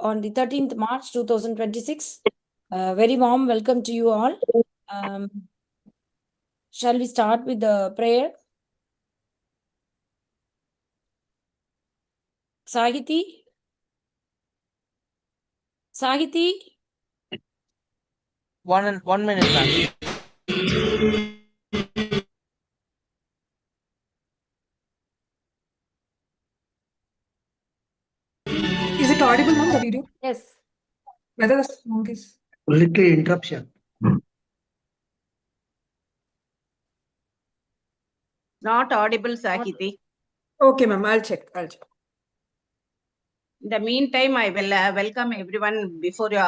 on the 13th March 2026. Very warm welcome to you all. Shall we start with the prayer? Sahiti? Sahiti? 1 minute, ma'am. Is it audible now, the video? Yes. Whether the sound is... Little interruption. Not audible, Sahiti. Okay, ma'am. I'll check. In the meantime, I will welcome everyone before you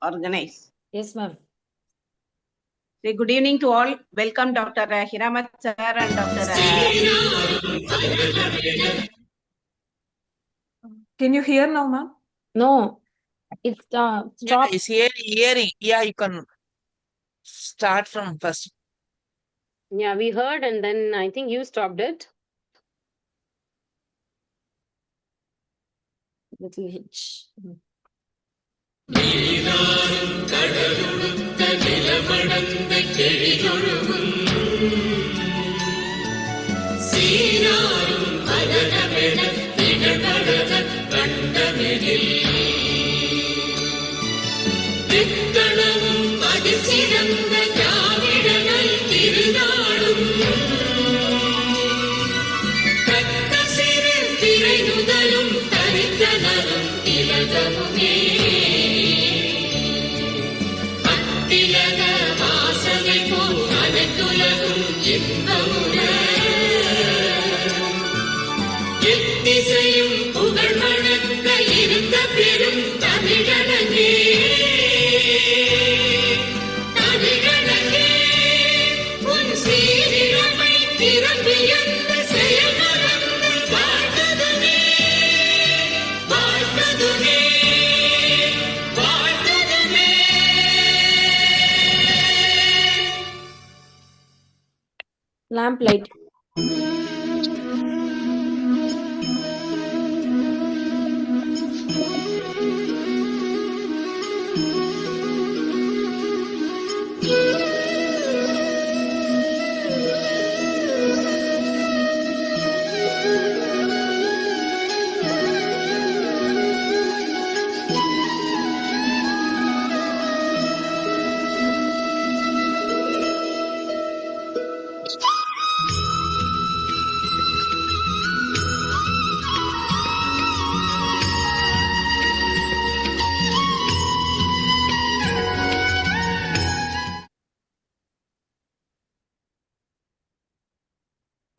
organize. Yes, ma'am. Say good evening to all. Welcome Dr. Hiramat sir and Dr. Can you hear now, ma'am? No, it's stop. Yeah, it's hearing. Yeah, you can start from first. Yeah, we heard and then I think you stopped it. Little hitch. Lamp light.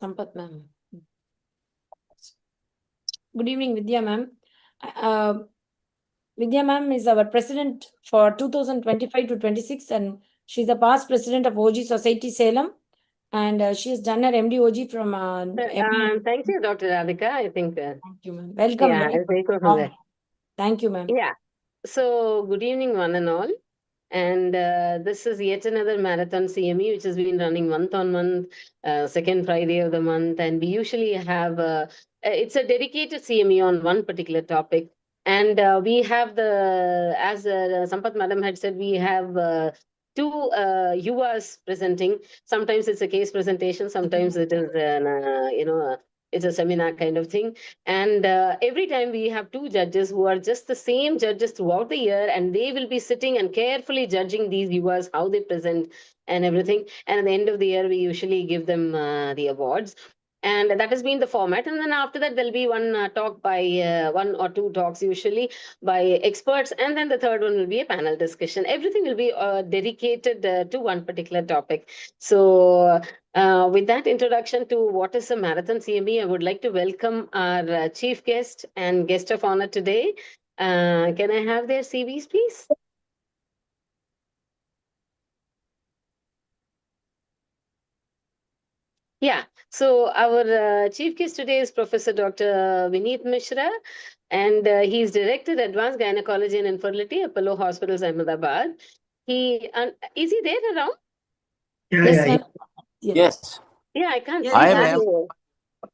Sampath ma'am. Good evening, Vidya ma'am. Vidya ma'am is our president for 2025 to 26 and she's the past president of OG Society Salem and she has done her MD-OG from thank you, Dr. Radhika. I think thank you, ma'am. Welcome. Yeah, I'll take over from there. Thank you, ma'am. Yeah. So good evening, one and all. And this is yet another marathon CME, which has been running month on month, second Friday of the month. And we usually have, it's a dedicated CME on one particular topic. And we have as Sampath Madam had said, we have two UAs presenting. Sometimes it's a case presentation, sometimes it is, it's a seminar kind of thing. And every time we have two judges who are just the same judges throughout the year, and they will be sitting and carefully judging these viewers, how they present and everything. And at the end of the year, we usually give them the awards. And that has been the format. And then after that, there'll be one talk by one or two talks usually by experts. And then the third one will be a panel discussion. Everything will be dedicated to one particular topic. So with that introduction to what is a marathon CME, I would like to welcome our chief guest and guest of honor today. Can I have their CVs, please? Yeah, so our chief guest today is Professor Dr. Vineet Mishra, and he is Director Advanced Gynecology and Infertility, Apollo Hospitals, Ahmedabad. Is he there around? Yeah. Yes. Yeah, I can't see I that. am.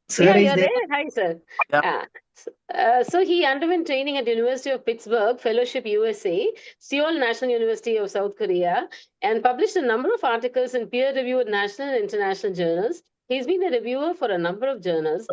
Sir Yeah, is you're there. there. Hi, sir. Yeah. So he underwent training at University of Pittsburgh, Fellowship USA, Seoul National University of South Korea, and published a number of articles in peer-reviewed national and international journals. He's been a reviewer for a number of journals.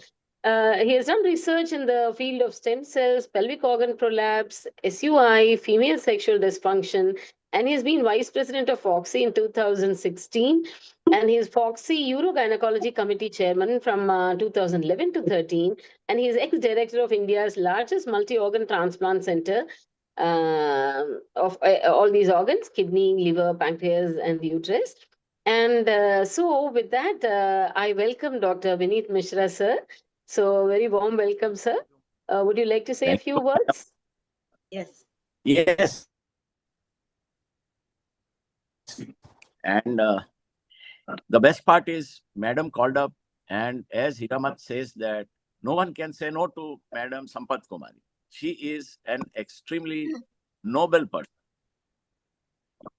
He has done research in the field of stem cells, pelvic organ prolapse, SUI, female sexual dysfunction, and he's been vice president of FOXY in 2016. And he's FOXY Urogynecology Committee chairman from 2011 to 13. And he's ex-director of India's largest multi-organ transplant center of all these organs, kidney, liver, pancreas, and uterus. And so with that, I welcome Dr. Vineet Mishra, sir. So very warm welcome, sir. Would you like to say a Thank few you, madam. words? Yes. Yes. And the best part is Madam called up, and as Hiramat says that no one can say no to Madam Sampath Kumari. She is an extremely noble person.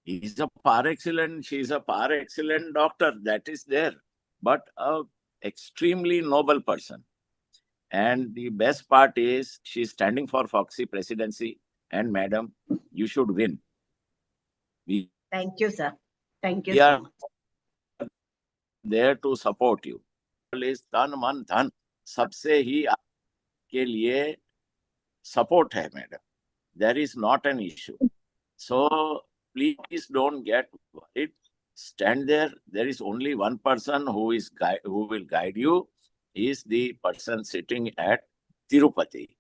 He's a par excellence, she's a par excellent doctor, that is there, but a extremely noble person. And the best part is she's standing for FOXY presidency, and Madam, you should win. We Thank you, sir. Thank you We so are much. there to support you. Is तन मन धन सबसे ही आपके लिए support है, madam. There is not an issue. So please don't get worried. Stand there. There is only one person who will guide you. He is the person sitting at Tirupati.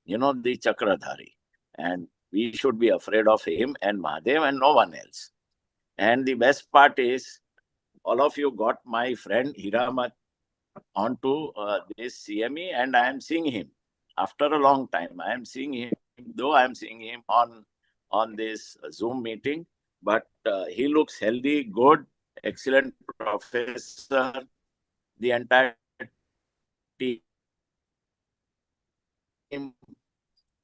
You know, the Chakradhari. And we should be afraid of him and Mahadev and no one else. And the best part is, all of you got my friend Hiramat onto this CME, and I am seeing him after a long time. I am seeing him, though I am seeing him on this Zoom meeting, but he looks healthy, good, excellent professor. The entire team,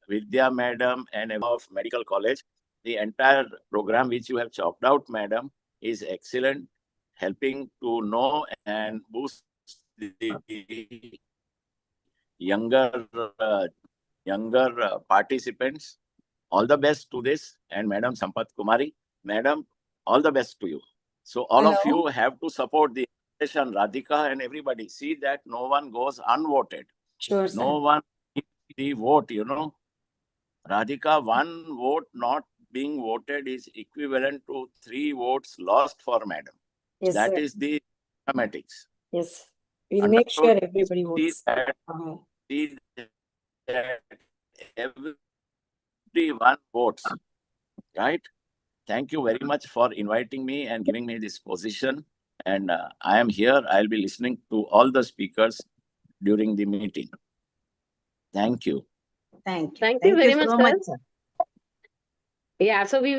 Vidya madam and of medical college, the entire program which you have chalked out, madam, is excellent, helping to know and boost the younger participants. All the best to this, and Madam Sampath Kumari, Madam, all the best to you. So all of you have to support the session, Radhika and everybody. See that no one goes unvoted. Sure, sir. No one needs the vote, you know. Radhika, one vote not being voted is equivalent to 3 votes lost for Madam. Yes, That sir. is the mathematics. Yes. We'll make sure Understood? everybody See votes. that, see that everyone votes, right? Thank you very much for inviting me and giving me this position. And I am here. I'll be listening to all the speakers during the meeting. Thank you. Thank you. Thank you very much, so sir. much, sir. Yeah, so we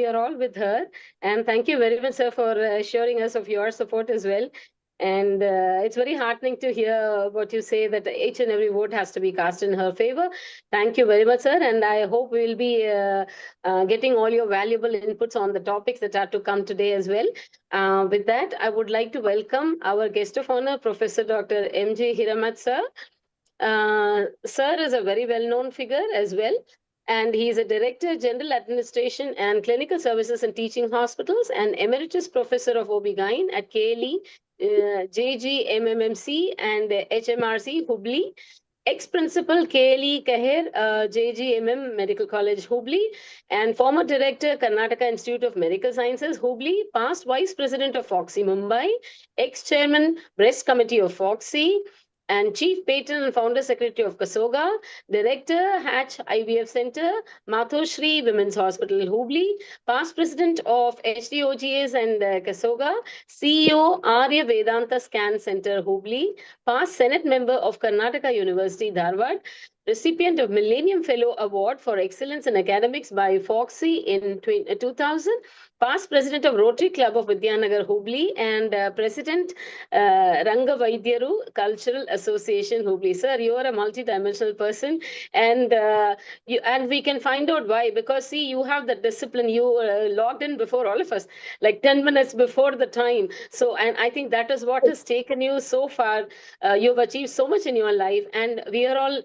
are all with her. And thank you very much, sir, for assuring us of your support as well. And it's very heartening to hear what you say, that each and every vote has to be cast in her favor. Thank you very much, sir. And I hope we'll be getting all your valuable inputs on the topics that are to come today as well. With that, I would like to welcome our guest of honor, Professor Dr. M.J. Hiramat, sir. Sir is a very well-known figure as well. And he is a Director, General Administration and Clinical Services in Teaching Hospitals and Emeritus Professor of OB-GYN at KLE, JGMMC and HMRC, Hubli. Ex-Principal KLE Kaher, JGMM Medical College, Hubli, and former Director, Karnataka Institute of Medical Sciences, Hubli, past Vice President of FOXY, Mumbai, ex-Chairman, Breast Committee of FOXY, and Chief Patron and Founder Secretary of Kasoga, Director, Hatch IVF Center, Mathoshri Women's Hospital, Hubli, past President of HDOGS and Kasoga, CEO, Arya Vedanta Scan Center, Hubli, past Senate member of Karnataka University, Dharwad, recipient of Millennium Fellow Award for Excellence in Academics by FOXY in 2000, past president of Rotary Club of Vidyanagar, Hubli, and president Ranga Vaidyaru Cultural Association, Hubli. Sir, you are a multi-dimensional person, and we can find out why. Because see, you have the discipline. You logged in before all of us, like 10 minutes before the time. So, and I think that is what has taken you so far. You've achieved so much in your life, and we are all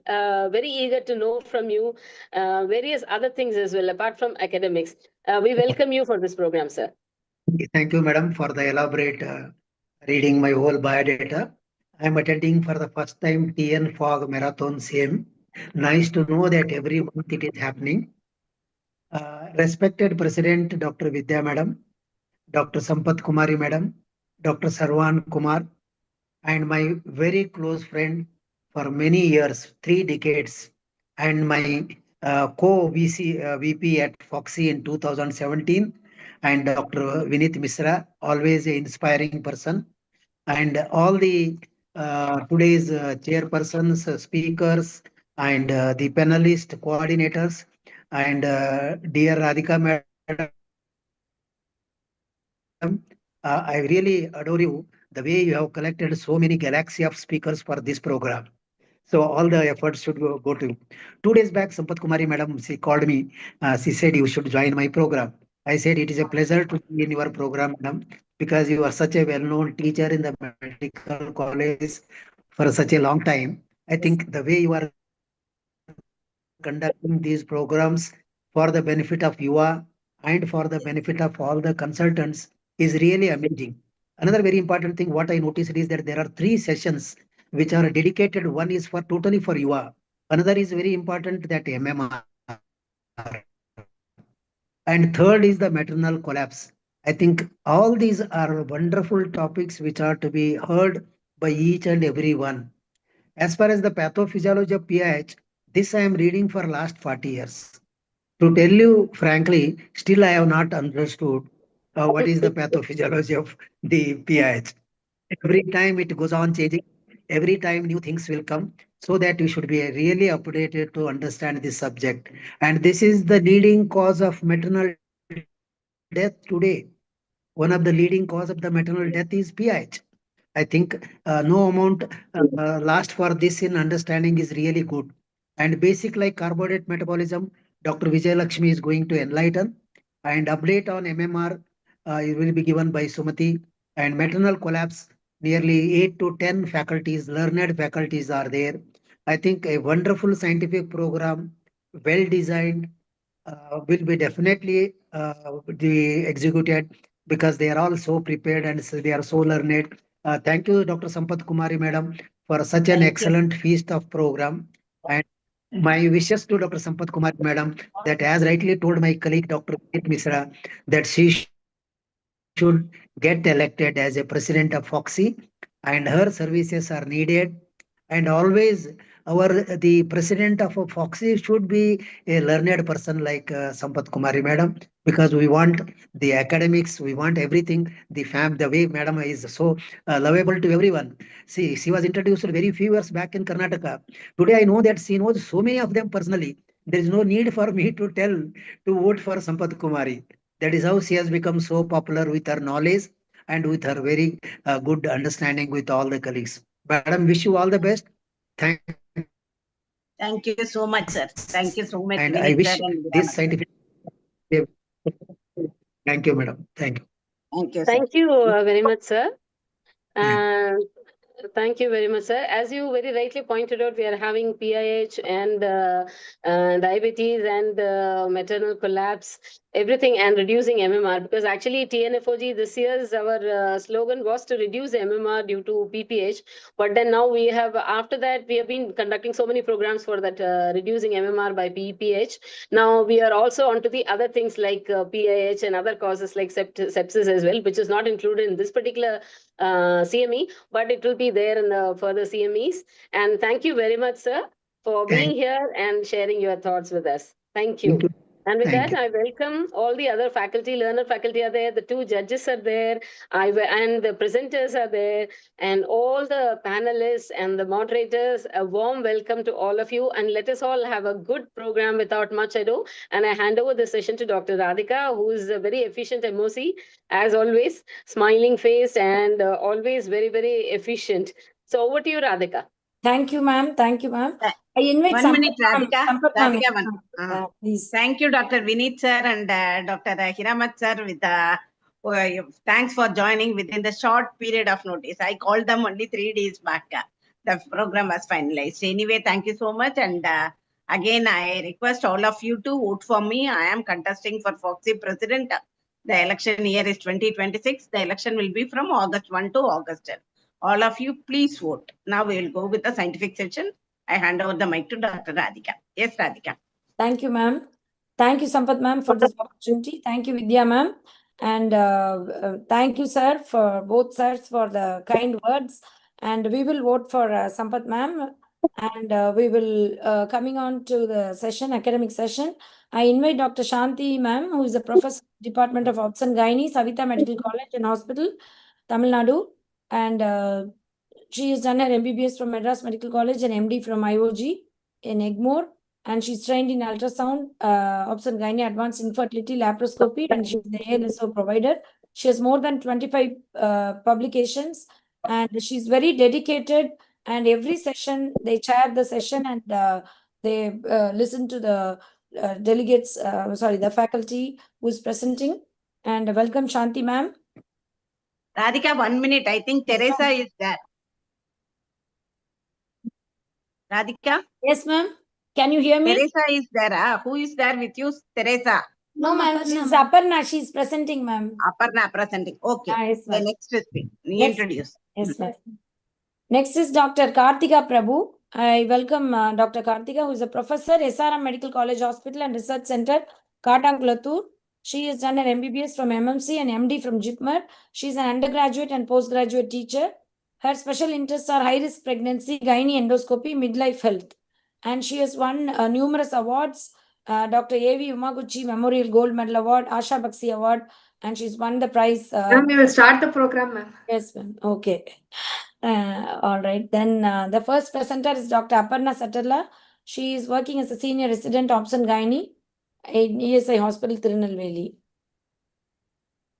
very eager to know from you various other things as well, apart from academics. We welcome you for this program, sir. Thank you, madam, for the elaborate reading my whole biodata. I am attending for the first time Tnfog Marathon Cme. Nice to know that every month it is happening. Respected President Dr. Vidya Madam, Dr. Sampath Kumari Madam, Dr. Sarwan Kumar, and my very close friend for many years, 3 decades, and my VP at Foxy in 2017, and Dr. Vinit Misra, always an inspiring person, and all the today's chairpersons, speakers, and the panelist coordinators, and dear Radhika Madam, I really adore you, the way you have collected so many galaxy of speakers for this program. So all the efforts should go to. 2 days back, Sampath Kumari Madam, she called me. She said you should join my program. I said it is a pleasure to be in your program, Madam, because you are such a well-known teacher in the medical college for such a long time. I think the way you are conducting these programs for the benefit of UA and for the benefit of all the consultants is really amazing. Another very important thing, what I noticed is that there are 3 sessions which are dedicated. One is for totally for UA. Another is very important, that MMR. And third is the maternal collapse. I think all these are wonderful topics which are to be heard by each and every one. As far as the pathophysiology of PIH, this I am reading for last 40 years. To tell you frankly, still I have not understood what is the pathophysiology of the PIH. Every time it goes on changing, every time new things will come, so that you should be really updated to understand this subject. And this is the leading cause of maternal death today. One of the leading cause of the maternal death is PIH. I think no amount lost for this in understanding is really good. And basic like carbohydrate metabolism, Dr. Vijay Lakshmi is going to enlighten, and update on MMR it will be given by Sumati, and maternal collapse, nearly 8 to 10 faculties, learned faculties are there. I think a wonderful scientific program, well designed, will be definitely executed, because they are all so prepared and they are so learned. Thank you, Dr. Sampath Kumari Madam, for such an excellent feast of program. And my wishes to Dr. Sampath Kumari Madam, that as rightly told my colleague Dr. Vinit Misra, that she should get elected as a president of Foxy, and her services are needed. And always the president of Foxy should be a learned person like Sampath Kumari Madam, because we want the academics, we want everything. The way Madam is so lovable to everyone. See, she was introduced very few years back in Karnataka. Today I know that she knows so many of them personally. There is no need for me to tell to vote for Sampath Kumari. That is how she has become so popular, with her knowledge and with her very good understanding with all the colleagues. Madam, wish you all the best. Thank Thank you so much, sir. Thank you so much, and I Vinit wish sir and this Ramat sir. scientific. Thank you, madam. Thank you. Thank you, sir. Thank you very much, sir. Yeah. Thank you very much, sir. As you very rightly pointed out, we are having PIH and diabetes and maternal collapse, everything, and reducing MMR, because actually TNFOG this year's our slogan was to reduce MMR due to PPH. But then now we have, after that, we have been conducting so many programs for that reducing MMR by PPH. Now we are also onto the other things like PIH and other causes like sepsis as well, which is not included in this particular CME, but it will be there in the further CMEs. And thank you very much, sir, for being here and sharing your thoughts with us. Thank you. Thank you. And with Thank that, I welcome all the other faculty, learner faculty are there, the 2 judges are there, and the presenters are there, and all the panelists and the moderators. A warm welcome to all of you, and let us all have a good program without much ado. And I hand over the session to Dr. Radhika, who is a very efficient MOC, as always, smiling face and always very, very efficient. So over to you, Radhika. Thank you, ma'am. Thank you, ma'am. I invite 1 Sampath minute, ma'am. Radhika. Sampath ma'am. Radhika, Please. Thank you, Dr. Vinit sir and Dr. Hiramat sir. Thanks for joining within the short period of notice. I called them only 3 days back. the program was finalized. Anyway, thank you so much. And again, I request all of you to vote for me. I am contesting for Foxy President. The election year is 2026. The election will be from August 1 to August 10. All of you, please vote. Now we will go with the scientific section. I hand over the mic to Dr. Radhika. Yes, Radhika. Thank you, ma'am. Thank you, Sampath ma'am, for this opportunity. Thank you, Vidya ma'am. And thank you, sir, for both sirs for the kind words. And we will vote for Sampath ma'am. And we will coming on to the session, academic session. I invite Dr. Shanti ma'am, who is a professor, Department of Obs and Gynae, Savita Medical College and Hospital, Tamil Nadu. And she has done her MBBS from Madras Medical College and MD from IOG in Egmore. And she's trained in ultrasound, obs and gynae, advanced infertility, laparoscopy, and she's the ALSO provider. She has more than 25 publications, and she's very dedicated. And every session, they chair the session and they listen to the delegates, the faculty who's presenting. And welcome, Shanti ma'am. Radhika, 1 minute. I think Yes, Teresa ma'am. is there. Radhika? Yes, ma'am. Can you hear me? Teresa is there. Who is there with you? Teresa. No, ma'am. She's Aparna. She's presenting, ma'am. Aparna presenting. Okay. Yes, The ma'am. next speak. Next. Introduce. Yes, ma'am. Next is Dr. Kartika Prabhu. I welcome Dr. Kartika, who is a professor, SRM Medical College Hospital and Research Center, Katankulattur. She has done her MBBS from MMC and MD from JIPMER. She is an undergraduate and postgraduate teacher. Her special interests are high-risk pregnancy, gynae endoscopy, midlife health. And she has won numerous awards, Dr. A.V. Umaguchi Memorial Gold Medal Award, Asha Bakshi Award, and she's won the prize. Ma'am, we will start the program, ma'am. Yes, ma'am. Okay. All right. Then the first presenter is Dr. Aparna Satterla. She is working as a senior resident Obs and Gynae in ESI Hospital, Tirunelveli.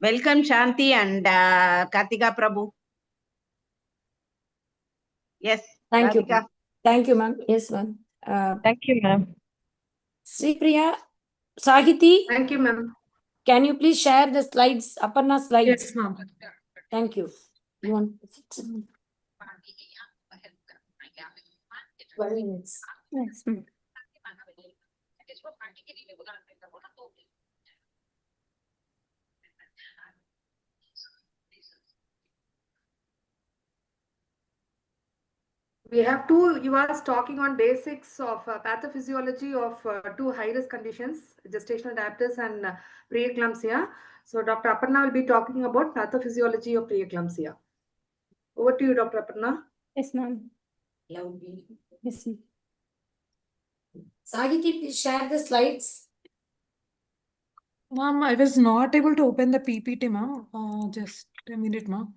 Welcome, Shanti and Kartika Prabhu. Yes. Thank you. Radhika. Ma'am. Thank you, ma'am. Yes, ma'am. Thank you, ma'am. Sripriya Sahiti, Thank you, ma'am. can you please share the slides, Aparna slides? Yes, ma'am. Thank you. You want 12 minutes. Yes, ma'am. We have two, you are talking on basics of pathophysiology of two high-risk conditions, gestational diabetes and preeclampsia. So Dr. Aparna will be talking about pathophysiology of preeclampsia. Over to you, Dr. Aparna. Yes, ma'am. Loudly. Yes, ma'am. Sahiti, please share the slides. Ma'am, I was not able to open the PPT, ma'am. Just a minute, ma'am.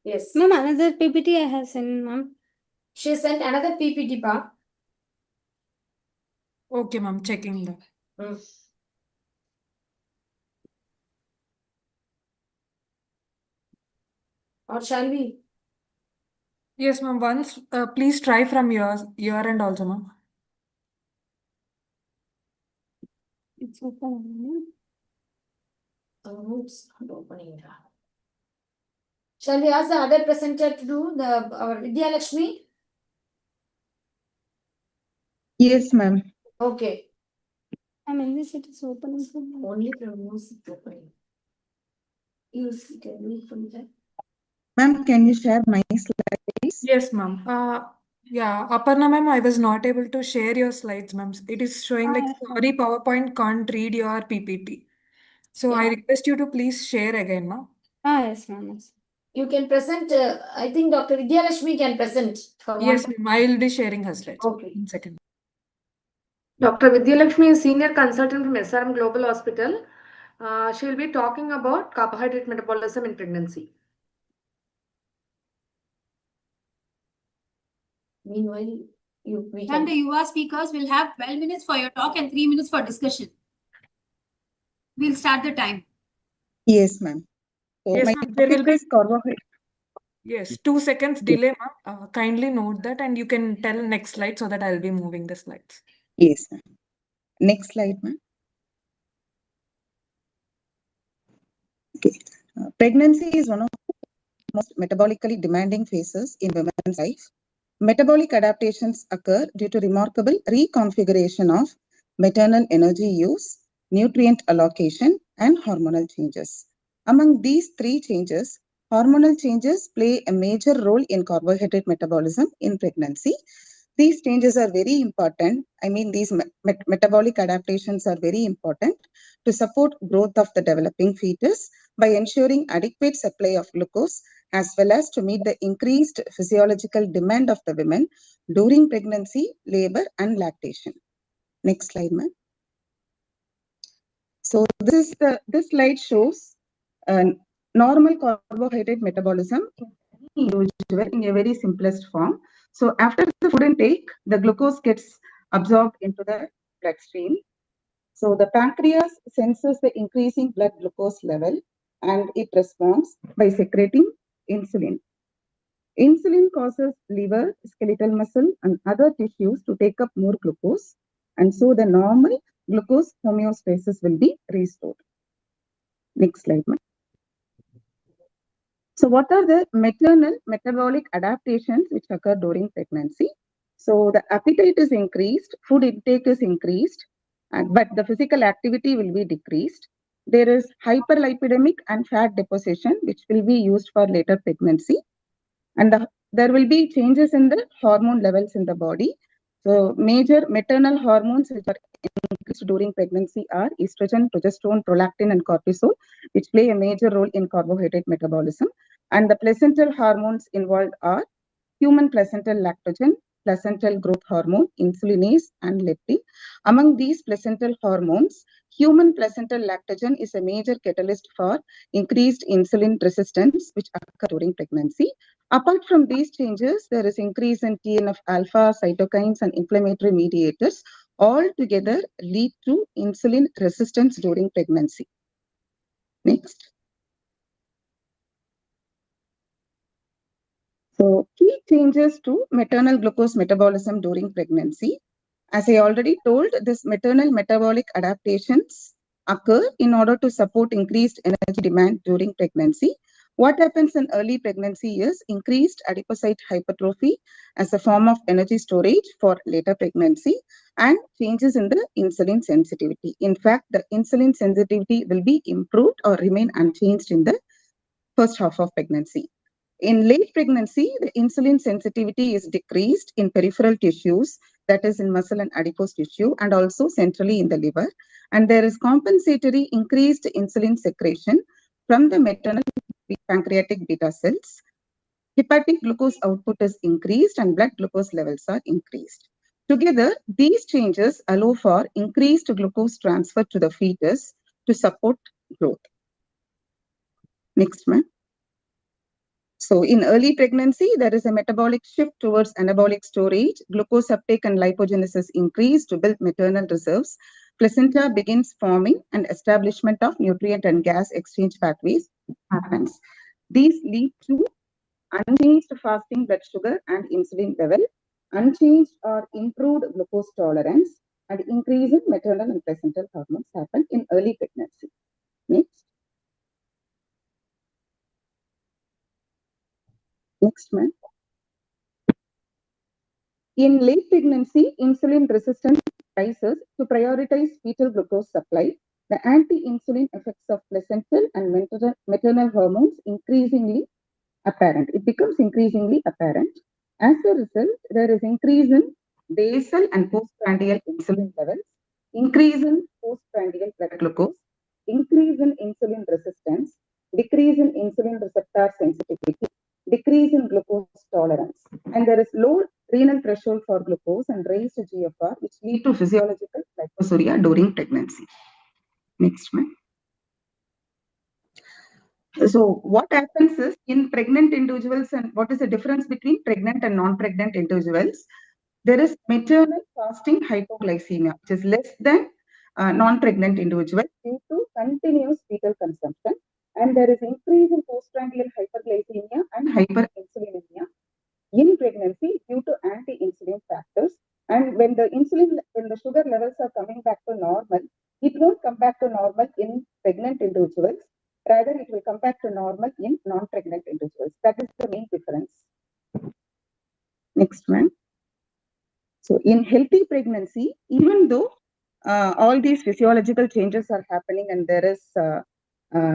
Yes. Ma'am, another PPT I have sent, ma'am. She sent another PPT, pa. Okay, ma'am, checking that. Or shall we? Yes, ma'am. Once, please try from your end also, ma'am. It's open. Oh, it's not opening. Shall we ask the other presenter to do our Vidya Lakshmi? Yes, ma'am. Okay. I mean, this it is open. Only from music opening. You can read from there. Ma'am, can you share my slides? Yes, ma'am. Yeah, Aparna ma'am, I was not able to share your slides, ma'am. It is showing like, sorry, PowerPoint can't read your PPT. So I request you to please share again, ma'am. Yes, ma'am. Yes. You can present, I think Dr. Vidya Lakshmi can present. For Yes, one. ma'am. I will be sharing her slides. Okay. 1 second. Dr. Vidya Lakshmi is senior consultant from SRM Global Hospital. She will be talking about carbohydrate metabolism in pregnancy. Meanwhile, we And can. the UA speakers will have 12 minutes for your talk and 3 minutes for discussion. We'll start the time. Yes, ma'am. So Yes, my ma'am. There will topic be is carbohydrate. yes, 2 seconds delay, ma'am. Kindly note that, and you can tell next slide so that I'll be moving the slides. Yes, ma'am. Next slide, ma'am. Okay. Pregnancy is one of the most metabolically demanding phases in women's life. Metabolic adaptations occur due to remarkable reconfiguration of maternal energy use, nutrient allocation, and hormonal changes. Among these three changes, hormonal changes play a major role in carbohydrate metabolism in pregnancy. These changes are very important. I mean, these metabolic adaptations are very important to support growth of the developing fetus by ensuring adequate supply of glucose as well as to meet the increased physiological demand of the women during pregnancy, labor, and lactation. Next slide, ma'am. So this slide shows normal carbohydrate metabolism in individual in a very simplest form. So after the food intake, the glucose gets absorbed into the bloodstream. So the pancreas senses the increasing blood glucose level and it responds by secreting insulin. Insulin causes liver, skeletal muscle, and other tissues to take up more glucose, and so the normal glucose homeostasis will be restored. Next slide, ma'am. So what are the maternal metabolic adaptations which occur during pregnancy? So the appetite is increased, food intake is increased, but the physical activity will be decreased. There is hyperlipidemic and fat deposition, which will be used for later pregnancy. And there will be changes in the hormone levels in the body. So major maternal hormones which are increased during pregnancy are estrogen, progesterone, prolactin, and cortisol, which play a major role in carbohydrate metabolism. And the placental hormones involved are human placental lactogen, placental growth hormone, insulinase, and leptin. Among these placental hormones, human placental lactogen is a major catalyst for increased insulin resistance, which occur during pregnancy. Apart from these changes, there is increase in TNF alpha, cytokines, and inflammatory mediators. All together lead to insulin resistance during pregnancy. Next. So key changes to maternal glucose metabolism during pregnancy. As I already told, this maternal metabolic adaptations occur in order to support increased energy demand during pregnancy. What happens in early pregnancy is increased adipocyte hypertrophy as a form of energy storage for later pregnancy and changes in the insulin sensitivity. In fact, the insulin sensitivity will be improved or remain unchanged in the first half of pregnancy. In late pregnancy, the insulin sensitivity is decreased in peripheral tissues, that is in muscle and adipose tissue, and also centrally in the liver. And there is compensatory increased insulin secretion from the maternal pancreatic beta cells. Hepatic glucose output is increased and blood glucose levels are increased. Together, these changes allow for increased glucose transfer to the fetus to support growth. Next, ma'am. So in early pregnancy, there is a metabolic shift towards anabolic storage. Glucose uptake and lipogenesis increase to build maternal reserves. Placenta begins forming and establishment of nutrient and gas exchange pathways happens. These lead to unchanged fasting blood sugar and insulin level, unchanged or improved glucose tolerance, and increase in maternal and placental hormones happen in early pregnancy. Next. Next, ma'am. In late pregnancy, insulin resistance rises to prioritize fetal glucose supply. The anti-insulin effects of placental and maternal hormones increasingly apparent. It becomes increasingly apparent. As a result, there is increase in basal and postprandial insulin levels, increase in postprandial blood glucose, increase in insulin resistance, decrease in insulin receptor sensitivity, decrease in glucose tolerance, and there is low renal threshold for glucose and raised GFR, which lead to physiological liposuria during pregnancy. Next, ma'am. So what happens is in pregnant individuals, and what is the difference between pregnant and non-pregnant individuals? There is maternal fasting hypoglycemia, which is less than non-pregnant individuals due to continuous fetal consumption. And there is increase in postprandial hyperglycemia and hyperinsulinemia in pregnancy due to anti-insulin factors. And when the sugar levels are coming back to normal, it won't come back to normal in pregnant individuals. Rather, it will come back to normal in non-pregnant individuals. That is the main difference. Next one. So in healthy pregnancy, even though all these physiological changes are happening and there is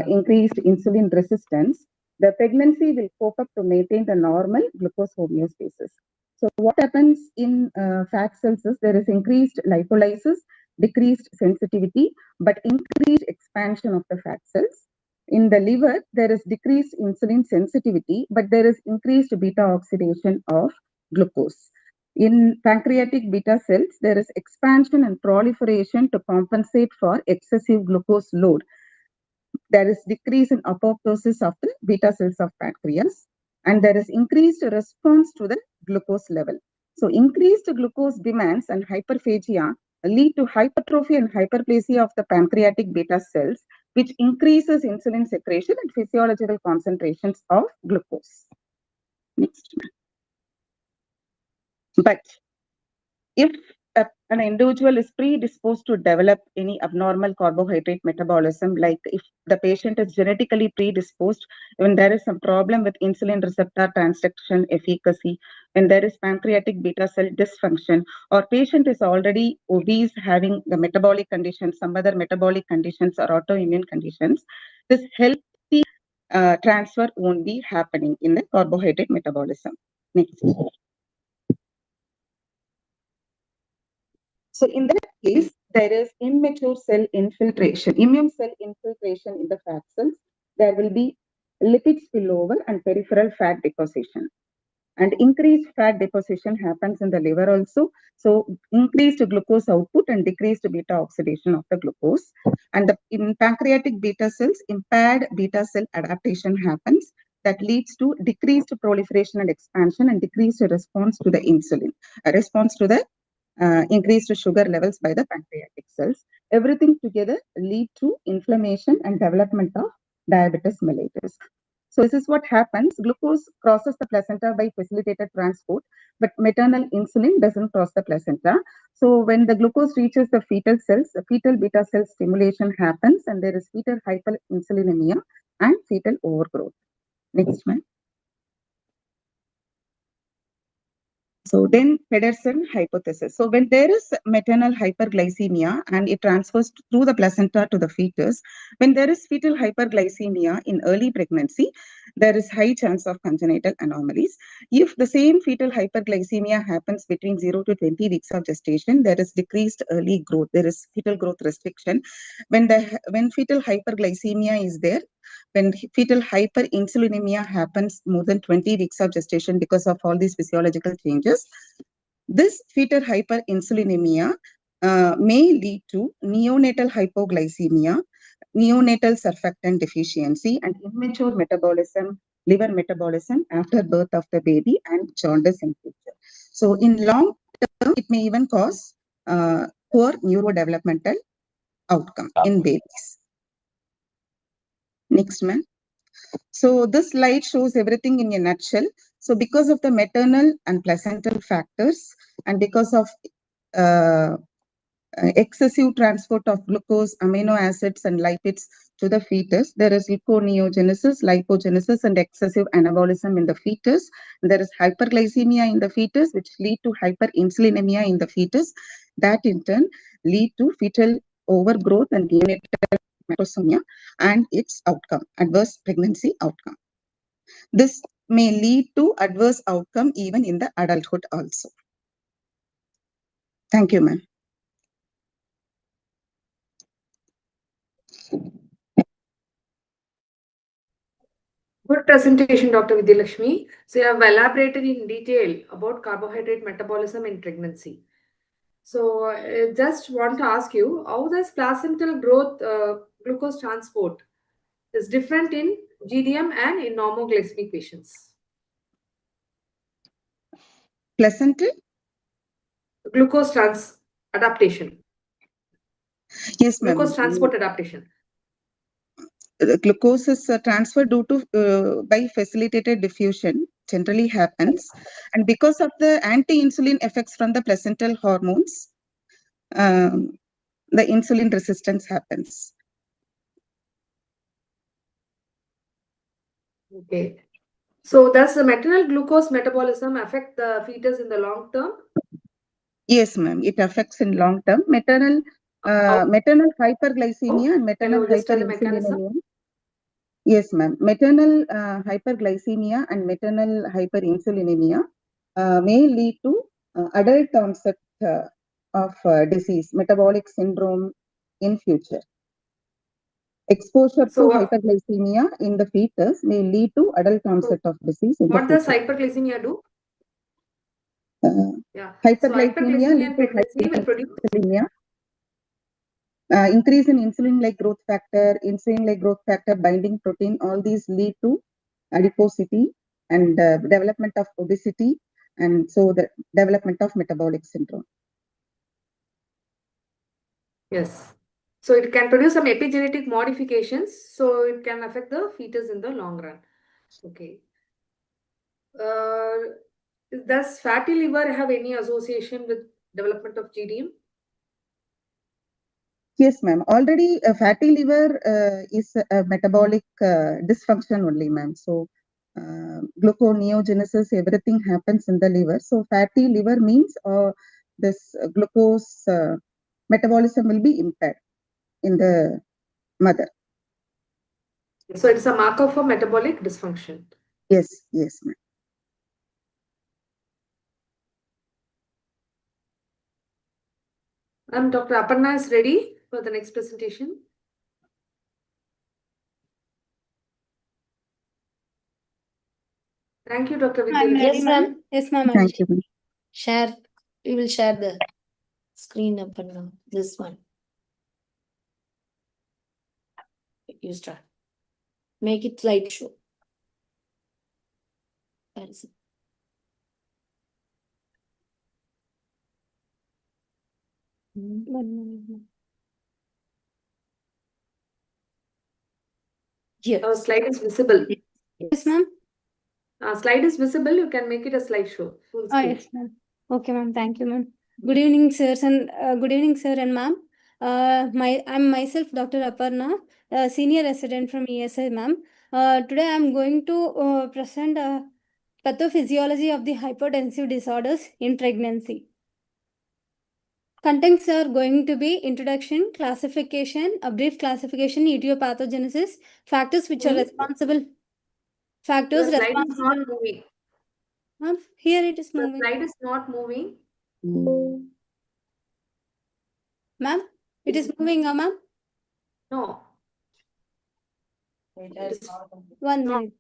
increased insulin resistance, the pregnancy will cope up to maintain the normal glucose homeostasis. So what happens in fat cells is there is increased lipolysis, decreased sensitivity, but increased expansion of the fat cells. In the liver, there is decreased insulin sensitivity, but there is increased beta oxidation of glucose. In pancreatic beta cells, there is expansion and proliferation to compensate for excessive glucose load. There is decrease in apoptosis of the beta cells of pancreas, and there is increased response to the glucose level. So increased glucose demands and hyperphagia lead to hypertrophy and hyperplasia of the pancreatic beta cells, which increases insulin secretion and physiological concentrations of glucose. Next. But if an individual is predisposed to develop any abnormal carbohydrate metabolism, like if the patient is genetically predisposed, when there is some problem with insulin receptor transduction efficacy, when there is pancreatic beta cell dysfunction, or patient is already obese having the metabolic conditions, some other metabolic conditions or autoimmune conditions, this healthy transfer won't be happening in the carbohydrate metabolism. Next. So in that case, there is immature cell infiltration, immune cell infiltration in the fat cells. There will be lipid spillover and peripheral fat deposition. And increased fat deposition happens in the liver also. So increased glucose output and decreased beta oxidation of the glucose. And in pancreatic beta cells, impaired beta cell adaptation happens that leads to decreased proliferation and expansion and decreased response to the insulin, a response to the increased sugar levels by the pancreatic cells. Everything together lead to inflammation and development of diabetes mellitus. So this is what happens. Glucose crosses the placenta by facilitated transport, but maternal insulin doesn't cross the placenta. So when the glucose reaches the fetal cells, the fetal beta cell stimulation happens and there is fetal hyperinsulinemia and fetal overgrowth. Next one. So then Pedersen hypothesis. So when there is maternal hyperglycemia and it transfers through the placenta to the fetus, when there is fetal hyperglycemia in early pregnancy, there is high chance of congenital anomalies. If the same fetal hyperglycemia happens between 0 to 20 weeks of gestation, there is decreased early growth. There is fetal growth restriction. When fetal hyperglycemia is there, when fetal hyperinsulinemia happens more than 20 weeks of gestation because of all these physiological changes, this fetal hyperinsulinemia may lead to neonatal hypoglycemia, neonatal surfactant deficiency, and immature metabolism, liver metabolism after birth of the baby, and jaundice in future. So in long term, it may even cause poor neurodevelopmental outcome in babies. Next, ma'am. So this slide shows everything in a nutshell. So because of the maternal and placental factors and because of excessive transport of glucose, amino acids and lipids to the fetus, there is gluconeogenesis, lipogenesis and excessive anabolism in the fetus. There is hyperglycemia in the fetus which lead to hyperinsulinemia in the fetus. That in turn lead to fetal overgrowth and neonatal macrosomia and its outcome, adverse pregnancy outcome. This may lead to adverse outcome even in the adulthood also. Thank you, ma'am. Good presentation, Dr. Vidyalakshmi. So you have elaborated in detail about carbohydrate metabolism in pregnancy. So I just want to ask you, how does placental growth glucose transport is different in GDM and in normoglycemic patients? Placental? Glucose adaptation. Yes, ma'am. Glucose transport adaptation. Glucose is transferred due to by facilitated diffusion generally happens, and because of the anti-insulin effects from the placental hormones, the insulin resistance happens. Okay. So does the maternal glucose metabolism affect the fetus in the long term? Yes, ma'am. It affects in long term. Maternal hyperglycemia and maternal Can you just tell the mechanism? hyperinsulinemia. Yes, ma'am. Maternal hyperglycemia and maternal hyperinsulinemia may lead to adult onset of disease, metabolic syndrome in future. Exposure So, to hyperglycemia in the fetus may lead to adult onset of disease in the what does future. hyperglycemia do? Yeah. So Hyperglycemia hyperglycemia lead in to pregnancy will produce hyperinsulinemia. Increase in insulin-like growth factor binding protein, all these lead to adiposity and development of obesity, and so the development of metabolic syndrome. Yes. So it can produce some epigenetic modifications, so it can affect the fetus in the long run. Okay. Does fatty liver have any association with development of GDM? Yes, ma'am. Already fatty liver is a metabolic dysfunction only, ma'am. So gluconeogenesis, everything happens in the liver. So fatty liver means this glucose metabolism will be impaired in the mother. So it's a marker for metabolic dysfunction. Yes, yes, ma'am. Dr. Aparna is ready for the next presentation. Thank you, Dr. Vidya. I'm ready, Yes, ma'am. ma'am. Yes, ma'am. Thank you, ma'am. Share. We will share the screen up and down. This one. You start. Make it slideshow. That is it. Here. Our slide is visible. Yes, ma'am. Slide is visible. You can make it a slideshow. Full Oh, screen. yes, ma'am. Okay, ma'am. Thank you, ma'am. Good evening, sirs and good evening, sir and ma'am. I'm myself, Dr. Aparna, senior resident from ESI, ma'am. Today I'm going to present pathophysiology of the hypertensive disorders in pregnancy. Contents are going to be introduction, classification, a brief classification, etiopathogenesis, factors which are responsible. Factors The slide is responsible. not moving. Ma'am, here it is The moving. slide is not moving. Ma'am, it is moving, ma'am. No. One minute.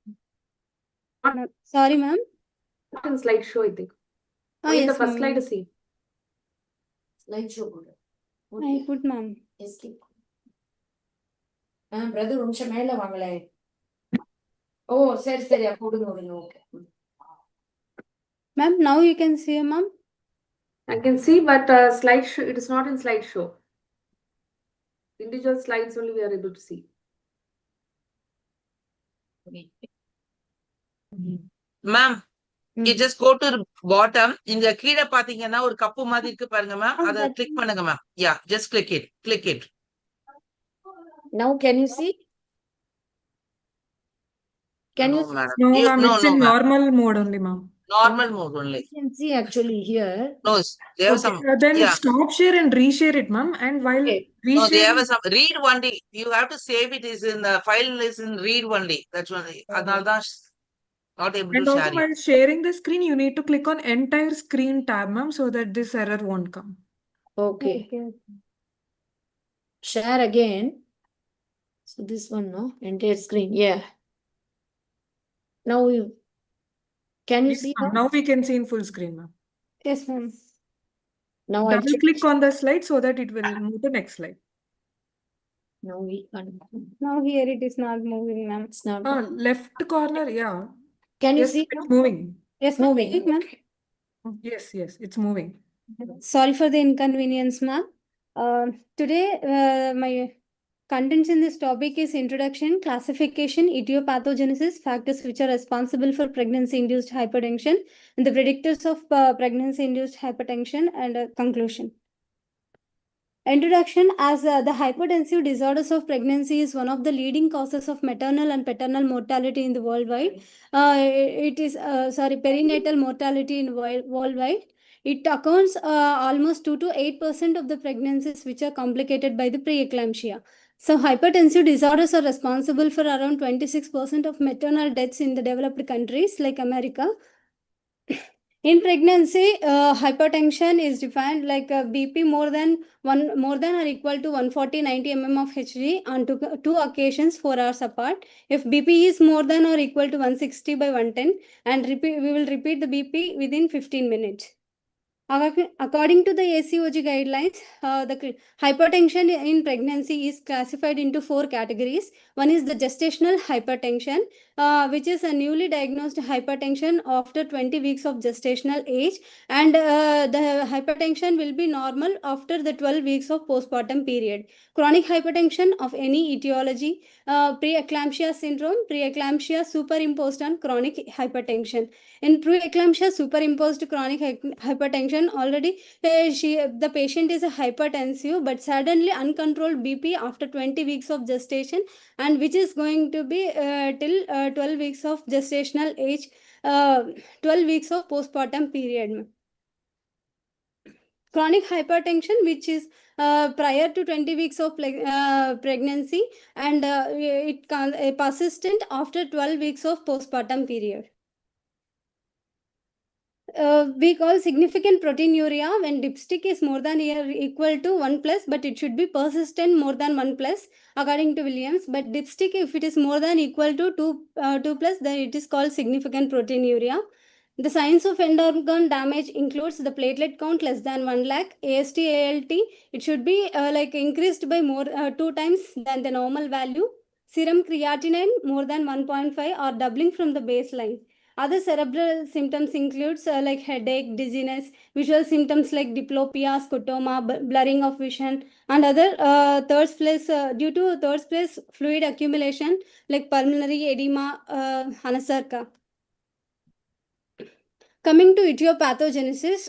No, sorry, ma'am. Not in slideshow, I think. Oh, Only yes, the first ma'am. slide is seen. Slideshow. I put, ma'am. Escape. Brother, ஒரு நிமிஷம் மேல வாங்களே. ஓ, சரி சரி கொடுங்க கொடுங்க. Okay. Ma'am, now you can see, ma'am. I can see, but slideshow, it is not in slideshow. Individual slides only we are able to see. Ma'am you just go to the bottom. இங்க கீழே பாத்தீங்கன்னா ஒரு cup மாதிரி இருக்கு பாருங்க ma'am. அதை click பண்ணுங்க ma'am. Yeah, just click it. Now can you see? Can you? madam. No, You- ma'am, no, it's no, in ma'am. normal mode only, ma'am. Normal mode only. You can see actually here. No, they have Okay, some. then Yeah. stop share and reshare it, ma'am. And while Okay. No, they resharing, have some read only. You have to save it is in the file is in read only. That's one. அதனாலதான் not able and to also share it. while sharing the screen, you need to click on entire screen tab, ma'am, so that this error won't come. Okay. Okay. Share again. So this one, no? Entire screen. Yeah. Now you can you Yes, see ma'am. that? Now we can see in full screen, ma'am. Yes, ma'am. Now I Double click on the slide so that it will move to next slide. Now we can. Now here it is not moving, ma'am. It's not. Left corner, yeah. Can you Yes, see? it's moving. Yes, ma'am. Moving. Click, ma'am. Yes, it's moving. Sorry for the inconvenience, ma'am. Today, my contents in this topic is introduction, classification, etiopathogenesis, factors which are responsible for pregnancy-induced hypertension, and the predictors of pregnancy-induced hypertension, and conclusion. Introduction. As the hypertensive disorders of pregnancy is one of the leading causes of maternal and paternal mortality in the worldwide. It is perinatal mortality in worldwide. It accounts almost 2 to 8% of the pregnancies which are complicated by the preeclampsia. So hypertensive disorders are responsible for around 26% of maternal deaths in the developed countries like America. In pregnancy, hypertension is defined like a BP more than or equal to 140/90 mm of Hg on two occasions 4 hours apart. If BP is more than or equal to 160/110, and we will repeat the BP within 15 minutes. According to the ACOG guidelines, the hypertension in pregnancy is classified into 4 categories. One is the gestational hypertension, which is a newly diagnosed hypertension after 20 weeks of gestational age, and the hypertension will be normal after the 12 weeks of postpartum period. Chronic hypertension of any etiology, preeclampsia syndrome, preeclampsia superimposed on chronic hypertension. In preeclampsia superimposed chronic hypertension, already the patient is a hypertensive but suddenly uncontrolled BP after 20 weeks of gestation, and which is going to be till 12 weeks of gestational age, 12 weeks of postpartum period. Chronic hypertension, which is prior to 20 weeks of pregnancy, and it persistent after 12 weeks of postpartum period. We call significant proteinuria when dipstick is more than or equal to 1+, but it should be persistent more than 1+, according to Williams. But dipstick, if it is more than equal to 2+, then it is called significant proteinuria. The signs of end organ damage includes the platelet count less than 1 lakh, AST, ALT, it should be increased by more 2 times than the normal value. Serum creatinine more than 1.5 or doubling from the baseline. Other cerebral symptoms includes like headache, dizziness, visual symptoms like diplopia, scotoma, blurring of vision, and other due to third place fluid accumulation like pulmonary edema, anasarca. Coming to etiopathogenesis,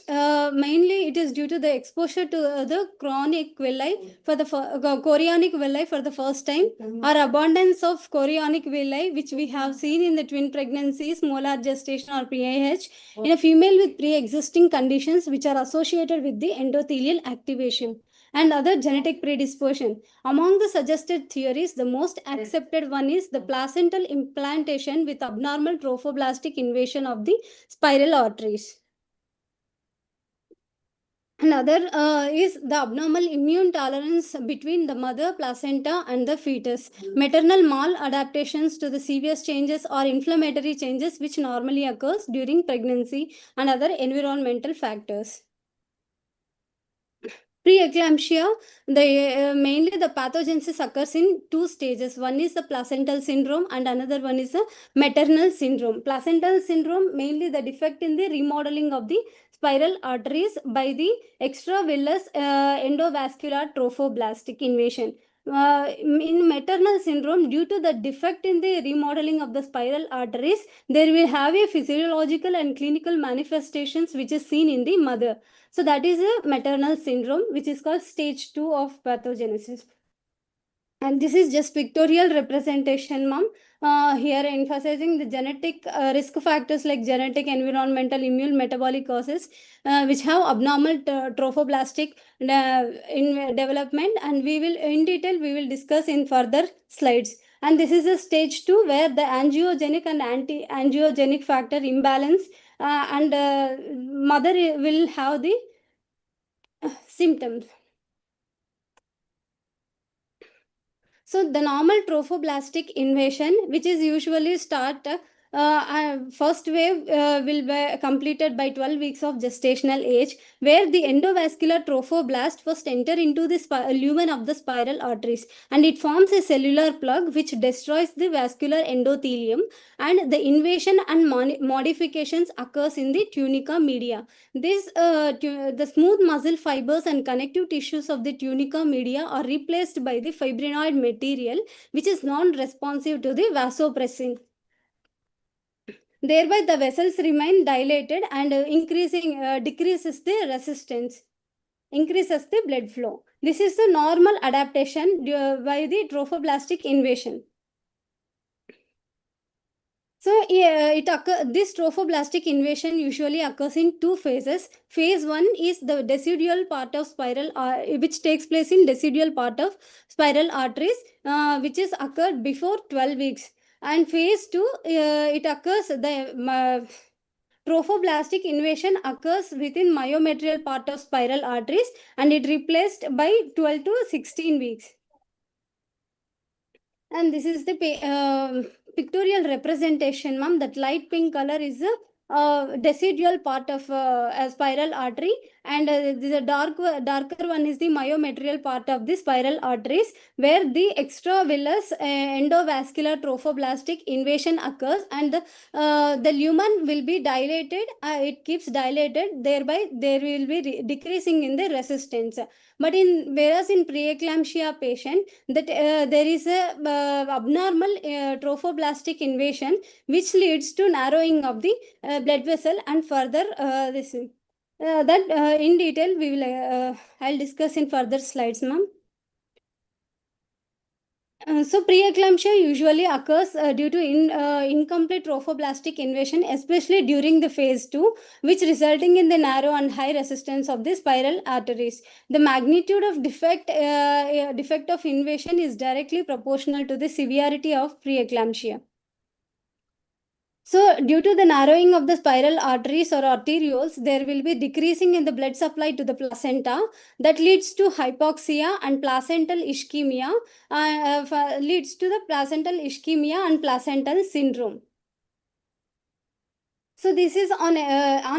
mainly it is due to the exposure to the chorionic villi for the first time, or abundance of chorionic villi, which we have seen in the twin pregnancies, molar gestation or PIH, in a female with pre-existing conditions which are associated with the endothelial activation and other genetic predisposition. Among the suggested theories, the most accepted one is the placental implantation with abnormal trophoblastic invasion of the spiral arteries. Another is the abnormal immune tolerance between the mother, placenta, and the fetus. Maternal maladaptations to the serious changes or inflammatory changes which normally occurs during pregnancy, and other environmental factors. Preeclampsia, mainly the pathogenesis occurs in 2 stages. One is the placental syndrome and another one is the maternal syndrome. Placental syndrome, mainly the defect in the remodeling of the spiral arteries by the extravillous endovascular trophoblastic invasion. In maternal syndrome, due to the defect in the remodeling of the spiral arteries, there will have a physiological and clinical manifestations which is seen in the mother. So that is a maternal syndrome, which is called stage 2 of pathogenesis. And this is just pictorial representation, ma'am. Here emphasizing the genetic risk factors like genetic, environmental, immune, metabolic causes, which have abnormal trophoblastic in development, and we will in detail we will discuss in further slides. And this is a stage 2 where the angiogenic and anti-angiogenic factor imbalance, and mother will have the symptoms. So the normal trophoblastic invasion, which is usually start first wave will be completed by 12 weeks of gestational age, where the endovascular trophoblast first enter into the lumen of the spiral arteries, and it forms a cellular plug which destroys the vascular endothelium, and the invasion and modifications occurs in the tunica media. The smooth muscle fibers and connective tissues of the tunica media are replaced by the fibrinoid material, which is non-responsive to the vasopressin. Thereby, the vessels remain dilated and decreases the resistance, increases the blood flow. This is the normal adaptation by the trophoblastic invasion. So this trophoblastic invasion usually occurs in two phases. Phase 1 is the decidual part of spiral, which takes place in decidual part of spiral arteries, which is occurred before 12 weeks. And phase 2, it occurs, the trophoblastic invasion occurs within myometrial part of spiral arteries, and it replaced by 12 to 16 weeks. And this is the pictorial representation, ma'am. That light pink color is the decidual part of a spiral artery, and the darker one is the myometrial part of the spiral arteries, where the extravillous endovascular trophoblastic invasion occurs, and the lumen will be dilated. It keeps dilated, thereby there will be decreasing in the resistance. But whereas in preeclampsia patient, that there is a abnormal trophoblastic invasion, which leads to narrowing of the blood vessel, and further this that in detail we will I'll discuss in further slides, ma'am. So preeclampsia usually occurs due to incomplete trophoblastic invasion, especially during the phase 2, which resulting in the narrow and high resistance of the spiral arteries. The magnitude of defect of invasion is directly proportional to the severity of preeclampsia. So, due to the narrowing of the spiral arteries or arterioles, there will be decreasing in the blood supply to the placenta, that leads to hypoxia and placental ischemia, leads to the placental ischemia and placental syndrome. So this is on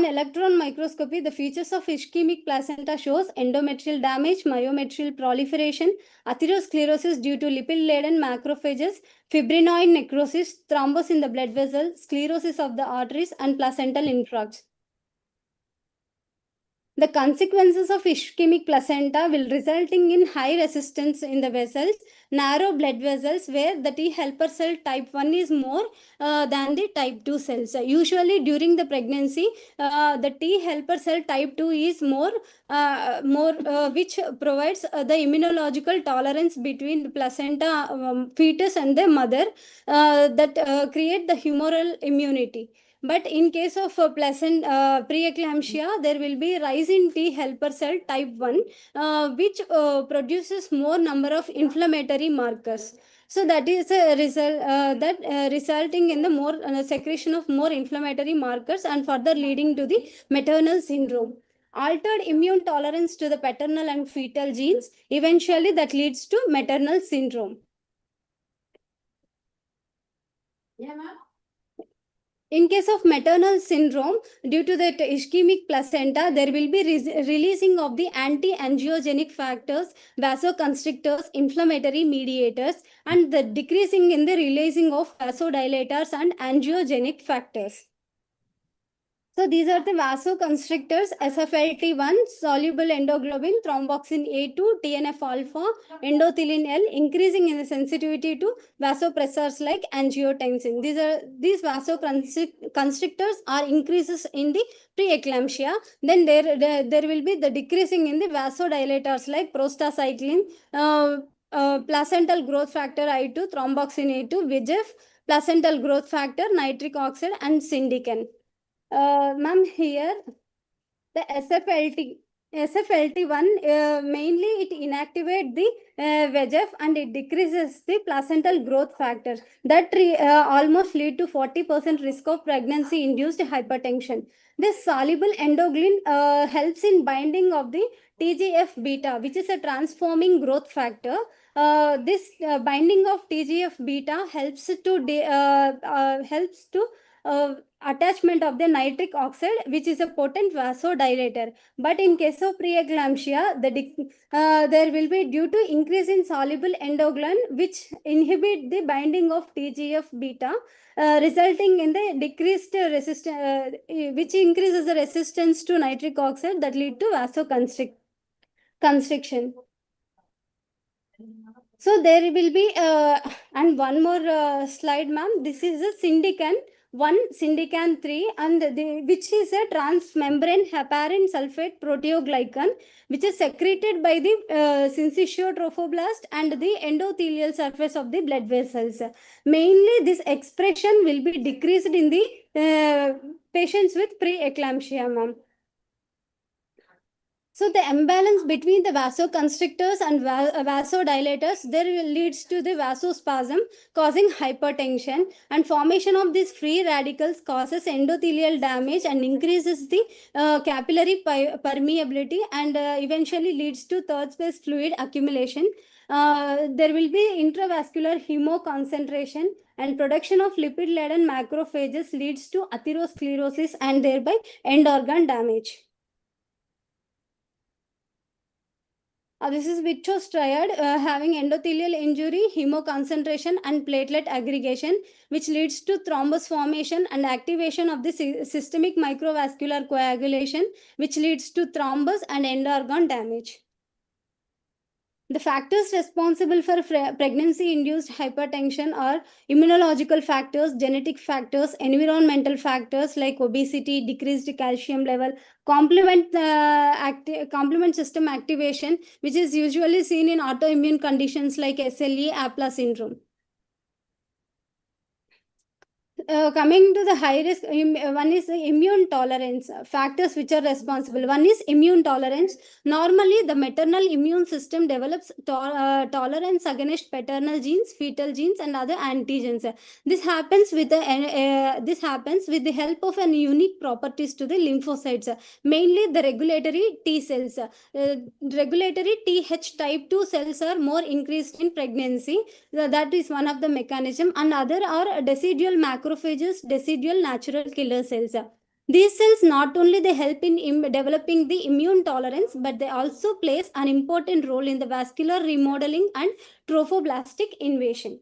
electron microscopy. The features of ischemic placenta shows endometrial damage, myometrial proliferation, atherosclerosis due to lipid-laden macrophages, fibrinoid necrosis, thrombus in the blood vessel, sclerosis of the arteries, and placental infarcts. The consequences of ischemic placenta will resulting in high resistance in the vessels, narrow blood vessels, where the T helper cell type 1 is more than the type 2 cells. Usually during the pregnancy, the T helper cell type 2 is more, which provides the immunological tolerance between the placenta, fetus and the mother, that create the humoral immunity. But in case of preeclampsia, there will be rise in T helper cell type 1, which produces more number of inflammatory markers. So that is a result, resulting in the more secretion of more inflammatory markers, and further leading to the maternal syndrome. Altered immune tolerance to the paternal and fetal genes, eventually that leads to maternal syndrome. Yeah, ma'am. In case of maternal syndrome, due to the ischemic placenta, there will be releasing of the anti-angiogenic factors, vasoconstrictors, inflammatory mediators, and the decreasing in the releasing of vasodilators and angiogenic factors. So these are the vasoconstrictors: SFLT1, soluble endoglobin, thromboxane A2, TNF-alpha, endothelin L, increasing in the sensitivity to vasopressors like angiotensin. These vasoconstrictors are increases in the preeclampsia. Then there will be the decreasing in the vasodilators like prostacyclin, placental growth factor I2, thromboxane A2, VEGF, placental growth factor, nitric oxide, and syndican. Ma'am, here the SFLT1, mainly it inactivates the VEGF, and it decreases the placental growth factor. That almost lead to 40% risk of pregnancy-induced hypertension. This soluble endoglin helps in binding of the TGF-beta, which is a transforming growth factor. This binding of TGF-beta helps to attachment of the nitric oxide, which is a potent vasodilator. But in case of preeclampsia, there will be due to increase in soluble endoglin, which inhibit the binding of TGF-beta, resulting in the decreased resistance, which increases the resistance to nitric oxide, that lead to vasoconstriction. So there will be, and one more slide, ma'am. This is a syndican, one syndecan 3, and which is a transmembrane heparin sulfate proteoglycan, which is secreted by the syncytial trophoblast and the endothelial surface of the blood vessels. Mainly, this expression will be decreased in the patients with preeclampsia, ma'am. So the imbalance between the vasoconstrictors and vasodilators there leads to the vasospasm, causing hypertension, and formation of these free radicals causes endothelial damage and increases the capillary permeability, and eventually leads to third space fluid accumulation. There will be intravascular hemoconcentration, and production of lipid-laden macrophages leads to atherosclerosis and thereby end organ damage. This is Vitcho's triad having endothelial injury, hemoconcentration, and platelet aggregation, which leads to thrombus formation and activation of the systemic microvascular coagulation, which leads to thrombus and end organ damage. The factors responsible for pregnancy-induced hypertension are immunological factors, genetic factors, environmental factors like obesity, decreased calcium level, complement system activation, which is usually seen in autoimmune conditions like SLE, APLA syndrome. Coming to the high risk, one is the immune tolerance factors which are responsible. One is immune tolerance. Normally, the maternal immune system develops tolerance against paternal genes, fetal genes, and other antigens. This happens with the help of an unique properties to the lymphocytes, mainly the regulatory T cells. Regulatory Th type 2 cells are more increased in pregnancy. That is one of the mechanism, and other are decidual macrophages, decidual natural killer cells. These cells not only they help in developing the immune tolerance, but they also plays an important role in the vascular remodeling and trophoblastic invasion.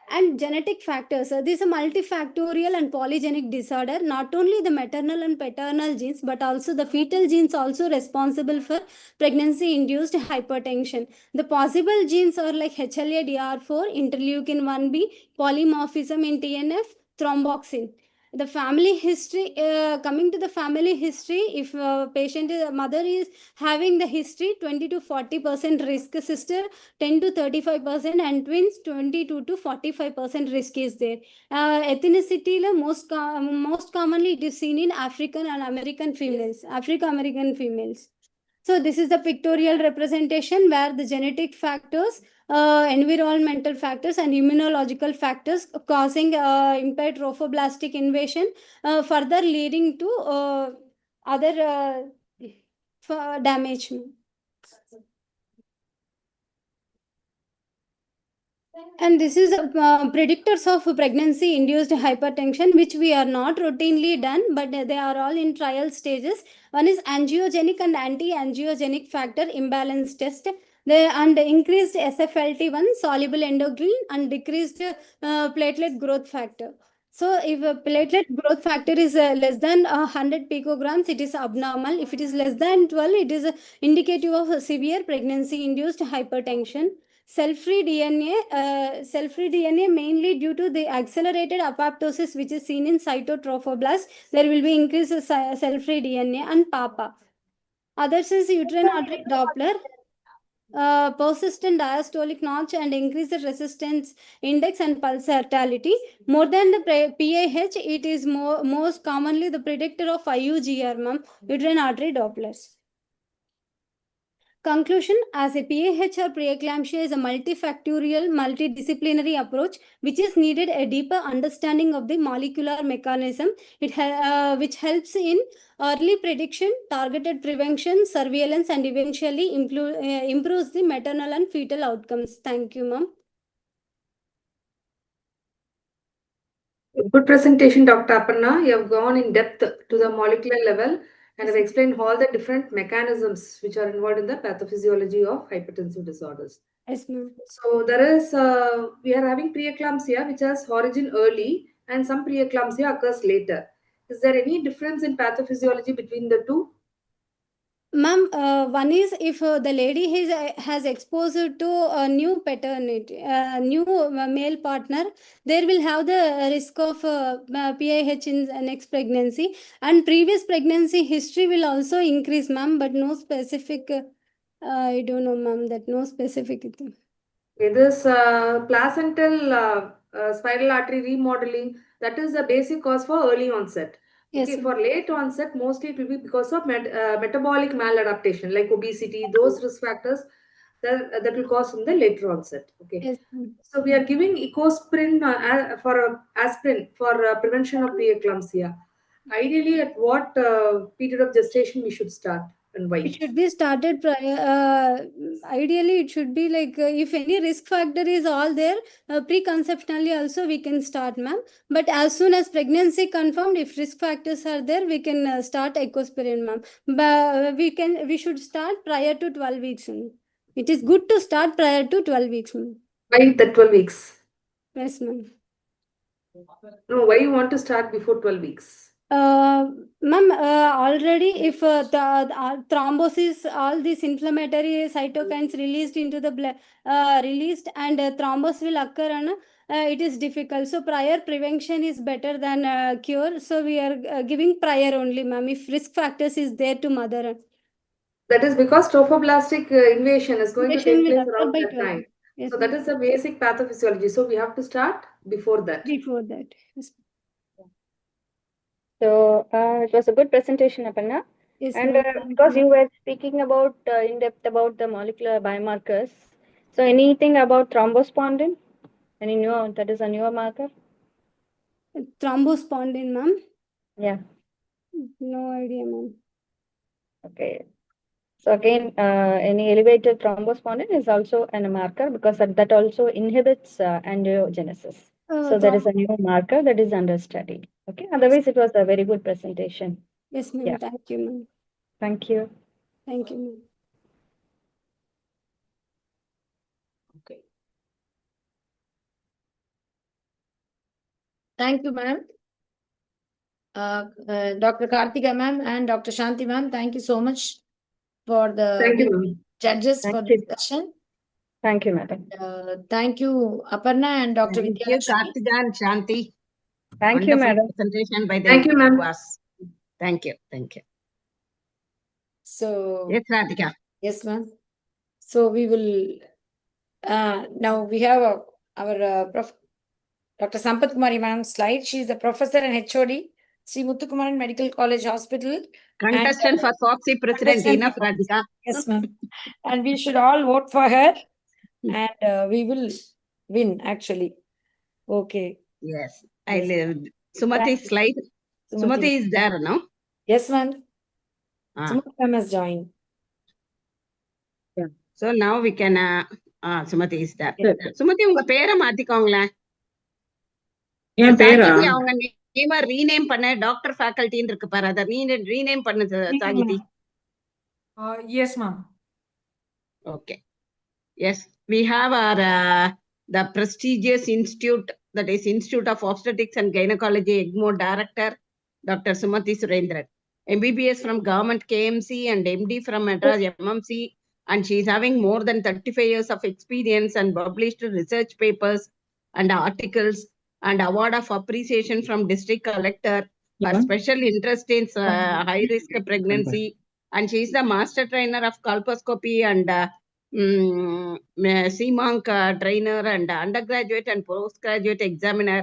And genetic factors. This is a multifactorial and polygenic disorder. Not only the maternal and paternal genes, but also the fetal genes also responsible for pregnancy-induced hypertension. The possible genes are like HLA-DR4, interleukin 1b, polymorphism in TNF, thromboxane. The family history, coming to the family history, if mother is having the history, 20 to 40% risk, sister 10 to 35%, and twins 22 to 45% risk is there. Ethnicity, most commonly it is seen in African and American females, African-American females. So this is the pictorial representation where the genetic factors, environmental factors, and immunological factors causing impaired trophoblastic invasion, further leading to other damage. And this is predictors of pregnancy-induced hypertension, which we are not routinely done, but they are all in trial stages. One is angiogenic and anti-angiogenic factor imbalance test. And increased SFLT1, soluble endocrine, and decreased platelet growth factor. So if a platelet growth factor is less than 100 picograms, it is abnormal. If it is less than 12, it is indicative of a severe pregnancy-induced hypertension. Cell-free DNA mainly due to the accelerated apoptosis which is seen in cytotrophoblast. There will be increased cell-free DNA and PAPA. Others is uterine artery Doppler, persistent diastolic notch, and increased resistance index and pulsatility. More than the PAH, it is most commonly the predictor of IUGR, uterine artery Dopplers. Conclusion, as a PAH or preeclampsia is a multifactorial, multidisciplinary approach which is needed a deeper understanding of the molecular mechanism, which helps in early prediction, targeted prevention, surveillance, and eventually improves the maternal and fetal outcomes. Thank you, ma'am. Good presentation, Dr. Aparna. You have gone in depth to the molecular level and have explained all the different mechanisms which are involved in the pathophysiology of hypertensive disorders. Yes, ma'am. So there is, we are having preeclampsia which has origin early, and some preeclampsia occurs later. Is there any difference in pathophysiology between the two? Ma'am, one is if the lady has exposed to a new paternity, new male partner, there will have the risk of PIH in the next pregnancy, and previous pregnancy history will also increase, ma'am, but no specific, I don't know, ma'am, that no specific thing. This placental spiral artery remodeling, that is the basic cause for early onset. Yes, Okay, ma'am. for late onset, mostly it will be because of metabolic maladaptation, like obesity, those risk factors that will cause in the later onset. Okay. Yes, ma'am. So we are giving ecosprin for aspirin for prevention of preeclampsia. Ideally, at what period of gestation we should start and why? It should be started prior. Ideally, it should be like if any risk factor is all there, preconceptionally also we can start, ma'am. But as soon as pregnancy confirmed, if risk factors are there, we can start ecosprin, ma'am. But we should start prior to 12 weeks. Ma'am. It is good to start prior to 12 weeks, ma'am. Why the 12 weeks? Yes, ma'am. No, why you want to start before 12 weeks? Ma'am, already if the thrombosis, all these inflammatory cytokines released into the blood, released and thrombus will occur and it is difficult. So prior prevention is better than cure. So we are giving prior only, ma'am, if risk factors is there to mother. That is because trophoblastic invasion is going to Invasion take will place occur around by that 12. time. Yes, So that ma'am. is the basic pathophysiology. So we have to start before that. Before that. Yes. So it was a good presentation, Aparna. Yes, And ma'am. Thank because you. you were speaking about in depth about the molecular biomarkers, so anything about thrombospondin? Any new that is a newer marker? Thrombospondin, ma'am. Yeah. No idea, ma'am. Okay. So again, any elevated thrombospondin is also a marker because that also inhibits angiogenesis. So there is a new marker that is under study. Okay. Otherwise, it was a very good presentation. Yes, ma'am. Yeah. Thank you, ma'am. Thank you. Thank you, ma'am. Okay. Thank you, ma'am. Dr. Kartika, ma'am, and Dr. Shanti, ma'am, thank you so much for the Thank you, ma'am. judges for Thank the you. session. Thank you, madam. Thank you, Aparna and Dr. Thank you, Vidya. Kartika and Shanti. Thank you, Wonderful madam. presentation by the Thank you, ma'am. was. Thank you. Thank you. So, Yes, Radhika. yes, ma'am. So we will, now we have our Dr. Sampath Kumari ma'am slide. She is a professor and HOD, Sri Muthukumaran Medical College Hospital. Contestant for Foxy President, contestant enough, for Foxy. Radhika. Yes, ma'am. And we should all vote for her and we will win actually. Okay. Yes, Yes. Sumati Thank you. slide. Sumati is there, no? Yes, ma'am. Ah. Sumati ma'am has joined. Yeah. So now we can, Sumati is there. Yes. Sumati, உங்க பேரை மாத்திக்கோங்களேன். என் பேரா? சாகிதி அவங்க நேம rename பண்ண doctor ஃபேக்கல்டின்னு இருக்கு பாரு, அதை rename பண்ணு Sahithi. Yes, ma'am. Okay. Yes, we have our the prestigious institute, that is Institute of Obstetrics and Gynecology, EGMO Director, Dr. Sumati Surendran, MBBS from Government KMC and MD from Madras MMC, and she is having more than 35 years of experience and published research papers and articles and award of appreciation from District Collector for special interest in high-risk pregnancy, and she is the master trainer of colposcopy and CMONC trainer and undergraduate and postgraduate examiner,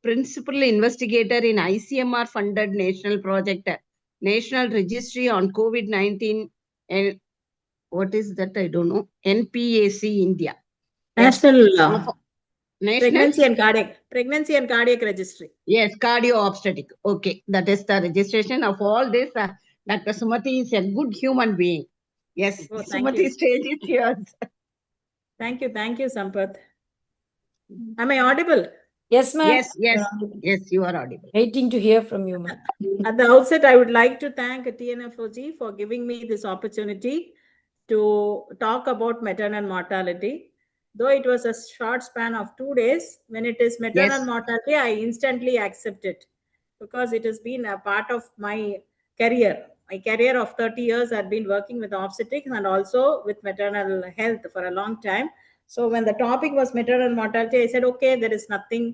principal investigator in ICMR funded national project, National Registry on COVID-19, and what is that? I don't know. NPAC India. National National Pregnancy and Cardiac Registry. Yes, cardio obstetric. Okay, that is the registration of all this. Dr. Sumati is a good human being. Yes, Oh, thank Sumati, you. stage is yours. Thank you, Sampath. Am I audible? Yes, ma'am. Yes, yes, yes, you are audible. Waiting to hear from you, ma'am. At the outset, I would like to thank TNFOG for giving me this opportunity to talk about maternal mortality. Though it was a short span of 2 days, when it is maternal mortality, I instantly accept it because it has been a part of my career my career of 30 years, I've been working with obstetrics and also with maternal health for a long time. So when the topic was maternal mortality, I said, okay, there is nothing.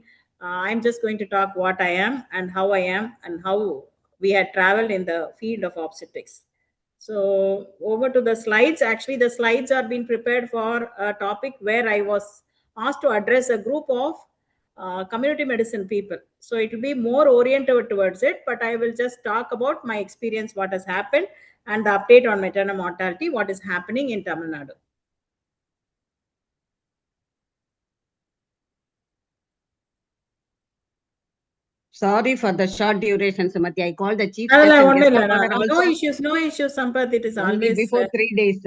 I'm just going to talk what I am and how I am and how we had traveled in the field of obstetrics. So over to the slides. Actually, the slides are being prepared for a topic where I was asked to address a group of community medicine people. So it will be more oriented towards it, but I will just talk about my experience, what has happened, and the update on maternal mortality, what is happening in Tamil Nadu. Sorry for the short duration, Sumati. I called the chief guest and guest of honor also. No issues, Sampath. It is Only always before 3 days.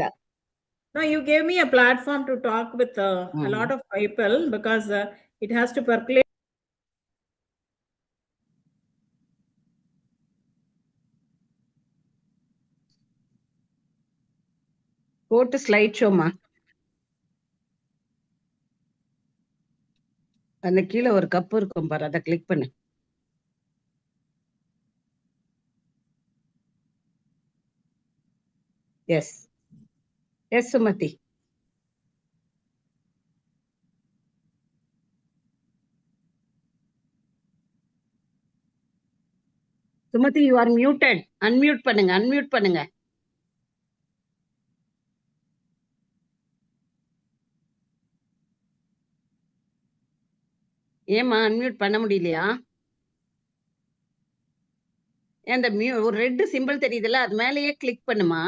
No, you gave me a platform to talk with a lot of people because it has to percolate. Go to slideshow, ma. அந்த கீழே ஒரு cup இருக்கும் பாரு, அதை click பண்ணு. Yes. Yes, Sumati. Sumati, you are muted. Unmute பண்ணுங்க, unmute பண்ணுங்க. ஏமா அன்மியூட் பண்ண முடியலையா? அந்த ஒரு ரெட் சிம்பிள் தெரியுதுல்ல, அது மேலேயே கிளிக் பண்ணுமா.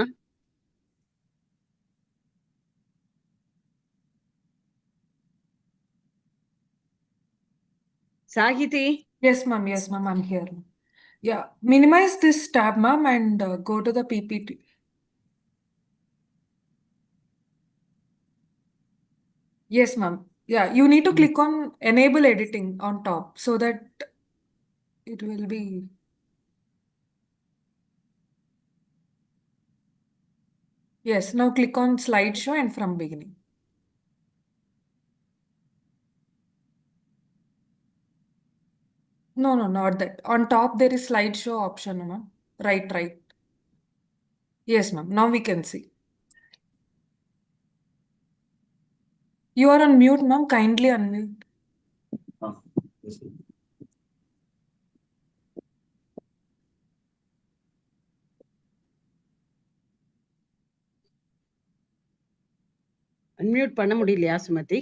Sagiti. Yes, ma'am. Yes, ma'am. I'm here. Yeah. Minimize this tab, ma'am, and go to the PPT. Yes, ma'am. Yeah, you need to click on enable editing on top so that it will be. Yes, now click on slideshow and from beginning. No, not that. On top there is slideshow option, ma'am. Right. Yes, ma'am. Now we can see. You are on mute, ma'am. Kindly unmute. Unmute பண்ண முடியலையா சுமதி?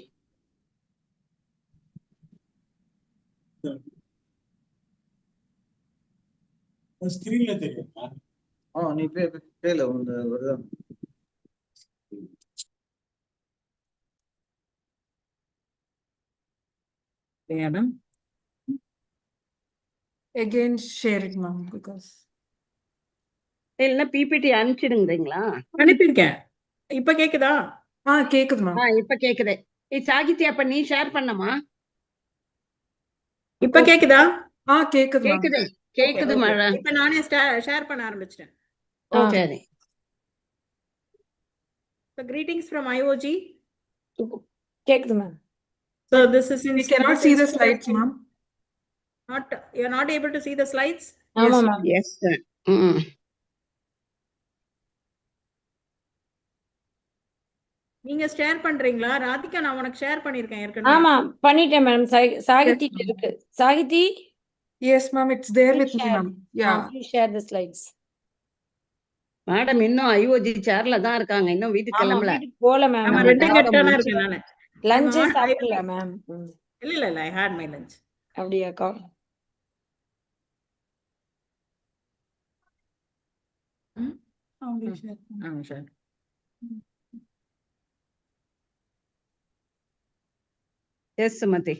ஸ்கிரீன்ல தெரியுமா? நீ பேல வருதா? Madam. Again share it, ma'am, because இல்ல PPT அனுப்பிச்சிடுங்கறீங்களா? அனுப்பிருக்கேன். இப்ப கேக்குதா? கேக்குது மேம். இப்ப கேக்குது. சாகித்யா, அப்ப நீ ஷேர் பண்ணமா? இப்ப கேக்குதா? கேக்குது மேம். கேக்குது மேடம். இப்ப நானே ஷேர் பண்ண ஆரம்பிச்சிட்டேன். சரி. So greetings from IOG. கேக்குது ma'am. So this is We cannot see the slides, ma'am. You're not able to see the slides? ஆமா மேம். Yes, sir. நீங்க ஷேர் பண்றீங்களா? ராதிகா, நான் உனக்கு ஷேர் பண்ணிருக்கேன் ஏற்கனவே. ஆமா பண்ணிட்டேன் மேடம். சாகித்தி இருக்கு. சாகித்தி? Yes, ma'am. It's there with me, ma'am. Yeah. Please share the slides. Madam இன்னும் ஐஓஜி சேர்ல தான் இருக்காங்க. இன்னும் வீட்டுக்கு கிளம்பல. போல மேம். ஆமா, ரெண்டு கட்டனா இருக்கேன் நானு. லஞ்ச் சாப்பிடல மேம். இல்ல I had my lunch. அப்படியாக்கா? Sure. Yes, Sumati.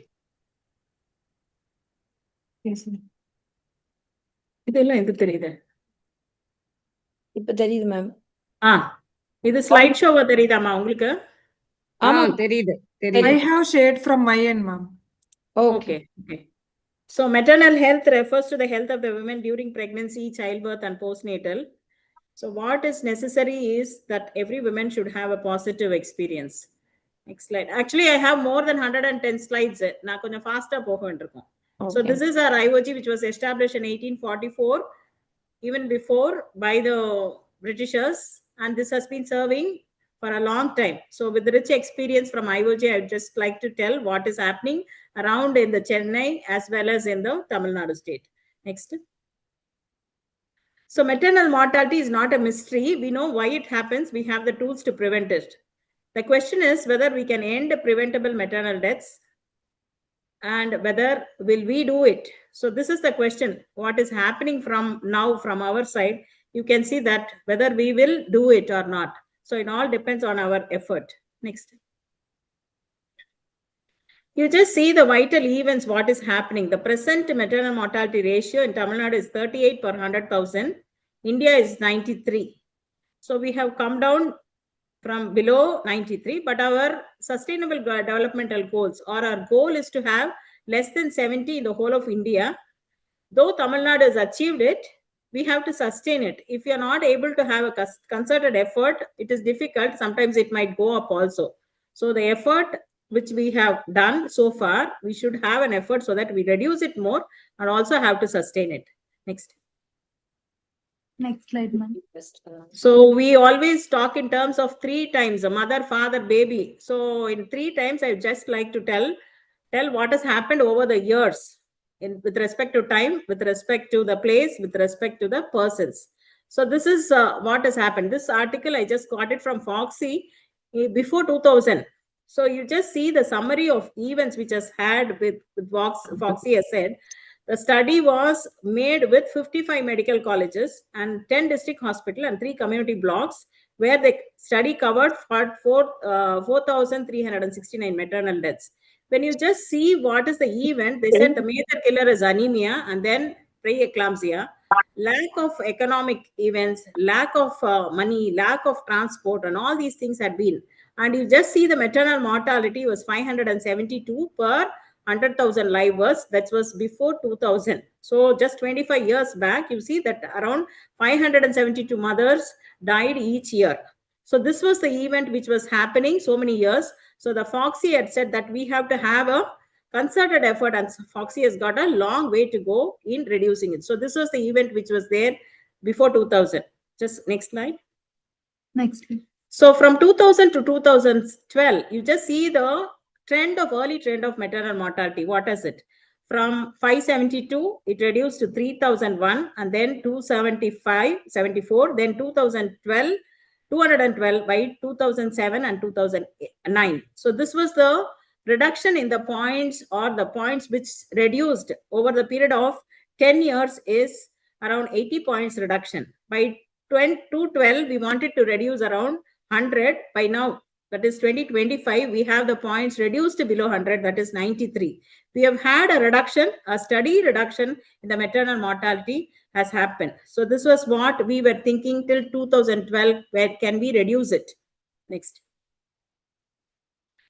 Yes, ma'am. இதெல்லாம் எது தெரியுது? இப்ப தெரியுது மேம். இது ஸ்லைட் ஷோவா தெரியுதாமா உங்களுக்கு? தெரியுது. I have shared from my end, ma'am. Okay. So maternal health refers to the health of the women during pregnancy, childbirth, and postnatal. So what is necessary is that every woman should have a positive experience. Next slide. Actually, I have more than 110 slides. நான் கொஞ்சம் ஃபாஸ்டா போக வேண்டியிருக்கும். So this is our IOG, which was established in 1844. even before by the Britishers, and this has been serving for a long time. So with rich experience from IOJ, I would just like to tell what is happening around in the Chennai as well as in the Tamil Nadu state. Next. So maternal mortality is not a mystery. We know why it happens. We have the tools to prevent it. The question is whether we can end preventable maternal deaths and whether will we do it. So this is the question. What is happening from now from our side? You can see that whether we will do it or not. So it all depends on our effort. Next. You just see the vital events, what is happening. The present maternal mortality ratio in Tamil Nadu is 38 per 100,000. India is 93. So we have come down from below 93, but our sustainable developmental goals or our goal is to have less than 70 in the whole of India. Though Tamil Nadu has achieved it, we have to sustain it. If you are not able to have a concerted effort, it is difficult. Sometimes it might go up also. So the effort which we have done so far, we should have an effort so that we reduce it more and also have to sustain it. Next. Next slide, ma'am. So we always talk in terms of 3 times, a mother, father, baby. So in 3 times, I just like to tell what has happened over the years with respect to time, with respect to the place, with respect to the persons. So this is what has happened. This article, I just got it from Foxy before 2000. So you just see the summary of events which has had with Foxy has said. The study was made with 55 medical colleges and 10 district hospitals and 3 community blocks, where the study covered 4,369 maternal deaths. When you just see what is the event, they said the major killer is anemia and then preeclampsia, lack of economic events, lack of money, lack of transport, and all these things had been. And you just see the maternal mortality was 572 per 100,000 live births. That was before 2000. So just 25 years back, you see that around 572 mothers died each year. So this was the event which was happening so many years. So the Foxy had said that we have to have a concerted effort, and Foxy has got a long way to go in reducing it. So this was the event which was there before 2000. Just next slide. Next, please. So from 2000 to 2012, you just see the early trend of maternal mortality. What is it? From 572, it reduced to 3001, and then 275, 74, then 2012, 212 by 2007 and 2009. So this was the reduction in the points, or the points which reduced over the period of 10 years is around 80 points reduction. By 2012, we wanted to reduce around 100. By now, that is 2025, we have the points reduced to below 100, that is 93. We have had a reduction, a steady reduction in the maternal mortality has happened. So this was what we were thinking till 2012, where can we reduce it? Next.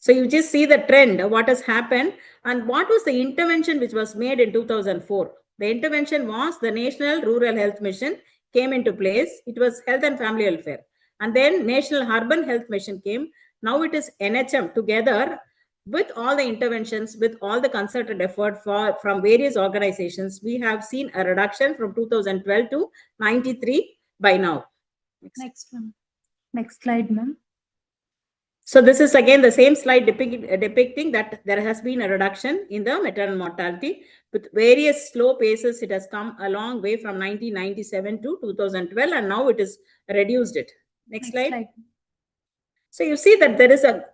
So you just see the trend, what has happened, and what was the intervention which was made in 2004. The intervention was the National Rural Health Mission came into place. It was Health and Family Welfare. And then National Urban Health Mission came. Now it is NHM together with all the interventions, with all the concerted effort from various organizations. We have seen a reduction from 2012 to 93 by now. Next one. Next slide, ma'am. So this is again the same slide depicting that there has been a reduction in the maternal mortality with various slow paces. It has come a long way from 1997 to 2012, and now it is reduced it. Next slide. So you see that there is a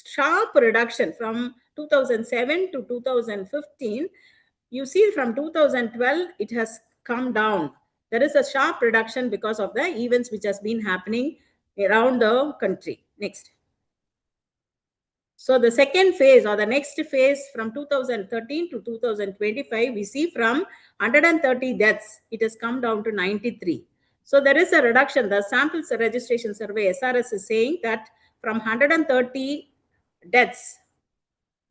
sharp reduction from 2007 to 2015. You see from 2012, it has come down. There is a sharp reduction because of the events which has been happening around the country. Next. So the second phase, or the next phase, from 2013 to 2025, we see from 130 deaths, it has come down to 93. So there is a reduction. The Samples Registration Survey, SRS, is saying that from 130 deaths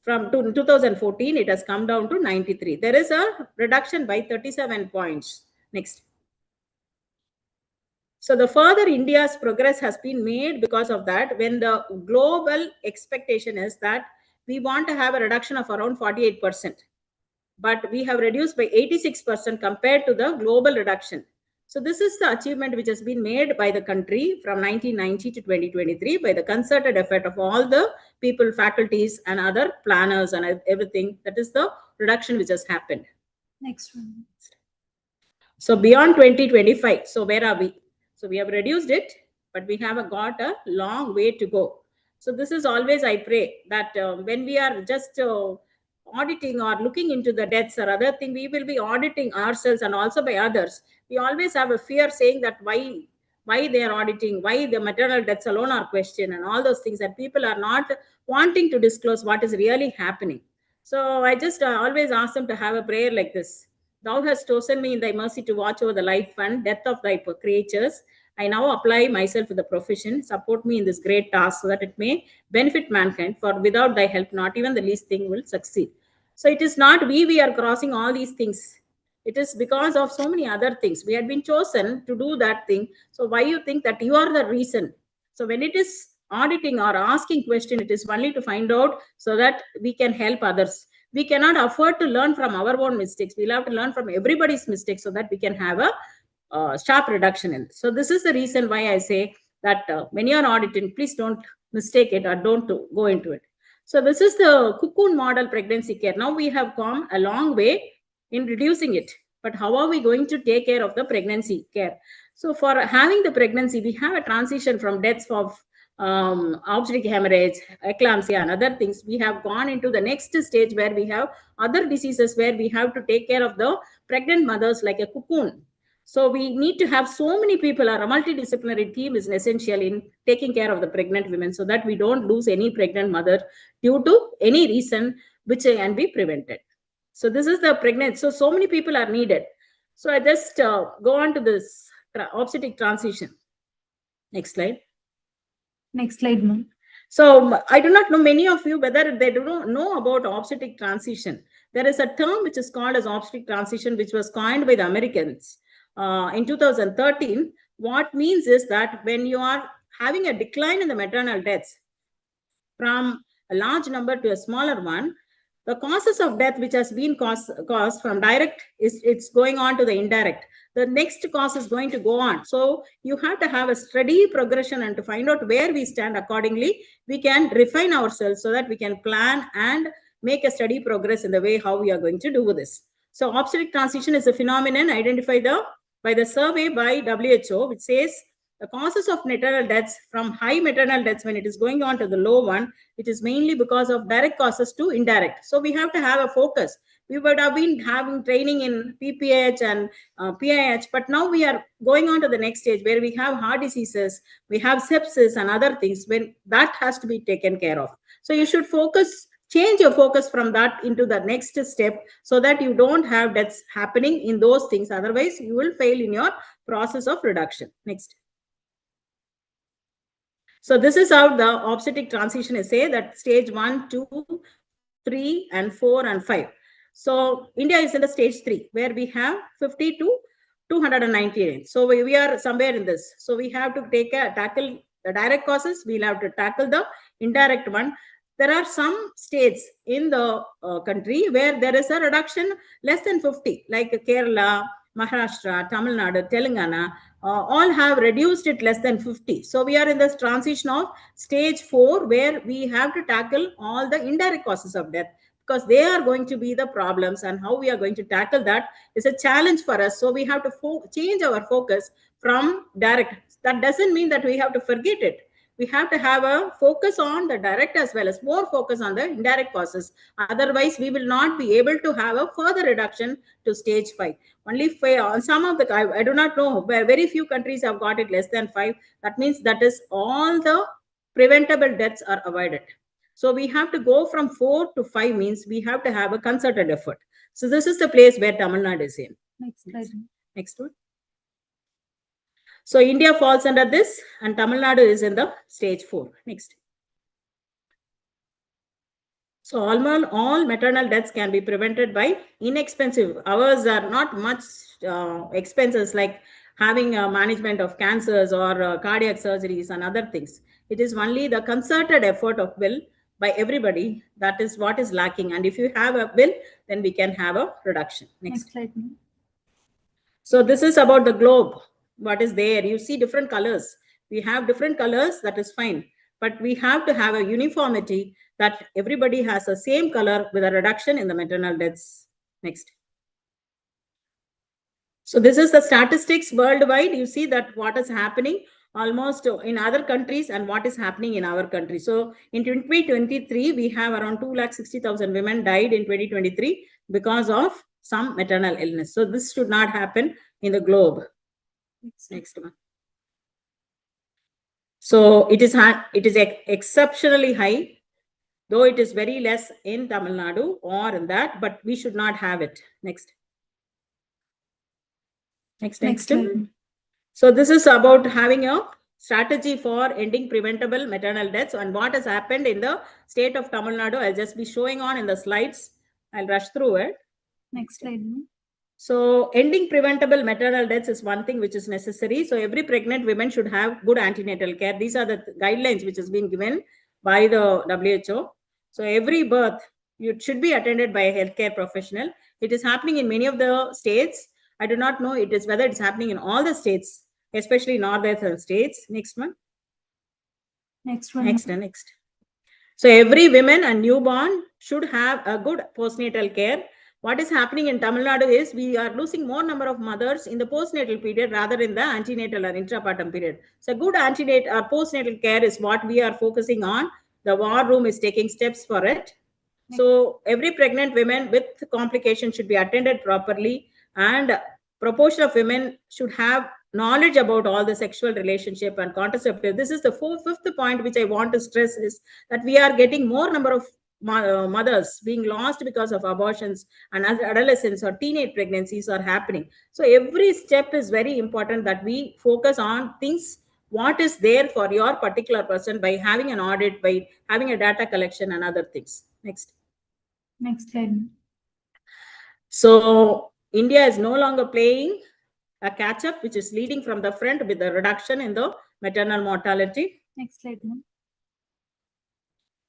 from 2014, it has come down to 93. There is a reduction by 37 points. Next. So the further India's progress has been made because of that, when the global expectation is that we want to have a reduction of around 48%, but we have reduced by 86% compared to the global reduction. So this is the achievement which has been made by the country from 1990 to 2023 by the concerted effort of all the people, faculties, and other planners and everything. That is the reduction which has happened. Next one. So beyond 2025, so where are we? So we have reduced it, but we have got a long way to go. So this is always, I pray that when we are just auditing or looking into the deaths or other thing, we will be auditing ourselves and also by others. We always have a fear saying that why they are auditing, why the maternal deaths alone are questioned and all those things, that people are not wanting to disclose what is really happening. So I just always ask them to have a prayer like this. Thou hast chosen me in thy mercy to watch over the life and death of thy creatures. I now apply myself to the profession. Support me in this great task so that it may benefit mankind. For without thy help, not even the least thing will succeed. So it is not we are crossing all these things. It is because of so many other things. We had been chosen to do that thing. So why you think that you are the reason? So when it is auditing or asking question, it is only to find out so that we can help others. We cannot afford to learn from our own mistakes. We'll have to learn from everybody's mistakes so that we can have a sharp reduction in. So this is the reason why I say that when you are auditing, please don't mistake it or don't go into it. So this is the cocoon model pregnancy care. Now we have come a long way in reducing it. But how are we going to take care of the pregnancy care? So for having the pregnancy, we have a transition from deaths of obstetric hemorrhage, eclampsia, and other things. We have gone into the next stage where we have other diseases where we have to take care of the pregnant mothers like a cocoon. So we need to have so many people. Our multidisciplinary team is essential in taking care of the pregnant women so that we don't lose any pregnant mother due to any reason which can be prevented. So this is the pregnant. So many people are needed. So I just go on to this obstetric transition. Next slide. Next slide, ma'am. So I do not know many of you whether they do not know about obstetric transition. There is a term which is called as obstetric transition, which was coined by the Americans in 2013. What means is that when you are having a decline in the maternal deaths from a large number to a smaller one, the causes of death which has been caused from direct it's going on to the indirect. The next cause is going to go on. So you have to have a steady progression, and to find out where we stand accordingly, we can refine ourselves so that we can plan and make a steady progress in the way how we are going to do this. So obstetric transition is a phenomenon identified by the survey by WHO, which says the causes of maternal deaths from high maternal deaths when it is going on to the low one, it is mainly because of direct causes to indirect. So we have to have a focus. We would have been having training in PPH and PIH, but now we are going on to the next stage where we have heart diseases, we have sepsis and other things when that has to be taken care of. So you should change your focus from that into the next step so that you don't have deaths happening in those things. Otherwise, you will fail in your process of reduction. Next. So this is how the obstetric transition is, say that stage 1, 2, 3, and 4, and 5. So India is in the stage 3 where we have 50 to 298. So we are somewhere in this. So we have to tackle the direct causes. We'll have to tackle the indirect one. There are some states in the country where there is a reduction less than 50, like Kerala, Maharashtra, Tamil Nadu, Telangana, all have reduced it less than 50. So we are in this transition of stage 4 where we have to tackle all the indirect causes of death, because they are going to be the problems, and how we are going to tackle that is a challenge for us. So we have to change our focus from direct. That doesn't mean that we have to forget it. We have to have a focus on the direct as well as more focus on the indirect causes. Otherwise, we will not be able to have a further reduction to stage 5. Only some of the, I do not know, where very few countries have got it less than 5. That means that is all the preventable deaths are avoided. So we have to go from 4 to 5 means we have to have a concerted effort. So this is the place where Tamil Nadu is in. Next slide. Next one. So India falls under this, and Tamil Nadu is in the stage 4. Next. So all maternal deaths can be prevented by inexpensive. Ours are not much expenses like having management of cancers or cardiac surgeries and other things. It is only the concerted effort of will by everybody that is what is lacking. And if you have a will, then we can have a reduction. Next slide. So this is about the globe. What is there? You see different colors. We have different colors, that is fine. But we have to have a uniformity that everybody has the same color with a reduction in the maternal deaths. Next. So this is the statistics worldwide. You see that what is happening almost in other countries and what is happening in our country. So in 2023, we have around 260,000 women died in 2023 because of some maternal illness. So this should not happen in the globe. Next one. So it is exceptionally high, though it is very less in Tamil Nadu or in that, but we should not have it. Next. Next. So this is about having a strategy for ending preventable maternal deaths and what has happened in the state of Tamil Nadu. I'll just be showing on in the slides. I'll rush through it. Next slide. So ending preventable maternal deaths is one thing which is necessary. So every pregnant woman should have good antenatal care. These are the guidelines which has been given by the WHO. So every birth, you should be attended by a healthcare professional. It is happening in many of the states. I do not know whether it's happening in all the states, especially northern states. Next one. Next one. Next. So every woman and newborn should have a good postnatal care. What is happening in Tamil Nadu is we are losing more number of mothers in the postnatal period rather than the antenatal or intrapartum period. So good antenatal or postnatal care is what we are focusing on. The war room is taking steps for it. So every pregnant woman with complications should be attended properly, and proportion of women should have knowledge about all the sexual relationship and contraceptive. This is the fifth point which I want to stress is that we are getting more number of mothers being lost because of abortions, and as adolescents or teenage pregnancies are happening. So every step is very important that we focus on things what is there for your particular person by having an audit, by having a data collection and other things. Next slide. So India is no longer playing a catch up, which is leading from the front with the reduction in the maternal mortality. Next slide.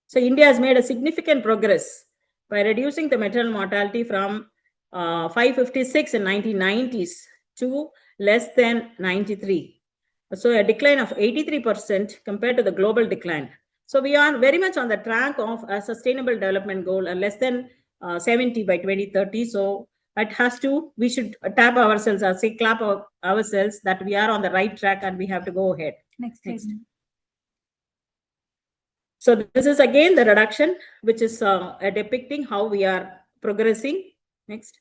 So India has made a significant progress by reducing the maternal mortality from 556 in 1990s to less than 93. So a decline of 83% compared to the global decline. So we are very much on the track of a sustainable development goal and less than 70 by 2030. So we should tap ourselves or say clap ourselves that we are on the right track and we have to go ahead. Next. So this is again the reduction, which is depicting how we are progressing. Next.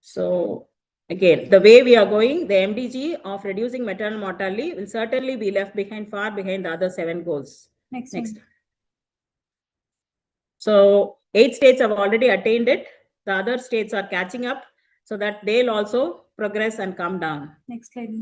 So again, the way we are going, the MDG of reducing maternal mortality will certainly be left far behind the other 7 goals. Next. So 8 states have already attained it. The other states are catching up so that they'll also progress and come down. Next slide.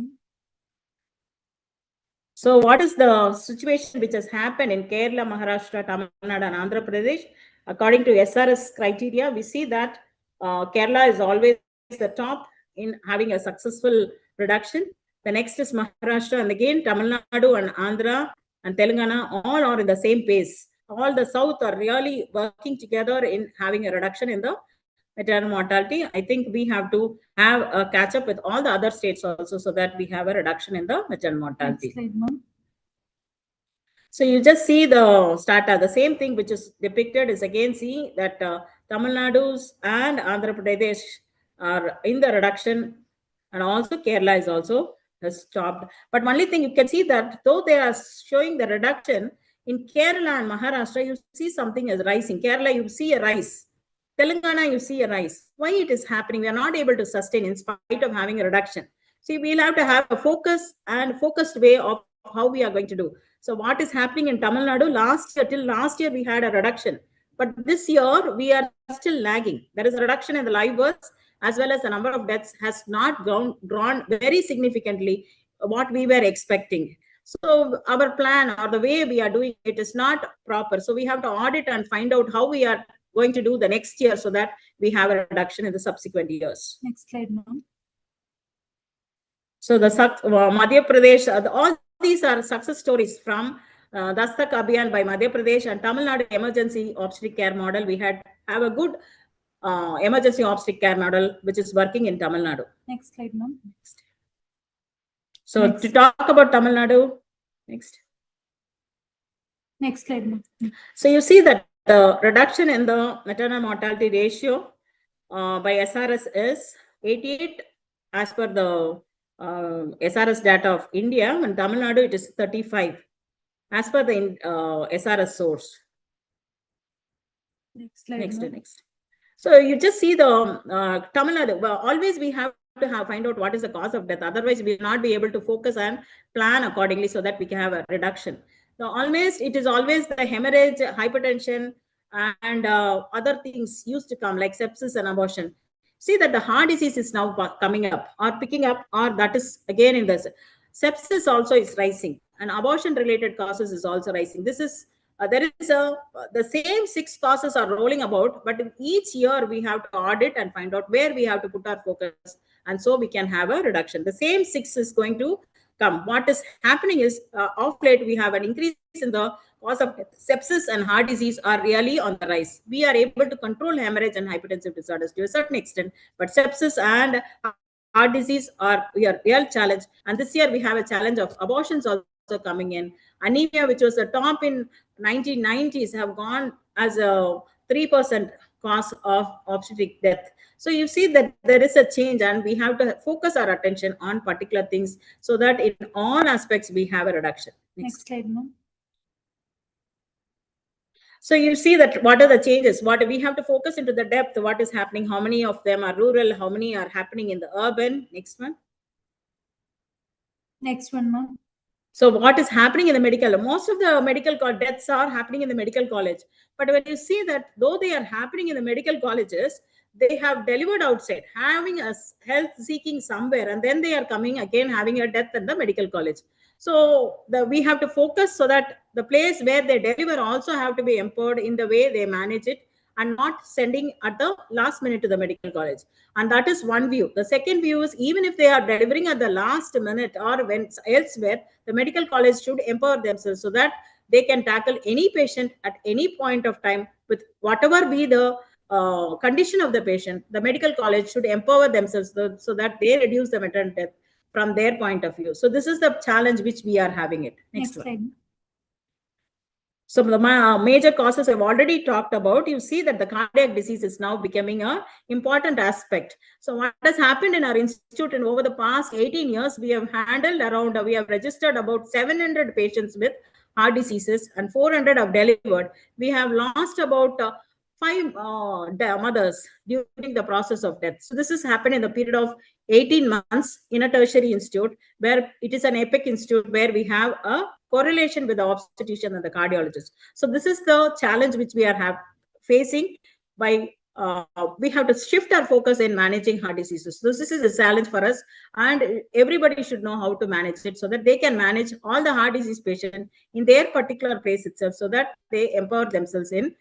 So what is the situation which has happened in Kerala, Maharashtra, Tamil Nadu and Andhra Pradesh? According to SRS criteria, we see that Kerala is always the top in having a successful reduction. The next is Maharashtra, and again Tamil Nadu and Andhra and Telangana all are in the same pace. All the south are really working together in having a reduction in the maternal mortality. I think we have to have a catch up with all the other states also so that we have a reduction in the maternal mortality. So you just see the starter. The same thing which is depicted is again see that Tamil Nadu's and Andhra Pradesh are in the reduction, and also Kerala is also has stopped. But only thing you can see that though they are showing the reduction in Kerala and Maharashtra, you see something is rising. Kerala, you see a rise. Telangana, you see a rise. Why it is happening? We are not able to sustain in spite of having a reduction. See, we'll have to have a focus and focused way of how we are going to do. So what is happening in Tamil Nadu till last year we had a reduction, but this year we are still lagging. There is a reduction in the live births as well as the number of deaths has not grown very significantly what we were expecting. So our plan or the way we are doing it is not proper. So we have to audit and find out how we are going to do the next year so that we have a reduction in the subsequent years. Next slide, ma'am. So the Madhya Pradesh, all these are success stories from Dastak Abhiyan by Madhya Pradesh and Tamil Nadu emergency obstetric care model. We have a good emergency obstetric care model, which is working in Tamil Nadu. Next slide, ma'am. So to talk about Tamil Nadu, next. Next slide, ma'am. So you see that the reduction in the maternal mortality ratio by SRS is 88 as per the SRS data of India. In Tamil Nadu, it is 35 as per the SRS source. Next slide. Next. So you just see the Tamil Nadu. Well, always we have to find out what is the cause of death. Otherwise, we will not be able to focus and plan accordingly so that we can have a reduction. So it is always the hemorrhage, hypertension, and other things used to come like sepsis and abortion. See that the heart disease is now coming up or picking up, or that is again in the sepsis also is rising, and abortion related causes is also rising. This is there is the same 6 causes are rolling about, but in each year we have to audit and find out where we have to put our focus, and so we can have a reduction. The same 6 is going to come. What is happening is of late we have an increase in the cause of sepsis and heart disease are really on the rise. We are able to control hemorrhage and hypertensive disorders to a certain extent, but sepsis and heart disease are a real challenge. And this year we have a challenge of abortions also coming in. Anemia, which was the top in 1990s, have gone as a 3% cause of obstetric death. So you see that there is a change, and we have to focus our attention on particular things so that in all aspects we have a reduction. Next slide, ma'am. So you see that what are the changes? What we have to focus into the depth, what is happening, how many of them are rural, how many are happening in the urban. Next one. Next one, ma'am. So what is happening in the medical? Most of the medical deaths are happening in the medical college. But when you see that though they are happening in the medical colleges, they have delivered outside, having a health seeking somewhere, and then they are coming again having a death in the medical college. So we have to focus so that the place where they deliver also have to be empowered in the way they manage it, and not sending at the last minute to the medical college. And that is one view. The second view is, even if they are delivering at the last minute or when elsewhere, the medical college should empower themselves so that they can tackle any patient at any point of time with whatever be the condition of the patient. The medical college should empower themselves so that they reduce the maternal death from their point of view. So this is the challenge which we are having it. Next slide. So the major causes I've already talked about. You see that the cardiac disease is now becoming an important aspect. So what has happened in our institute, and over the past 18 years, we have registered about 700 patients with heart diseases, and 400 have delivered. We have lost about 5 mothers during the process of death. So this has happened in the period of 18 months in a tertiary institute, where it is an epic institute where we have a correlation with the obstetrician and the cardiologist. So this is the challenge which we are facing by we have to shift our focus in managing heart diseases. So this is a challenge for us, and everybody should know how to manage it so that they can manage all the heart disease patients in their particular place itself, so that they empower themselves in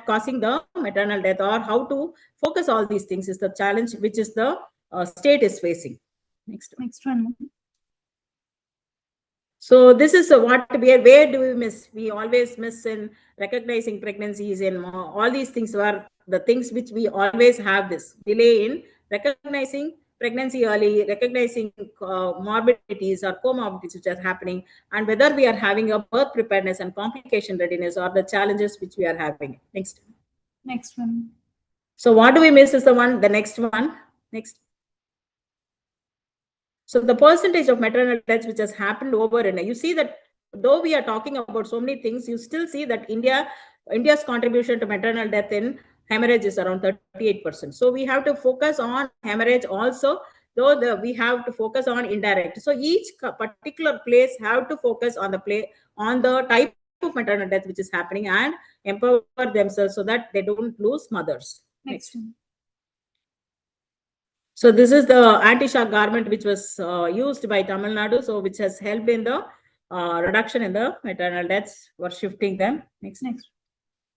causing the maternal death, or how to focus all these things is the challenge which is the state is facing. Next one. So this is where do we miss? We always miss in recognizing pregnancies, and all these things were the things which we always have this delay in recognizing pregnancy early, recognizing morbidities or comorbidities which are happening, and whether we are having a birth preparedness and complication readiness, or the challenges which we are having. Next one. So what do we miss is the next one. Next. So the percentage of maternal deaths which has happened over, and you see that though we are talking about so many things, you still see that India's contribution to maternal death in hemorrhage is around 38%. So we have to focus on hemorrhage also, though we have to focus on indirect. So each particular place have to focus on the type of maternal death which is happening, and empower themselves so that they don't lose mothers. Next. So this is the anti-shock garment which was used by Tamil Nadu, so which has helped in the reduction in the maternal deaths, for shifting them. Next.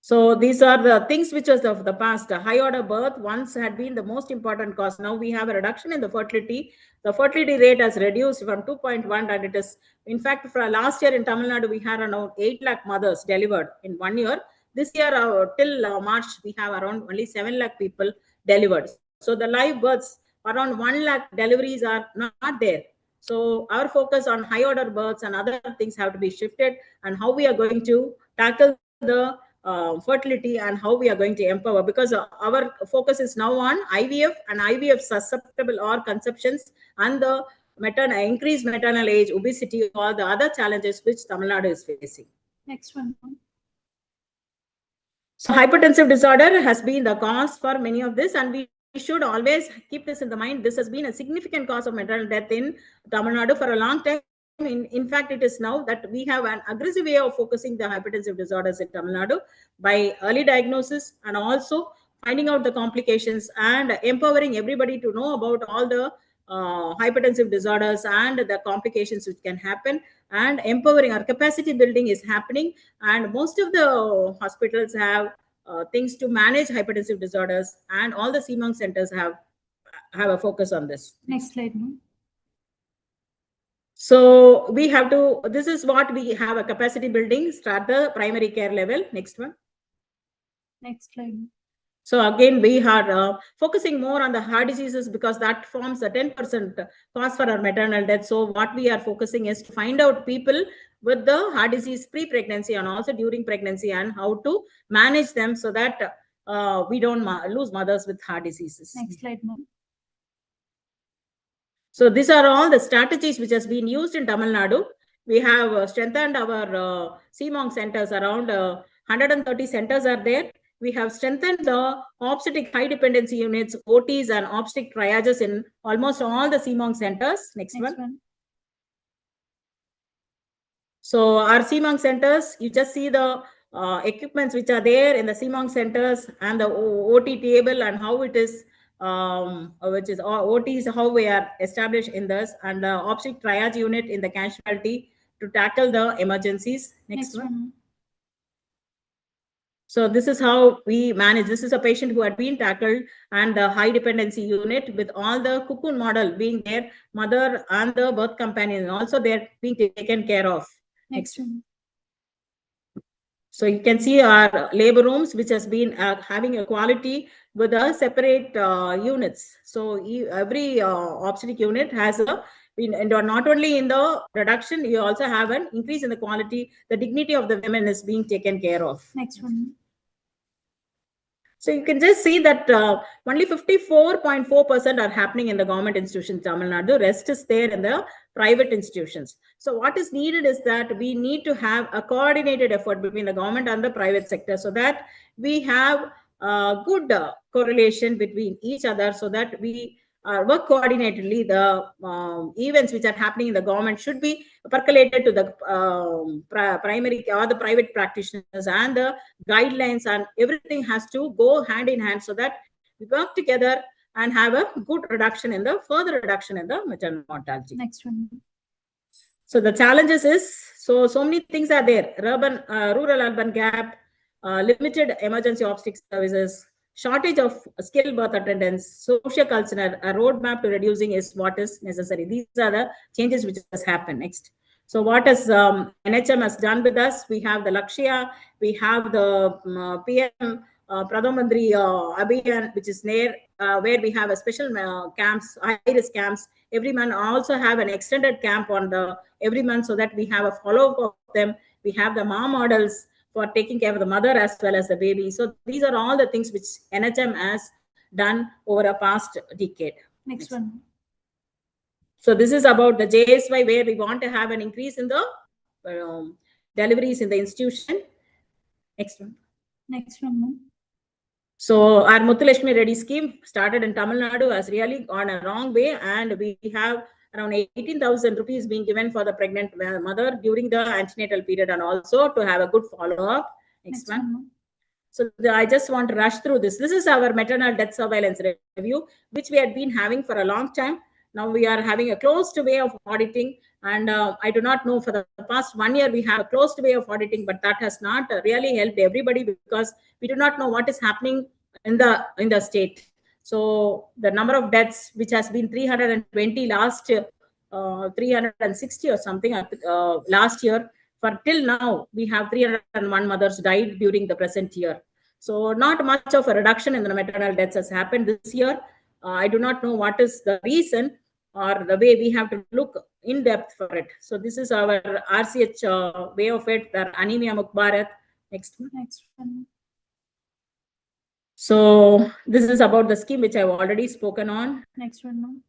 So these are the things which was of the past. High order birth once had been the most important cause. Now we have a reduction in the fertility. The fertility rate has reduced from 2.1, and it is, in fact, for last year in Tamil Nadu, we had around 8 lakh mothers delivered in 1 year. This year, till March, we have around only 7 lakh people delivered. So the live births, around 1 lakh deliveries are not there. So our focus on high order births and other things have to be shifted, and how we are going to tackle the fertility and how we are going to empower, because our focus is now on IVF and IVF susceptible or conceptions, and the increased maternal age, obesity, or the other challenges which Tamil Nadu is facing. Next one. So hypertensive disorder has been the cause for many of this, and we should always keep this in the mind. This has been a significant cause of maternal death in Tamil Nadu for a long time. In fact, it is now that we have an aggressive way of focusing the hypertensive disorders in Tamil Nadu by early diagnosis, and also finding out the complications and empowering everybody to know about all the hypertensive disorders and the complications which can happen, and empowering our capacity building is happening, and most of the hospitals have things to manage hypertensive disorders, and all the CMONC centers have a focus on this. Next slide, ma'am. So we have to, this is what we have, a capacity building, start the primary care level. Next one. Next slide. So again, we are focusing more on the heart diseases, because that forms a 10% cause for our maternal death. So what we are focusing is to find out people with the heart disease pre-pregnancy and also during pregnancy, and how to manage them so that we don't lose mothers with heart diseases. Next slide, ma'am. So these are all the strategies which has been used in Tamil Nadu. We have strengthened our CMONC centers. Around 130 centers are there. We have strengthened the obstetric high dependency units, OTs, and obstetric triages in almost all the CMONC centers. Next one. So our CMONC centers, you just see the equipments which are there in the CMONC centers, and the OT table, and how it is, which is OT is how we are established in this, and the obstetric triage unit in the casualty to tackle the emergencies. Next one. So this is how we manage. This is a patient who had been tackled, and the high dependency unit with all the cocoon model being there, mother and the birth companion also they're being taken care of. Next one. So you can see our labor rooms, which has been having a quality with a separate units. So every obstetric unit has a, and not only in the production, you also have an increase in the quality. The dignity of the women is being taken care of. Next one. So you can just see that only 54.4% are happening in the government institutions, Tamil Nadu. The rest is there in the private institutions. So what is needed is that we need to have a coordinated effort between the government and the private sector, so that we have good correlation between each other, so that we work coordinatedly. The events which are happening in the government should be percolated to the primary or the private practitioners, and the guidelines and everything has to go hand in hand, so that we work together and have a good reduction in the further reduction in the maternal mortality. Next one. So the challenges is, so many things are there. Urban, rural urban gap, limited emergency obstetric services, shortage of skilled birth attendants, social culture, a roadmap to reducing is what is necessary. These are the changes which has happened. Next. So what has NHM has done with us? We have the Lakshya, we have the PM Pradhan Mantri Abhiyan, which is near where we have a special camps, high-risk camps. Every month also have an extended camp on the every month, so that we have a follow-up of them. We have the mom models for taking care of the mother as well as the baby. So these are all the things which NHM has done over a past decade. Next one. So this is about the JSY, where we want to have an increase in the deliveries in the institution. Next one. Next one. So our Muthulakshmi Reddy scheme started in Tamil Nadu has really gone a wrong way, and we have around 18,000 rupees being given for the pregnant mother during the antenatal period, and also to have a good follow-up. Next one. So I just want to rush through this. This is our maternal death surveillance review, which we had been having for a long time. Now we are having a closed way of auditing, and I do not know, for the past 1 year we have a closed way of auditing, but that has not really helped everybody, because we do not know what is happening in the state. So the number of deaths, which has been 320 last year, 360 or something last year, For till now, we have 301 mothers died during the present year. So not much of a reduction in the maternal deaths has happened this year. I do not know what is the reason or the way we have to look in depth for it. So this is our RCH way of it, the Anemia Mukh Bharat. Next one. So this is about the scheme which I've already spoken on. Next one, ma'am.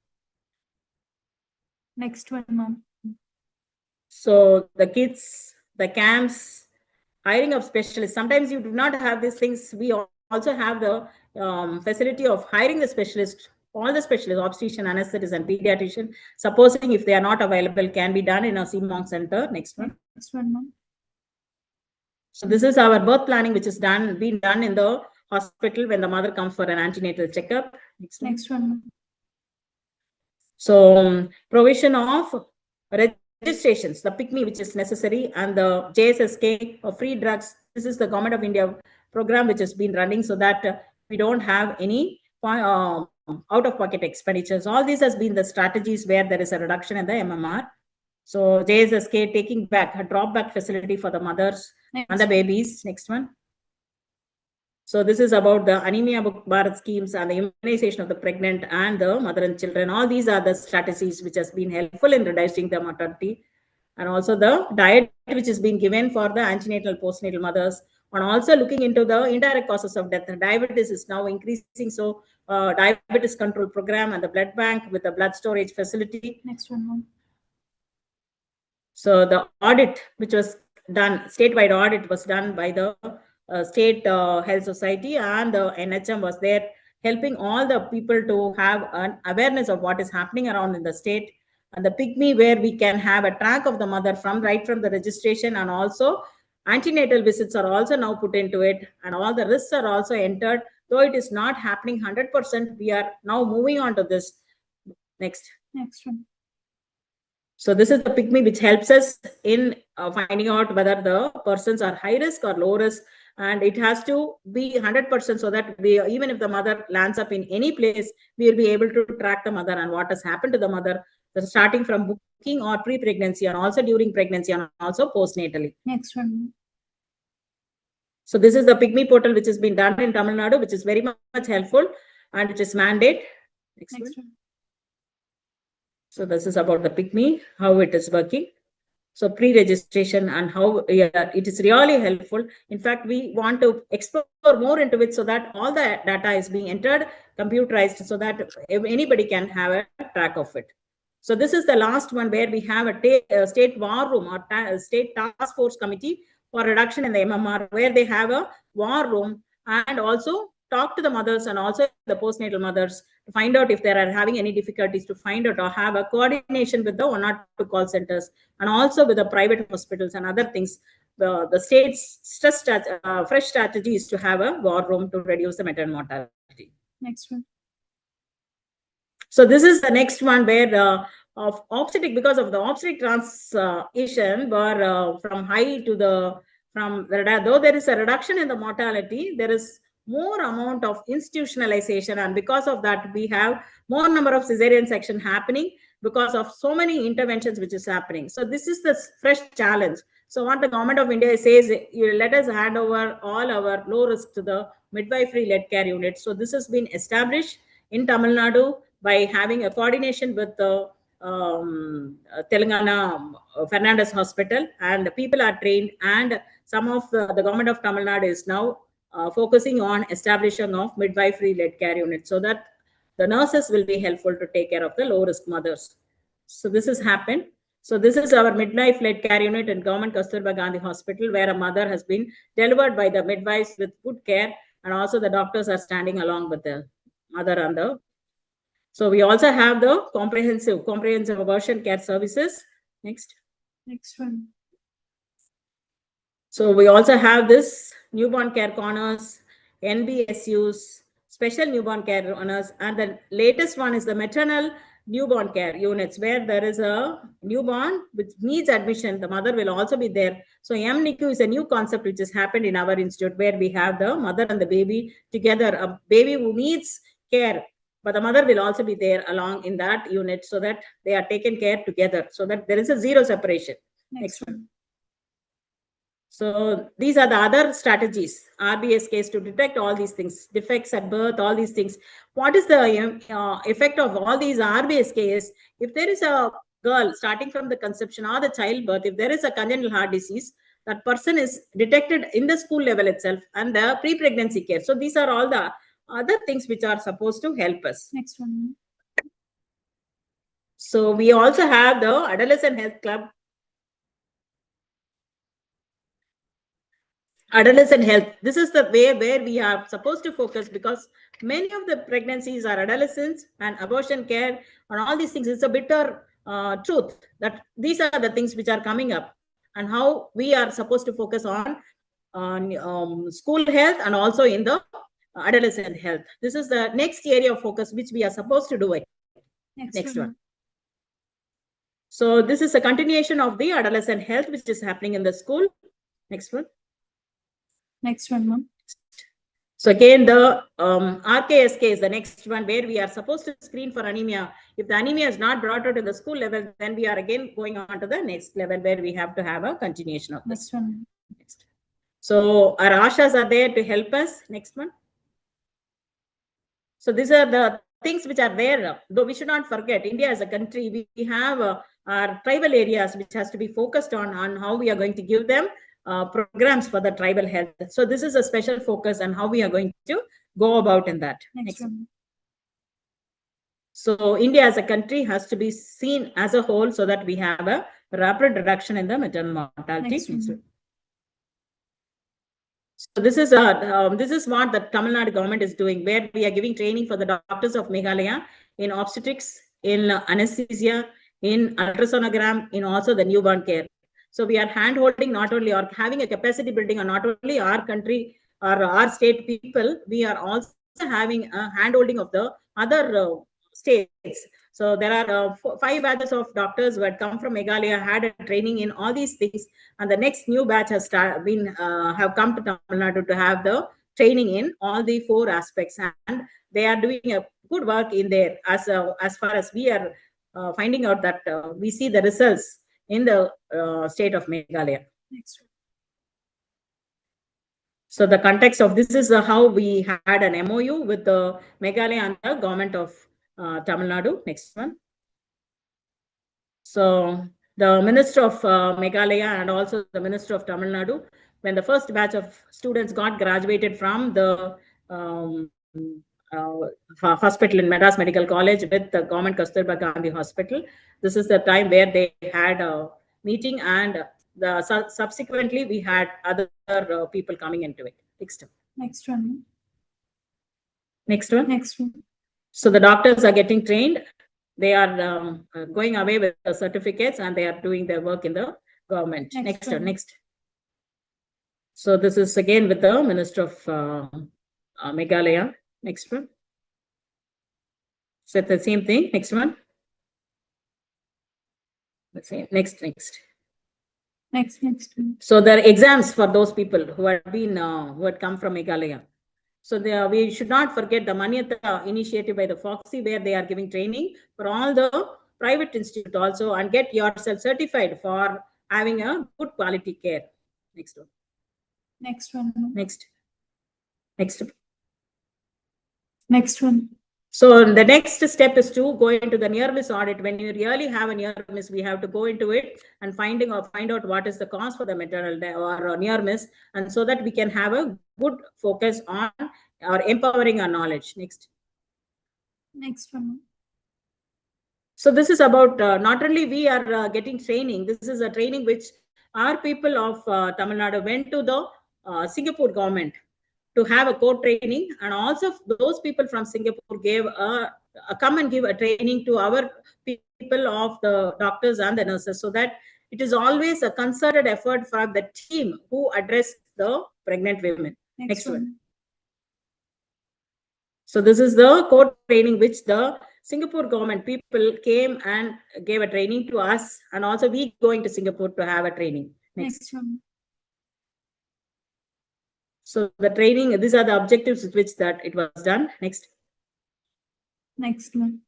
Next one, ma'am. So the kids, the camps, hiring of specialists. Sometimes you do not have these things. We also have the facility of hiring the specialist. All the specialists, obstetrician, anesthetist, and pediatrician, supposing if they are not available, can be done in a CMONC center. Next one. Next one, ma'am. So this is our birth planning, which is being done in the hospital when the mother comes for an antenatal checkup. Next one, ma'am. So provision of registrations, the PICME which is necessary, and the JSSK of free drugs. This is the Government of India program which has been running so that we don't have any out-of-pocket expenditures. All these has been the strategies where there is a reduction in the MMR. So JSSK taking back a drop back facility for the mothers and the babies. Next one. So this is about the Anemia Mukh Bharat schemes and the immunization of the pregnant and the mother and children. All these are the strategies which has been helpful in reducing the mortality, and also the diet which is being given for the antenatal postnatal mothers, and also looking into the indirect causes of death. Diabetes is now increasing, so diabetes control program and the blood bank with the blood storage facility. Next one, ma'am. So the audit which was done, statewide audit was done by the State Health Society, and the NHM was there helping all the people to have an awareness of what is happening around in the state. And the PICME, where we can have a track of the mother right from the registration, and also antenatal visits are also now put into it, and all the risks are also entered. Though it is not happening 100%, we are now moving on to this. Next one. So this is the PICME which helps us in finding out whether the persons are high risk or low risk, and it has to be 100% so that even if the mother lands up in any place, we will be able to track the mother and what has happened to the mother, starting from booking or pre-pregnancy, and also during pregnancy, and also postnatally. Next one. So this is the PICME portal which has been done in Tamil Nadu, which is very much helpful, and it is mandate. Next one. So this is about the PICME, how it is working. So pre-registration and how it is really helpful. In fact, we want to explore more into it so that all the data is being entered, computerized, so that anybody can have a track of it. So this is the last one where we have a state war room or state task force committee for reduction in the MMR, where they have a war room and also talk to the mothers and also the postnatal mothers to find out if they are having any difficulties, to find out or have a coordination with the 102 call centers, and also with the private hospitals and other things. The state's fresh strategy is to have a war room to reduce the maternal mortality. Next one. So this is the next one where of obstetric, because of the obstetric transition were from high to though there is a reduction in the mortality, there is more amount of institutionalization, and because of that we have more number of cesarean section happening because of so many interventions which is happening. So this is the fresh challenge. So what the Government of India says, you let us hand over all our low risk to the midwifery led care unit. So this has been established in Tamil Nadu by having a coordination with the Telangana Fernandez Hospital, and people are trained, and some of the Government of Tamil Nadu is now focusing on establishing of midwifery led care units so that the nurses will be helpful to take care of the low risk mothers. So this has happened. So this is our midwife led care unit in Government Kasturba Gandhi Hospital, where a mother has been delivered by the midwives with good care, and also the doctors are standing along with the mother and the. So we also have the comprehensive abortion care services. Next one. So we also have this newborn care corners, NBSUs, special newborn care corners, and the latest one is the maternal newborn care units, where there is a newborn which needs admission. The mother will also be there. So MNICU is a new concept which has happened in our institute, where we have the mother and the baby together, a baby who needs care, but the mother will also be there along in that unit, so that they are taken care together, so that there is a zero separation. Next one. So these are the other strategies, RBSKs, to detect all these things, defects at birth, all these things. What is the effect of all these RBSKs? If there is a girl starting from the conception or the childbirth, if there is a congenital heart disease, that person is detected in the school level itself and the pre-pregnancy care. So these are all the other things which are supposed to help us. Next one. So we also have the Adolescent Health Club. Adolescent health. This is the way where we are supposed to focus, because many of the pregnancies are adolescents, and abortion care and all these things. It's a bitter truth that these are the things which are coming up, and how we are supposed to focus on school health and also in the adolescent health. This is the next area of focus which we are supposed to do it. Next one. So this is a continuation of the adolescent health which is happening in the school. Next one. Next one, ma'am. So again, the RKSK is the next one, where we are supposed to screen for anemia. If the anemia is not brought out to the school level, then we are again going on to the next level, where we have to have a continuation of this. Next one. Next. So our ASHAs are there to help us. Next one. So these are the things which are there. Though we should not forget, India as a country, we have our tribal areas which has to be focused on how we are going to give them programs for the tribal health. So this is a special focus on how we are going to go about in that. Next one. So India as a country has to be seen as a whole, so that we have a rapid reduction in the maternal mortality. Next one. So this is what the Tamil Nadu government is doing, where we are giving training for the doctors of Meghalaya in obstetrics, in anesthesia, in ultrasonogram, in also the newborn care. So we are hand-holding not only, or having a capacity building on not only our country or our state people, we are also having a hand-holding of the other states. So there are 5 batches of doctors who had come from Meghalaya, had a training in all these things, and the next new batch has have come to Tamil Nadu to have the training in all the 4 aspects, and they are doing a good work in there. As far as we are finding out that we see the results in the state of Meghalaya. Next. So the context of this is how we had an MOU with the Meghalaya and the government of Tamil Nadu. Next one. So the Minister of Meghalaya and also the Minister of Tamil Nadu, when the first batch of students got graduated from the hospital in Madras Medical College with the government Kasturba Gandhi Hospital, this is the time where they had a meeting, and subsequently we had other people coming into it. Next one. Next one. Next one. Next one. So the doctors are getting trained. They are going away with the certificates, and they are doing their work in the government. Next one. Next. So this is again with the Minister of Meghalaya. Next one. So the same thing. Next one. Let's see. Next. Next. So there are exams for those people who had been who had come from Meghalaya. So we should not forget the Manyata initiative by the Foxy, where they are giving training for all the private institute also, and get yourself certified for having a good quality care. Next one. Next one. Next one. So the next step is to go into the near miss audit. When you really have a near miss, we have to go into it and find out what is the cause for the maternal or near miss, and so that we can have a good focus on or empowering our knowledge. Next one. So this is about not only we are getting training. This is a training which our people of Tamil Nadu went to the Singapore government to have a core training, and also those people from Singapore gave come and give a training to our people of the doctors and the nurses, so that it is always a concerted effort for the team who address the pregnant women. Next one. So this is the core training which the Singapore government people came and gave a training to us, and also we going to Singapore to have a training. Next one. So the training, these are the objectives with which that it was done. Next one.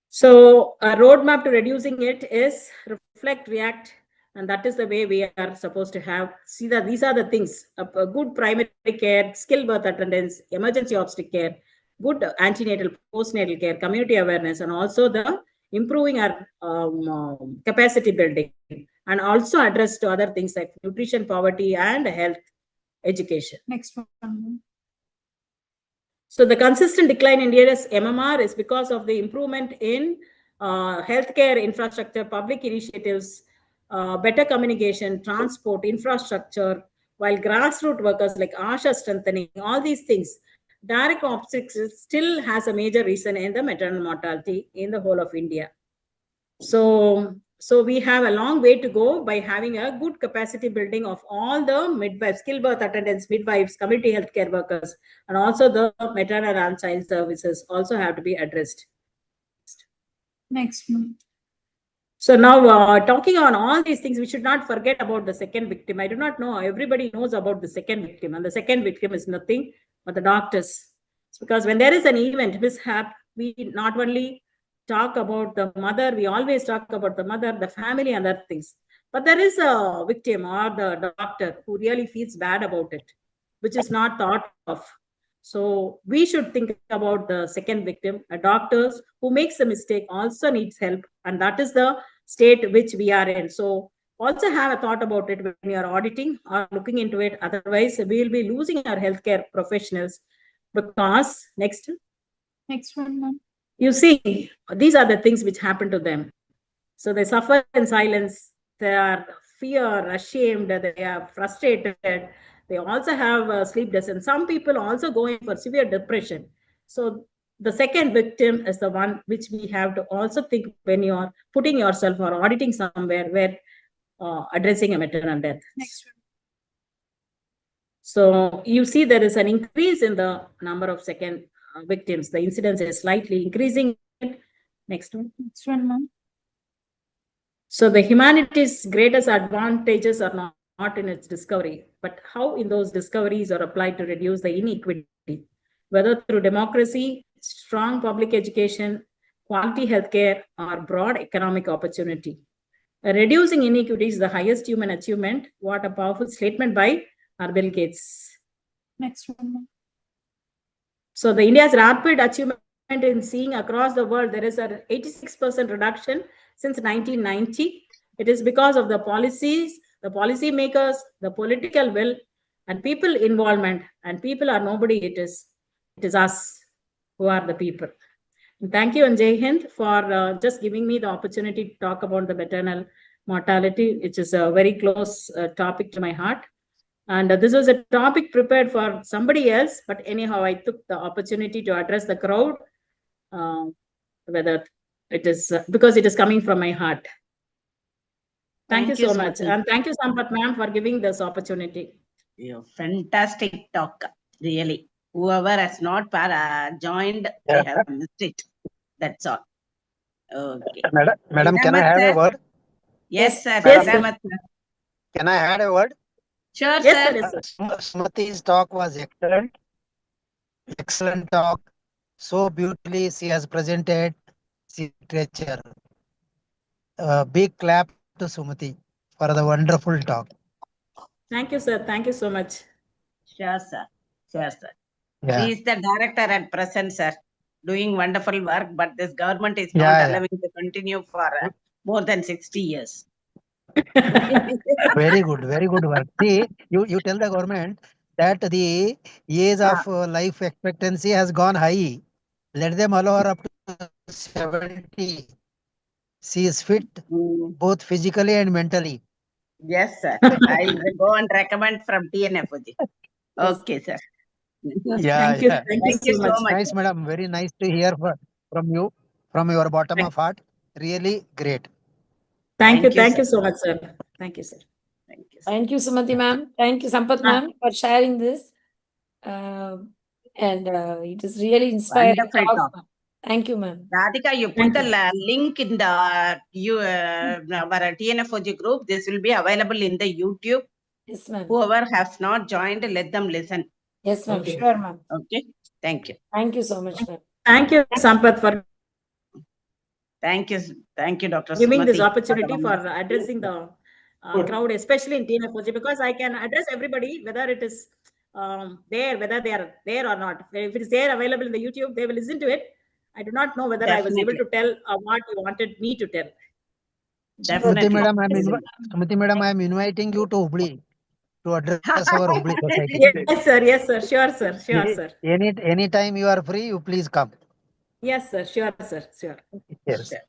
So a roadmap to reducing it is reflect, react, And that is the way we are supposed to have. See that these are the things: a good primary care, skilled birth attendance, emergency obstetric care, good antenatal, postnatal care, community awareness, and also the improving our capacity building, and also address to other things like nutrition, poverty, and health education. Next one. So the consistent decline in India's MMR is because of the improvement in healthcare infrastructure, public initiatives, better communication, transport, infrastructure, while grassroots workers like ASHA strengthening, all these things. Direct obstetrics still has a major reason in the maternal mortality in the whole of India. So we have a long way to go by having a good capacity building of all the midwives, skilled birth attendants, midwives, community healthcare workers, and also the maternal and child services also have to be addressed. Next one. So now talking on all these things, we should not forget about the second victim. I do not know, everybody knows about the second victim, and the second victim is nothing but the doctors. It's because when there is an event, mishap, we not only talk about the mother, we always talk about the mother, the family, and other things. But there is a victim or the doctor who really feels bad about it, which is not thought of. So we should think about the second victim. A doctor who makes a mistake also needs help, and that is the state which we are in. So also have a thought about it when you are auditing or looking into it. Otherwise, we will be losing our healthcare professionals because next one, ma'am. You see, these are the things which happen to them. So they suffer in silence. They are fear, ashamed. They are frustrated. They also have sleep deficit. Some people also go in for severe depression. So the second victim is the one which we have to also think when you are putting yourself or auditing somewhere where addressing a maternal death. Next one. So you see there is an increase in the number of second victims. The incidence is slightly increasing. Next one. Next one, ma'am. So the humanity's greatest advantages are not in its discovery, but how in those discoveries are applied to reduce the inequity, whether through democracy, strong public education, quality healthcare, or broad economic opportunity. Reducing inequity is the highest human achievement. What a powerful statement by Bill Gates. Next one, ma'am. So the India's rapid achievement in seeing across the world, there is an 86% reduction since 1990. It is because of the policies, the policy makers, the political will, and people involvement. And people are nobody, it is us who are the people. And thank you, and Jai Hind, for just giving me the opportunity to talk about the maternal mortality, which is a very close topic to my heart. And this was a topic prepared for somebody else, but anyhow, I took the opportunity to address the crowd, whether it is because it is coming from my heart. Thank you so much. And thank you, Sampath ma'am, for giving this opportunity. Fantastic talk, really. Whoever has not joined, they have missed it. That's all. Okay. Madam, can I have a word? Yes, sir. Yes, sir. Can I add a word? Sure, Yes, sir. sir. Yes, sir. Sumati's talk was excellent. Excellent talk. So beautifully she has presented literature. Big clap to Sumati for the wonderful talk. Thank you, sir. Thank you so much. Sure, sir. Sure, sir. Yeah. She is the director at present, sir, doing wonderful work, but this government is not allowing to continue for more than 60 years. Very good work. See, you tell the government that the age of life expectancy has gone high. Let them allow her up to 70. She is fit both physically and mentally. Yes, sir. I will go and recommend from Tnfog. Okay, sir. Yeah, Thank you. yeah. Thank you so much. Nice, madam. Very nice to hear from you, from your bottom of heart. Really great. Thank you. Thank you, Thank sir. you so much, sir. Thank you, sir. Thank you, sir. Thank you, Sumati ma'am. Thank you, Sampath ma'am, for sharing this. And it is really inspiring Wonderful talk. Thank you, ma'am. Radhika, you put the link in the our Tnfog group. This will be available in the YouTube. Yes, ma'am. Whoever has not joined, let them listen. Yes, ma'am. Sure, ma'am. Okay. Thank you. Thank you so much, ma'am. Thank you, Sampath, for Thank you, Dr. giving this Sumati, opportunity for addressing the crowd, especially in Tnfog, because I can address everybody, whether it is whether they are there or not. If it is there available in the YouTube, they will listen to it. I do not know whether I was able to tell what you wanted me to tell. Smriti madam, I am inviting you to Hubli to address our Hubli society. Yes, sir. Yes, sir. Sure, sir. Sure, sir. Anytime you are free, you please come. Yes, sir. Sure, sir. Sure. Yes. Sure.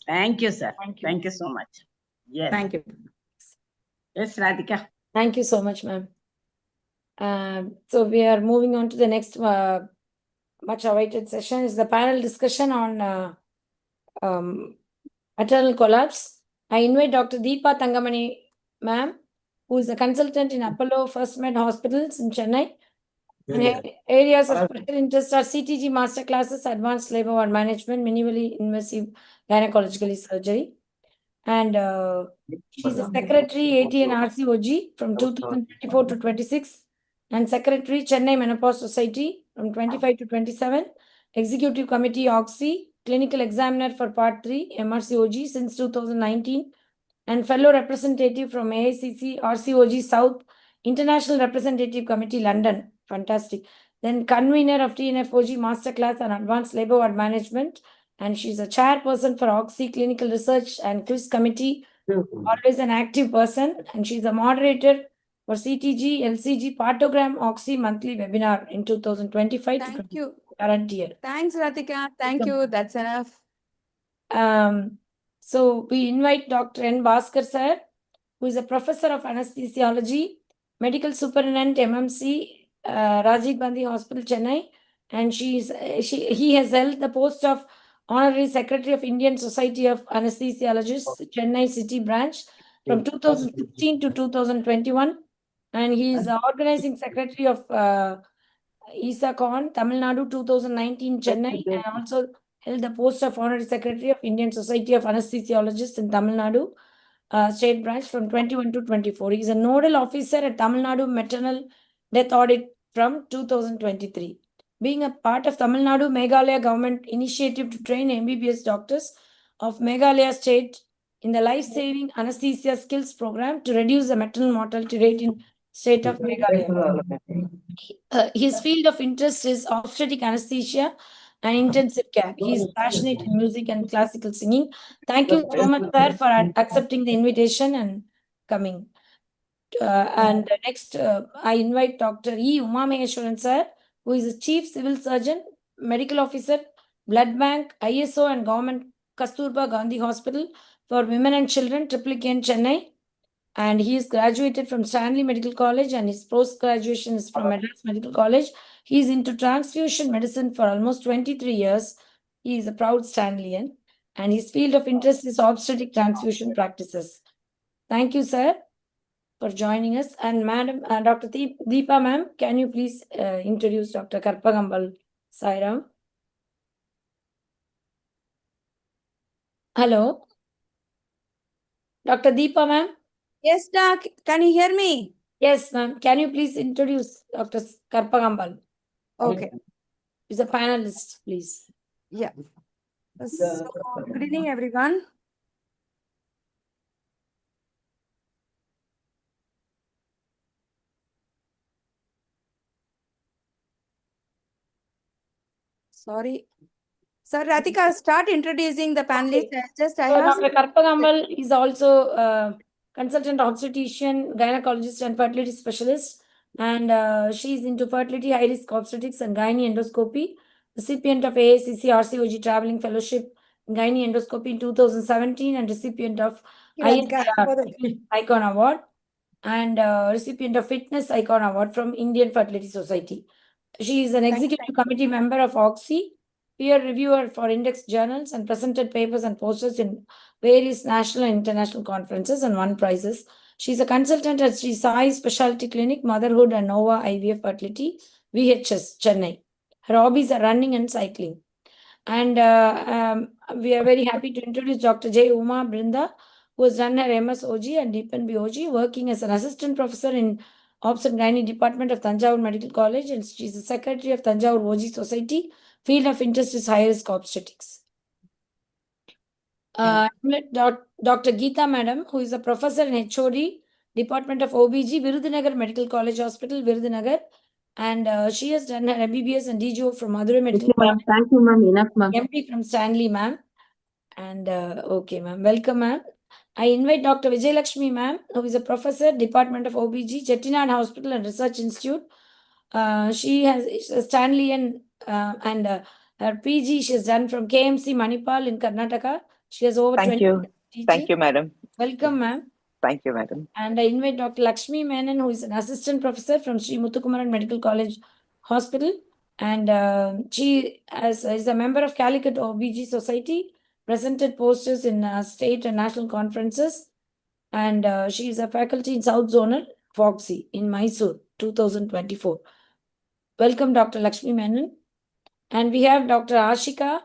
Thank you, sir. Thank you so much. Yes. Thank you. Yes, Radhika. Thank you so much, ma'am. So we are moving on to the next much awaited session is the panel discussion on maternal collapse. I invite Dr. Deepa Thangamani, ma'am, who is a consultant in Apollo First Med Hospitals in Chennai. And her areas of special interest are CTG masterclasses, advanced labor ward management, minimally invasive gynecological surgery. And she's a secretary AT and RCOG from 2024 to 26, and secretary Chennai Menopause Society from 25 to 27, executive committee OXY, clinical examiner for part 3 MRCOG since 2019, and fellow representative from AICC RCOG South International Representative Committee London. Fantastic. Then convener of TNFOG Masterclass on Advanced Labor Ward Management, and she's a chairperson for OXY Clinical Research and Quiz Committee. Always an active person, and she's a moderator for CTG LCG Partogram OXY monthly webinar in 2025 to current year. Thanks, Radhika. Thank you. That's enough. So we invite Dr. N. Bhaskar sir, who is a professor of anesthesiology, medical superintendent MMC, Rajiv Gandhi Hospital, Chennai, and he has held the post of Honorary Secretary of Indian Society of Anesthesiologists, Chennai City Branch, from 2016 to 2021, and he is the organizing secretary of ISACON, Tamil Nadu 2019, Chennai, and also held the post of Honorary Secretary of Indian Society of Anesthesiologists in Tamil Nadu State Branch from 21 to 24. He is a nodal officer at Tamil Nadu Maternal Death Audit from 2023. Being a part of Tamil Nadu Meghalaya government initiative to train MBBS doctors of Meghalaya state in the life-saving anesthesia skills program to reduce the maternal mortality rate in state of Meghalaya. His field of interest is obstetric anesthesia and intensive care. He is passionate in music and classical singing. Thank you so much, sir, for accepting the invitation and coming. And next, I invite Dr. E. Uma Maheshwaran, sir, who is the Chief Civil Surgeon, Medical Officer, Blood Bank, ISO and Government Kasturba Gandhi Hospital for Women and Children, Triplicane, Chennai. And he is graduated from Stanley Medical College, and his post-graduation is from Madras Medical College. He is into transfusion medicine for almost 23 years. He is a proud Stanleyan, and his field of interest is obstetric transfusion practices. Thank you, sir, for joining us. And Madam, Dr. Deepa, ma'am, can you please introduce Dr. Karpagambal Sairam? Hello? Dr. Deepa, ma'am? Yes, Doc. Can you hear me? Yes, ma'am. Can you please introduce Dr. Karpagambal? Okay. He's a panelist, please. Yeah. So, good evening, everyone. Sorry. So, Radhika, start introducing the panelists. Dr. Karpagambal is also consultant obstetrician, gynecologist, and fertility specialist. And she is into fertility, high-risk obstetrics, and gynae endoscopy. Recipient of AACC RCOG Traveling Fellowship in Gynae Endoscopy in 2017, and recipient of Icon Award, and recipient of Fitness Icon Award from Indian Fertility Society. She is an executive committee member of OXY, peer reviewer for index journals, and presented papers and posters in various national and international conferences and won prizes. She is a consultant at Sri Sai Specialty Clinic, Motherhood and Nova IVF Fertility, VHS, Chennai. Her hobbies are running and cycling. And we are very happy to introduce Dr. J. Uma Brinda, who has done her MSOG and deepened BOG, working as an assistant professor in Obs and Gynae Department of Tanjavur Medical College, and she is the secretary of Tanjavur OG Society. Field of interest is high-risk obstetrics. Dr. Dr. Geeta Madam, who is a professor in HOD, Department of OBG, Virudhunagar Medical College Hospital, Virudhunagar. And she has done her MBBS and DGO from Madurai Medical College. Thank you, ma'am. Enough, ma'am. MD from Stanley, ma'am. And okay, ma'am. Welcome, ma'am. I invite Dr. Vijay Lakshmi, ma'am, who is a professor, Department of OBG, Chettinad Hospital and Research Institute. She has Stanley and her PG she has done from KMC Manipal in Karnataka. She has over 20 years teaching. Thank you, madam. Welcome, ma'am. Thank you, madam. And I invite Dr. Lakshmi Menon, who is an assistant professor from Sri Muthukumaran Medical College Hospital. And she is a member of Calicut OBG Society, presented posters in state and national conferences. And she is a faculty in South Zonal Foxy in Mysore, 2024. Welcome, Dr. Lakshmi Menon. And we have Dr. Ashika,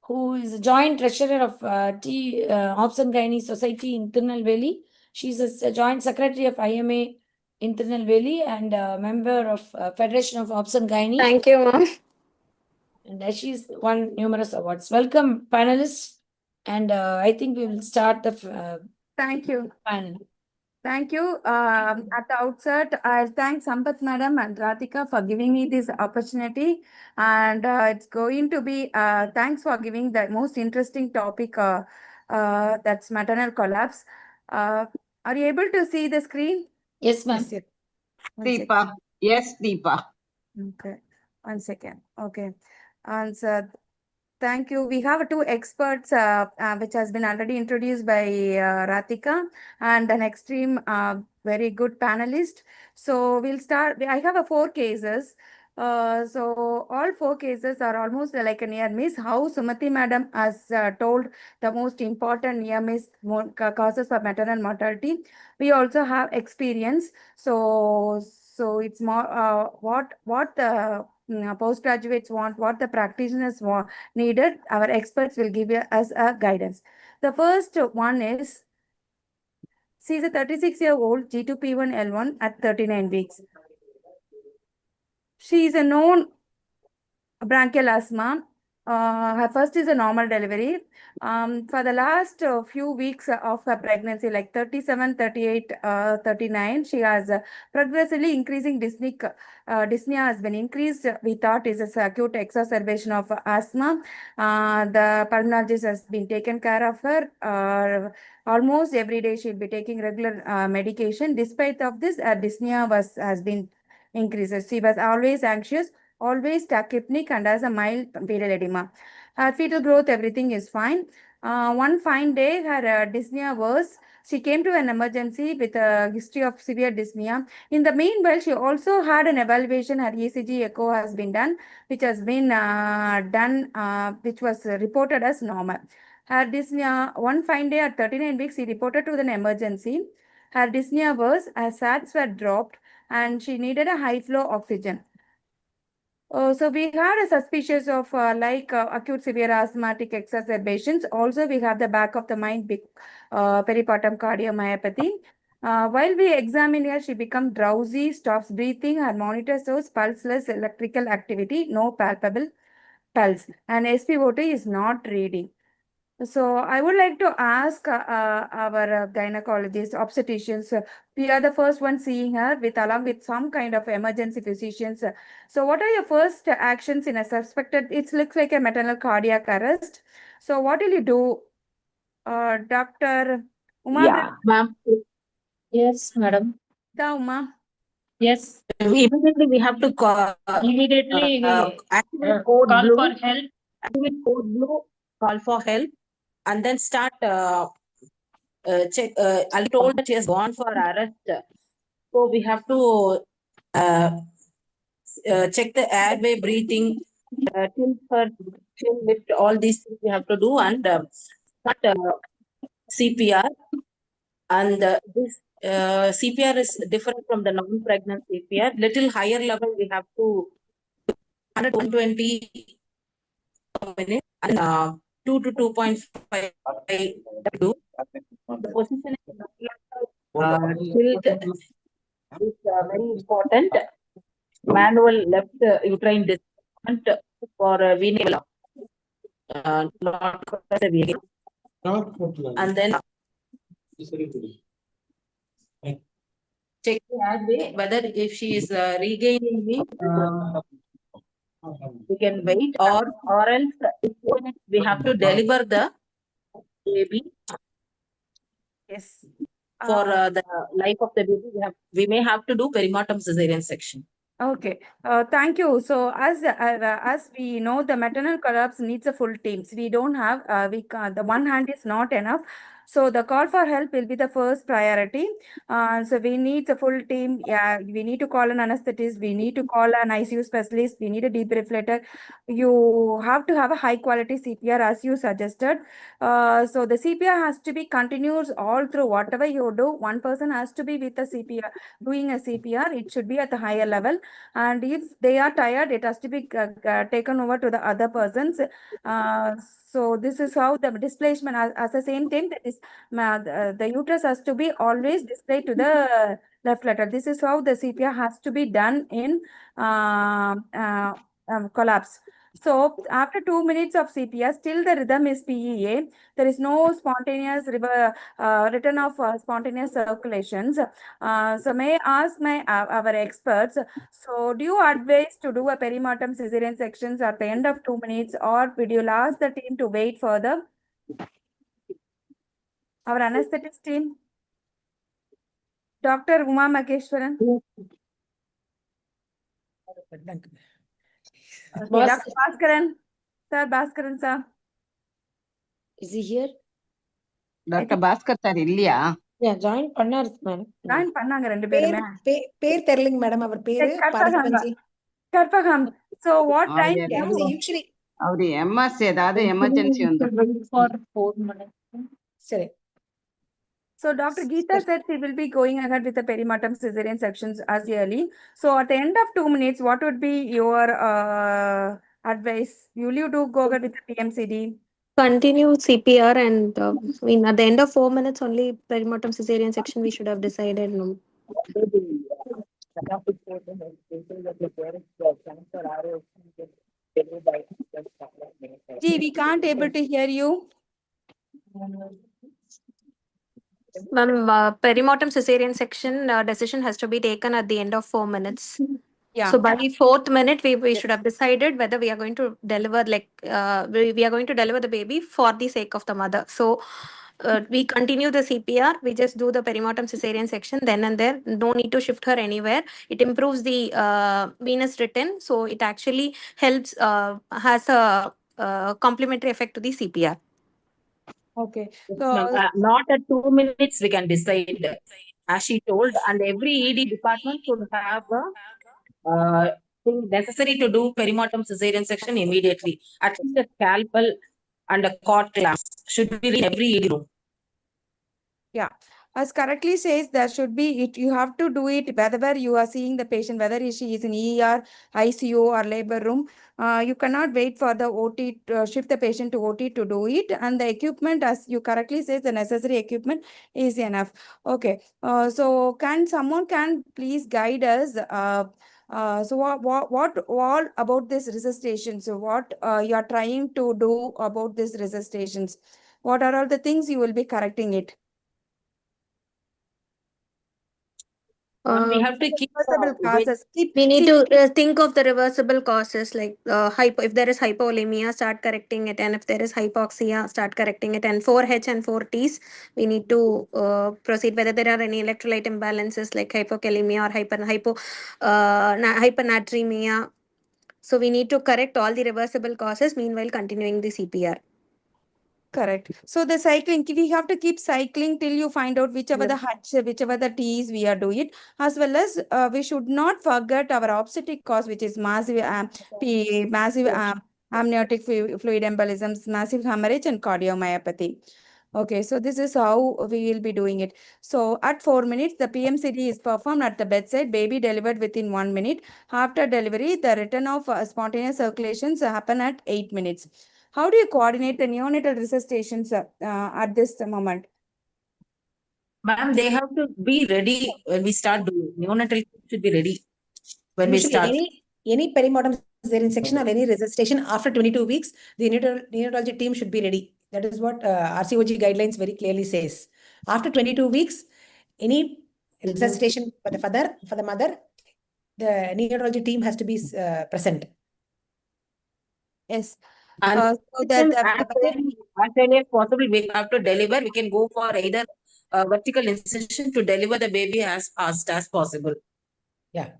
who is a joint treasurer of Obs and Gynae Society in Tirunelveli. She's a joint secretary of IMA in Tirunelveli and a member of Federation of Obs and Gynae. Thank you, ma'am. And she's won numerous awards. Welcome, panelists. And I think we will start the Thank you. panel. Thank you. At the outset, I'll thank Sampath Madam and Radhika for giving me this opportunity. And it's going to be, thanks for giving the most interesting topic, that's maternal collapse. Are you able to see the screen? Yes, ma'am. Yes, Deepa. Yes, Deepa. okay. 1 second. Okay. And so, thank you. We have two experts, which has been already introduced by Ratika, and an extreme, very good panelist. So we'll start. I have 4 cases. So all 4 cases are almost like a near miss. How Sumati Madam has told the most important near miss causes for maternal mortality. We also have experience. So it's more what the postgraduates want, what the practitioners want needed. Our experts will give us a guidance. The first one is, she is a 36-year-old G2P1L1 at 39 weeks. She is a known bronchial asthma. Her first is a normal delivery. For the last few weeks of her pregnancy, like 37, 38, 39, she has progressively increasing dyspnea has been increased. We thought is a acute exacerbation of asthma. The pulmonologist has been taken care of her. Almost every day she'll be taking regular medication. Despite of this, dyspnea has been increases. She was always anxious, always tachypneic, and has a mild pedal edema. Her fetal growth, everything is fine. One fine day, her dyspnea was. She came to an emergency with a history of severe dyspnea. In the meanwhile, she also had an evaluation. Her ECG echo has been done, which has been which was reported as normal. Her dyspnea, one fine day at 39 weeks, she reported to an emergency. Her dyspnea was, her SATs were dropped, and she needed a high flow oxygen. So we had a suspicious of acute severe asthmatic exacerbations. Also, we have the back of the mind big peripartum cardiomyopathy. While we examine her, she becomes drowsy, stops breathing. Her monitor shows pulseless electrical activity, no palpable pulse, and SpO2 is not reading. So I would like to ask our gynecologists, obstetricians. We are the first one seeing her along with some kind of emergency physicians. So what are your first actions in a suspected? It looks like a maternal cardiac arrest. So what will you do, Dr. Uma? Yeah, ma'am. Yes, madam. Uma. Yes. Immediately we have to call. Immediately Activate code call blue. for help. Activate code blue. Call for help, and then start check. I'll be told that she has gone for arrest. So we have to check the airway, breathing, tilt her chin, lift, all these things we have to do, and start CPR. And this CPR is different from the non-pregnant CPR. Little higher level, we have to 120 minutes and 2 to 2.5 do. The position tilt is very important. Manual left uterine displacement for venous, not and then Check the airway whether if she is regaining it, we can wait, or else we have to deliver the baby. Yes. For the life of the baby, we may have to do perimortem cesarean section. Okay, thank you. So as we know, the maternal collapse needs a full team. So we don't have the one hand is not enough. So the call for help will be the first priority. So we need a full team. Yeah, we need to call an anesthetist. We need to call an ICU specialist. We need a defibrillator. You have to have a high quality CPR as you suggested. So the CPR has to be continuous all through whatever you do. One person has to be with the CPR, doing a CPR. It should be at the higher level. And if they are tired, it has to be taken over to the other persons. So this is how the displacement, as the same thing, that is the uterus has to be always displayed to the left lateral. This is how the CPR has to be done in collapse. So after 2 minutes of CPR, still the rhythm is PEA. There is no spontaneous return of spontaneous circulations. So may I ask our experts, so do you advise to do a perimortem cesarean sections at the end of 2 minutes, or would you ask the team to wait further? Our anesthetist team, Dr. Uma Maheshwaran. Okay, Dr. Bhaskaran. Sir, Bhaskaran sir. Is he here? Dr. Bhaskar sir இல்லையா? Yeah, join பண்ணாரு man. Join பண்ணாங்க ரெண்டு பேருமே. பேர் தெரியலங்க madam அவர் பேரு participants. Karpagam. So what time usually அவரு MS ஏதாவது எமர்ஜென்சி வந்து for 4 minutes. சரி. So Dr. Geeta said she will be going ahead with the perimortem cesarean sections as early. So at the end of 2 minutes, what would be your advice? Will you go ahead with the PMCD? Continue CPR and I mean at the end of 4 minutes only perimortem cesarean section we should have decided. No. Gee, we can't able to hear you. Ma'am, perimortem cesarean section decision has to be taken at the end of 4 minutes. Yeah. So by the 4th minute, we should have decided whether we are going to deliver we are going to deliver the baby for the sake of the mother. So we continue the CPR. We just do the perimortem cesarean section then and there. No need to shift her anywhere. It improves the venous return. So it actually helps has a complementary effect to the CPR. Okay. So not at 2 minutes we can decide, as she told, and every ED department should have a thing necessary to do perimortem cesarean section immediately. At least a scalpel and a cord clamp should be in every ED room. Yeah, as correctly says, there should be it. You have to do it wherever you are seeing the patient, whether she is in ER, ICU, or labor room. You cannot wait for the OT shift the patient to OT to do it, and the equipment, as you correctly says, the necessary equipment is enough. Okay, so someone please guide us? So what all about this resuscitation? So what you are trying to do about this resuscitations? What are all the things you will be correcting it? We have to keep reversible causes. We need to think of the reversible causes, like if there is hypovolemia, start correcting it, and if there is hypoxia, start correcting it. And 4H and 4Ts, we need to proceed whether there are any electrolyte imbalances like hypokalemia or hypernatremia. So we need to correct all the reversible causes, meanwhile continuing the CPR. Correct. So the cycling, we have to keep cycling till you find out whichever the H, whichever the T's we are doing, as well as we should not forget our obstetric cause, which is massive amniotic fluid embolisms, massive hemorrhage, and cardiomyopathy. Okay, so this is how we will be doing it. So at 4 minutes, the PMCD is performed at the bedside, baby delivered within 1 minute. After delivery, the return of spontaneous circulations happen at 8 minutes. How do you coordinate the neonatal resuscitations at this moment? Ma'am, they have to be ready when we start doing. Neonatal should be ready when we start. Any perimortem cesarean section or any resuscitation after 22 weeks, the neonatology team should be ready. That is what RCOG guidelines very clearly says. After 22 weeks, any resuscitation for the mother, the neonatology team has to be present. Yes. And So that as early as possible, we have to deliver. We can go for either vertical incision to deliver the baby as fast as possible. Yeah.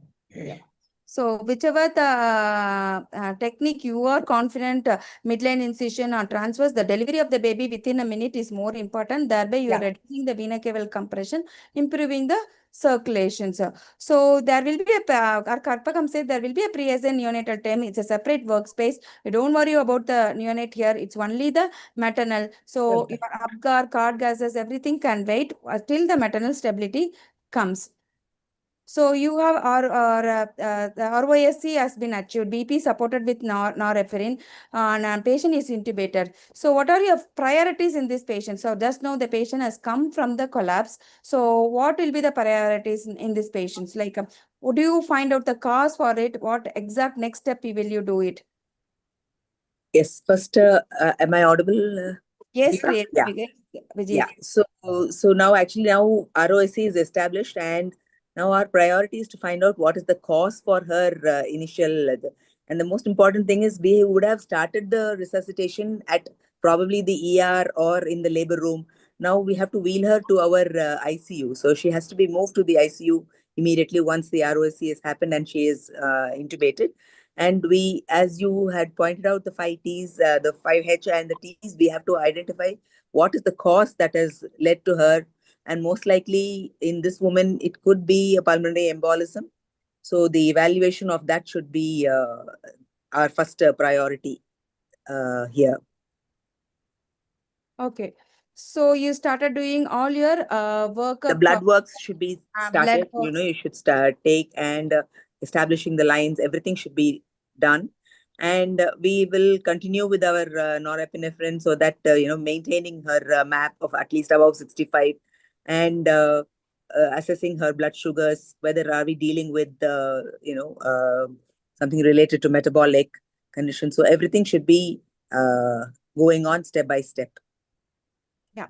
So whichever the technique you are confident, midline incision or transverse, the delivery of the baby within a minute is more important. Thereby you are reducing the vena cava compression, improving the circulations. So there will be our Karpakam said there will be a pre-ascent neonatal time. It's a separate workspace. You don't worry about the neonate here. It's only the maternal. So your Apgar, card gases, everything can wait till the maternal stability comes. So you have the ROSC has been achieved. BP supported with norepinephrine, and patient is intubated. So what are your priorities in this patient? So just now the patient has come from the collapse. So what will be the priorities in this patient? Like, would you find out the cause for it? What exact next step will you do it? Yes, first, am I audible? Yes, Deepa? Yeah. Vijay. Yeah. So now ROSC is established, and now our priority is to find out what is the cause for her initial. And the most important thing is we would have started the resuscitation at probably the ER or in the labor room. Now we have to wheel her to our ICU. So she has to be moved to the ICU immediately once the ROSC has happened and she is intubated. And we, as you had pointed out, the 5 T's, the 5H and the T's, we have to identify what is the cause that has led to her. And most likely in this woman, it could be a pulmonary embolism. So the evaluation of that should be our first priority here. Okay. So you started doing all your workup. The blood works should be started. You should take and establishing the lines. Everything should be done. And we will continue with our norepinephrine so that, maintaining her MAP of at least above 65 and assessing her blood sugars, whether are we dealing with, something related to metabolic condition. So everything should be going on step by step. Yeah.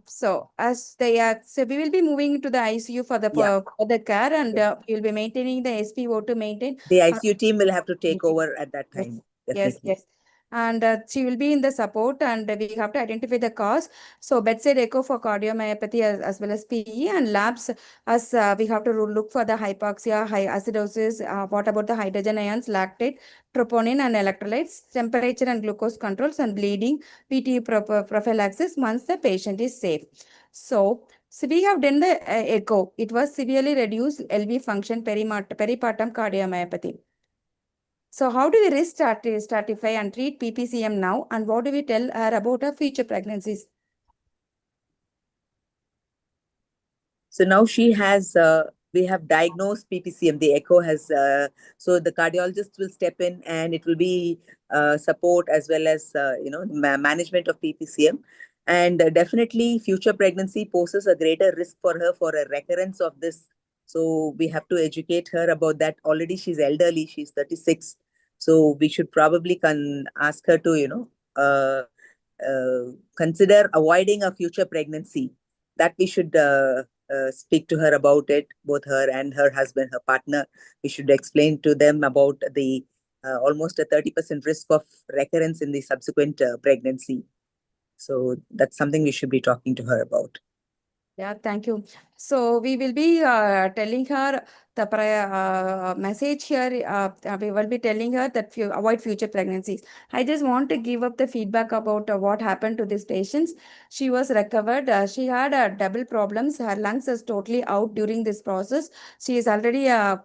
So we will be moving to the ICU for the care, and we will be maintaining the SPO to maintain. The ICU team will have to take over at that time. Yes. And she will be in the support, and we have to identify the cause. So bedside echo for cardiomyopathy as well as PE, and labs as we have to look for the hypoxia, high acidosis. What about the hydrogen ions, lactate, troponin and electrolytes, temperature and glucose controls, and bleeding, PT prophylaxis once the patient is safe. So we have done the echo. It was severely reduced LV function peripartum cardiomyopathy. So how do we risk stratify and treat PPCM now, and what do we tell her about her future pregnancies? So now she has, we have diagnosed PPCM. The echo has, so the cardiologist will step in and it will be support as well as, management of PPCM. And definitely future pregnancy poses a greater risk for her for a recurrence of this. So we have to educate her about that. Already she's elderly, she's 36. So we should probably ask her to, consider avoiding a future pregnancy. That we should speak to her about it, both her and her husband, her partner. We should explain to them about the almost a 30% risk of recurrence in the subsequent pregnancy. So that's something we should be talking to her about. Yeah, thank you. So we will be telling her the message here. We will be telling her that you avoid future pregnancies. I just want to give up the feedback about what happened to these patients. She was recovered. She had double problems. Her lungs is totally out during this process. She is already a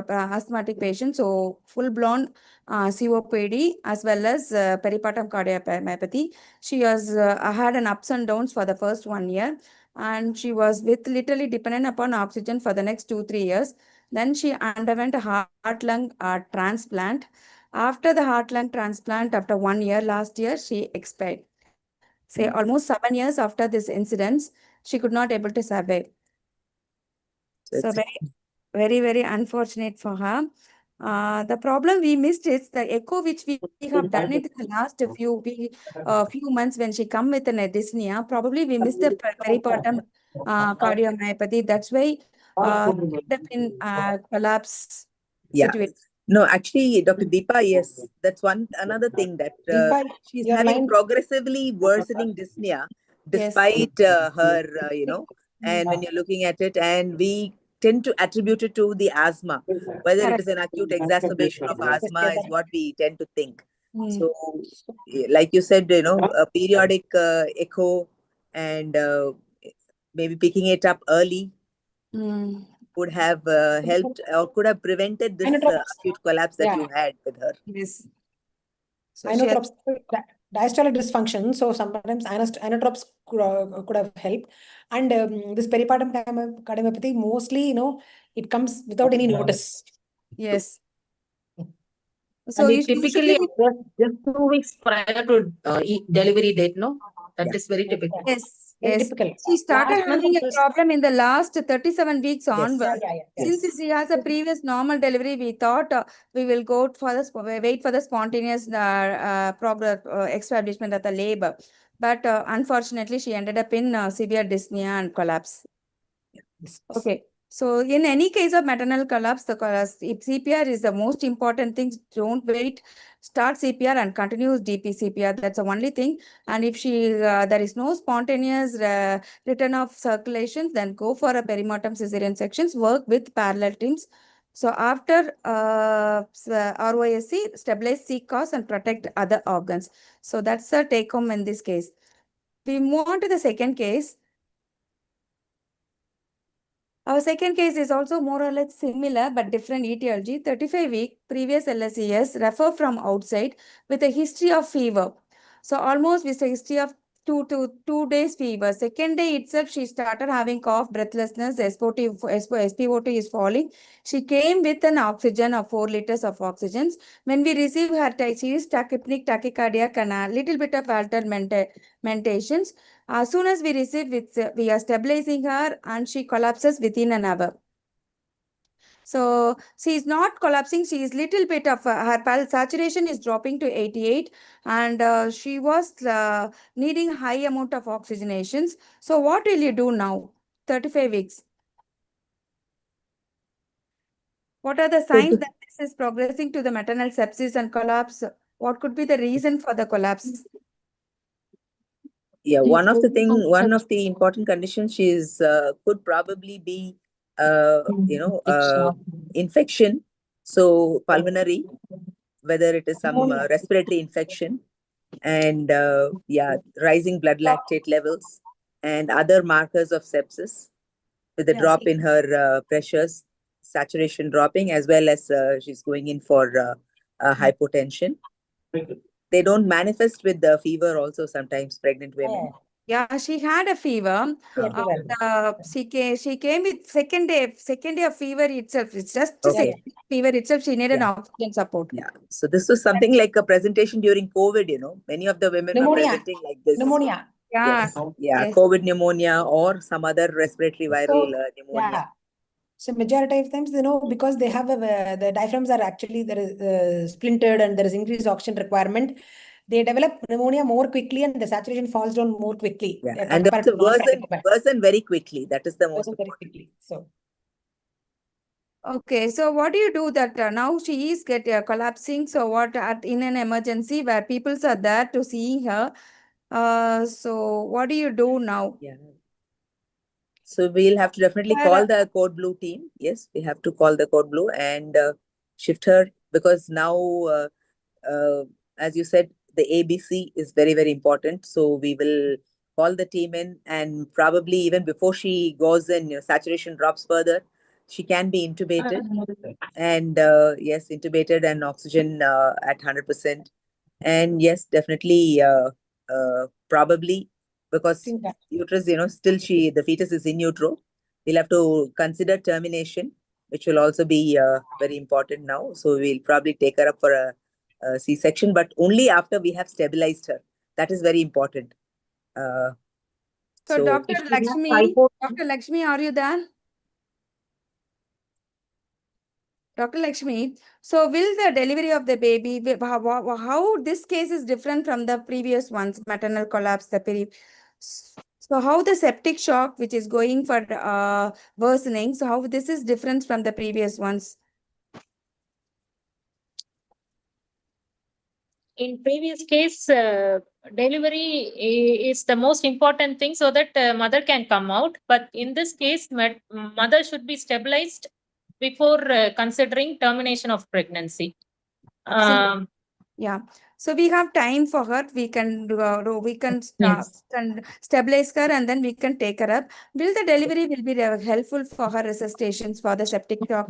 asthmatic patient, so full-blown COPD as well as peripartum cardiomyopathy. She has had an ups and downs for the first 1 year. And she was literally dependent upon oxygen for the next 2-3 years. Then she underwent a heart-lung transplant. After the heart-lung transplant, after 1 year, last year, she expired. Say almost 7 years after this incident, she could not able to survive. So very, very, very unfortunate for her. The problem we missed is the echo which we have done it in the last few months when she come with an dyspnea. Probably we missed the peripartum cardiomyopathy. That's why ended up in collapse Yeah. situation. No, actually, Dr. Deepa, yes, that's another thing that Deepa, she's your having line. progressively worsening dyspnea Yes. despite her, and when you're looking at it, and we tend to attribute it to the asthma, whether it is an acute exacerbation of asthma is what we tend to think. So, like you said, a periodic echo and maybe picking it up early would have helped or could have prevented this acute collapse that you had with her. Yes. So Inotrops, diastolic dysfunction. So sometimes inotrops could have helped. And this peripartum cardiomyopathy, mostly, it comes without any notice. Yes. So And it typically occurs just 2 weeks prior to delivery date, no? That is very typical. Yes, Very yes. typical. She started Last month having a was- problem in the last 37 weeks onward. Yeah. Since she has a previous normal delivery, we thought we will go for the wait for the spontaneous progress establishment of the labor. But unfortunately, she ended up in severe dyspnea and collapse. Okay. So in any case of maternal collapse, if CPR is the most important thing. Don't wait. Start CPR and continue DP CPR. That's the only thing. And if there is no spontaneous return of circulation, then go for a perimortem cesarean sections. Work with parallel teams. So after ROSC, stabilize C-cause and protect other organs. So that's the take home in this case. We move on to the second case. Our second case is also more or less similar but different etiology. 35-week previous LSES, refer from outside with a history of fever. So almost with a history of 2 days fever. Second day itself, she started having cough, breathlessness, SpO2 is falling. She came with an oxygen of 4 liters of oxygen. When we received her, she is tachypneic, tachycardiac, and a little bit of altered mentations. As soon as we receive it, we are stabilizing her and she collapses within an hour. So she is not collapsing. She is little bit of her pulse saturation is dropping to 88 and she was needing high amount of oxygenations. So what will you do now? 35 weeks. What are the signs that this is progressing to the maternal sepsis and collapse? What could be the reason for the collapse? Yeah, one of the important conditions is could probably be infection, so pulmonary, whether it is some respiratory infection, and rising blood lactate levels and other markers of sepsis with a drop in her pressures, saturation dropping, as well as she's going in for hypotension. They don't manifest with the fever also sometimes, pregnant women. Yeah, she had a fever. She came with second day of fever itself. It's just second fever itself. She needed oxygen support. Yeah. So this was something like a presentation during COVID, Many of the women were presenting like this. Pneumonia. Yeah. Yes. COVID pneumonia or some other respiratory viral pneumonia. Yeah. So majority of times, because they have the diaphragms are actually there is splintered and there is increased oxygen requirement, they develop pneumonia more quickly and the saturation falls down more quickly. Yeah. And they also worsen very quickly. That is the most important. Very quickly. So. Okay, so what do you do that now she is collapsing? So what in an emergency where people are there to see her? So what do you do now? Yeah. So we'll have to definitely call the code blue team. Yes, we have to call the code blue and shift her because now, as you said, the ABC is very, very important. So we will call the team in and probably even before she goes in, saturation drops further, she can be intubated and yes, intubated and oxygen at 100%. And yes, definitely, probably because uterus, still the fetus is in utero. We'll have to consider termination, which will also be very important now. So we'll probably take her up for a C-section, but only after we have stabilized her. That is very important. So Dr. Lakshmi, are you there? Dr. Lakshmi, so will the delivery of the baby, how this case is different from the previous ones, maternal collapse, so how the septic shock, which is going for worsening, so how this is different from the previous ones? In previous case, delivery is the most important thing so that mother can come out. But in this case, mother should be stabilized before considering termination of pregnancy. Absolutely. Yeah. So we have time for her. We can Yes. can stabilize her and then we can take her up. Will the delivery will be helpful for her resuscitations for the septic shock?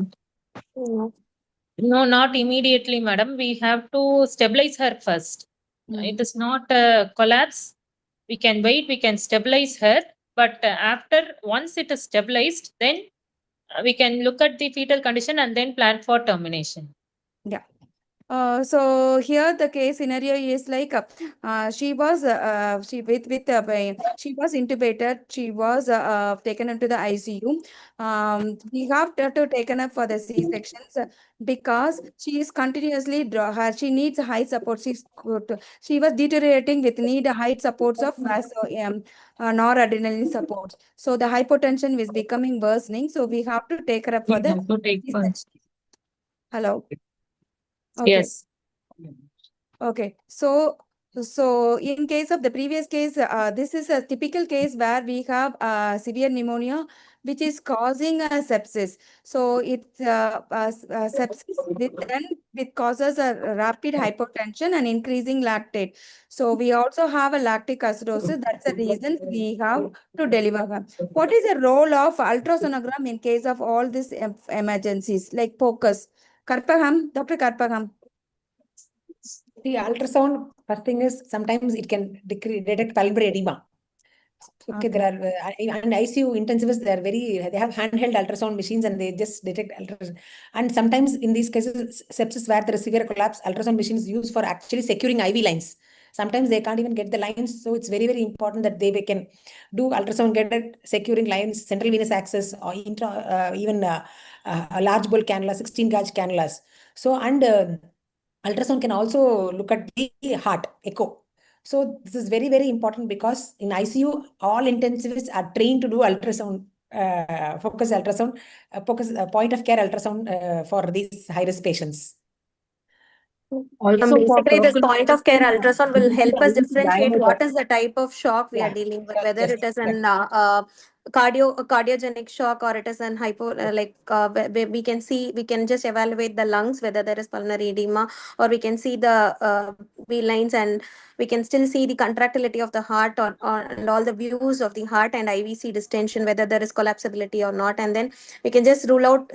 No, not immediately, madam. We have to stabilize her first. It is not a collapse. We can wait, we can stabilize her. But once it is stabilized, then we can look at the fetal condition and then plan for termination. Yeah. So here the case scenario is like she was she was intubated. She was taken into the ICU. We have to taken up for the C-sections because she is continuously she needs high support. She was deteriorating with need high supports of noradrenaline supports. So the hypotension is becoming worsening. So we have to take her up for the C-section. Hello. Okay. Yes. Okay. So in case of the previous case, this is a typical case where we have severe pneumonia, which is causing a sepsis. So it's sepsis with causes a rapid hypotension and increasing lactate. So we also have a lactic acidosis. That's the reason we have to deliver her. What is the role of ultrasonogram in case of all these emergencies like POCUS? Karpagam, Dr. Karpagam. The ultrasound, first thing is sometimes it can detect pulmonary edema. Okay, there are and ICU intensivists, they have handheld ultrasound machines and they just detect ultrasound. And sometimes in these cases, sepsis where there is severe collapse, ultrasound machines used for actually securing IV lines. Sometimes they can't even get the lines, so it's very, very important that they can do ultrasound guided securing lines, central venous access, or even a large bore cannula, 16 gauge cannulas. So ultrasound can also look at the heart echo. So this is very, very important because in ICU, all intensivists are trained to do ultrasound, focus ultrasound, point of care ultrasound for these high-risk patients. Also, basically, this point of care ultrasound will help us differentiate what is the type of shock we are dealing with, whether it is an cardiogenic shock or it is an we can just evaluate the lungs, whether there is pulmonary edema, or we can see the V lines and we can still see the contractility of the heart and all the views of the heart and IVC distension, whether there is collapsibility or not. And then we can just rule out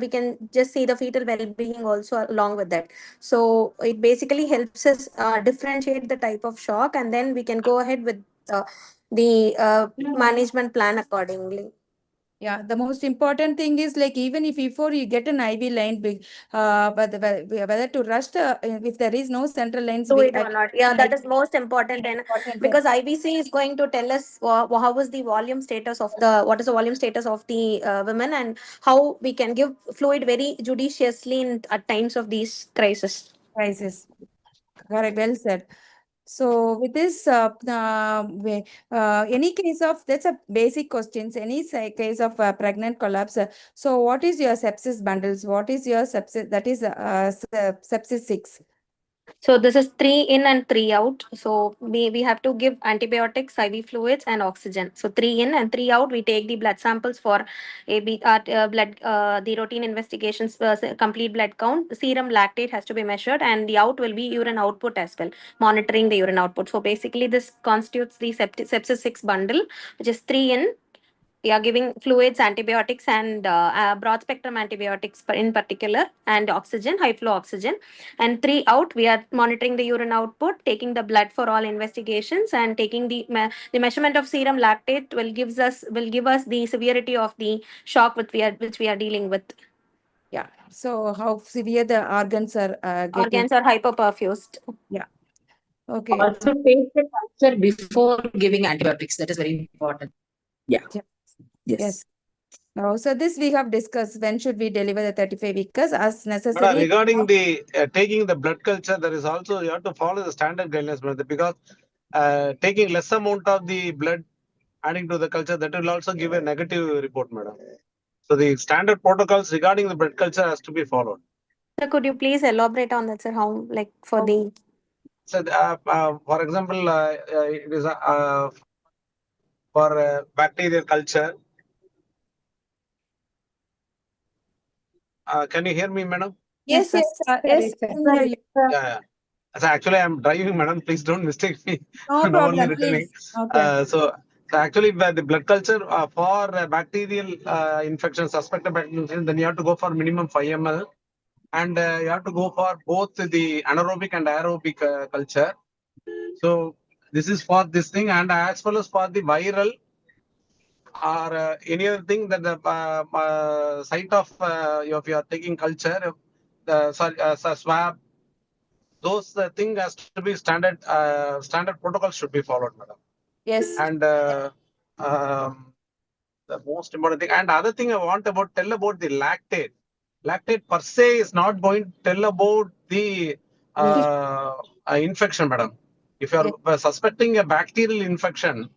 we can just see the fetal well-being also along with that. So it basically helps us differentiate the type of shock, and then we can go ahead with the management plan accordingly. Yeah, the most important thing is like even if before you get an IV line, whether to rush if there is no central lines. Do it or not. Yeah, that is most important. And because IVC is going to tell us how is the volume status of what is the volume status of the women and how we can give fluid very judiciously at times of these crises. Correct, well said. So with this, any case of, that's a basic questions, any case of pregnant collapse. So what is your sepsis bundles? What is your sepsis, that is sepsis 6? So this is 3 in and 3 out. So we have to give antibiotics, IV fluids, and oxygen. So 3 in and 3 out. We take the blood samples for the routine investigations, complete blood count. Serum lactate has to be measured, and the out will be urine output as well, monitoring the urine output. So basically, this constitutes the sepsis 6 bundle, which is 3 in. We are giving fluids, antibiotics, and broad spectrum antibiotics in particular, and oxygen, high flow oxygen. And 3 out, we are monitoring the urine output, taking the blood for all investigations, and taking the measurement of serum lactate will give us the severity of the shock which we are dealing with. Yeah. So how severe the organs are Organs are hypoperfused. Yeah. Okay. Also take the culture before giving antibiotics. That is very important. Yeah. Yes. Oh, so this we have discussed. When should we deliver the 35 weekers as Madam, necessary? regarding the taking the blood culture, there is also you have to follow the standard guidelines, madam, because taking less amount of the blood adding to the culture, that will also give a negative report, madam. So the standard protocols regarding the blood culture has to be followed. Sir, could you please elaborate on that, sir? How, like, for the So, for example, it is for bacterial culture. Can you hear me, madam? Yes, sir. yes, I can hear you. Yeah. So actually, I'm driving, madam. Please don't mistake me. No I'm only problem, returning. please. Okay. So actually, the blood culture for bacterial infection, suspected bacterial infection, then you have to go for minimum 5 ml, and you have to go for both the anaerobic and aerobic culture. So this is for this thing, and as well as for the viral or any other thing that the site of if you are taking culture, swab, those thing has to be standard protocols should be followed, madam. Yes. And the most important thing, and other thing I want about tell about the lactate. Lactate per se is not going to tell about the infection, madam. If you are suspecting a bacterial infection,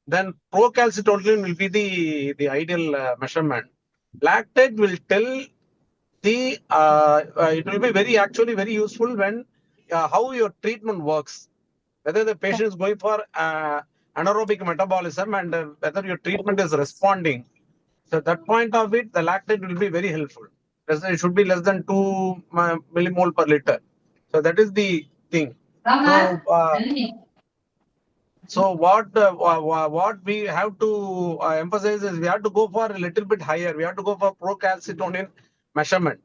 then procalcitonin will be the ideal measurement. Lactate will tell the it will be very useful when how your treatment works, whether the patient is going for anaerobic metabolism and whether your treatment is responding. So that point of it, the lactate will be very helpful. It should be less than 2 millimole per liter. So that is the thing. So what we have to emphasize is we have to go for a little bit higher. We have to go for procalcitonin measurement.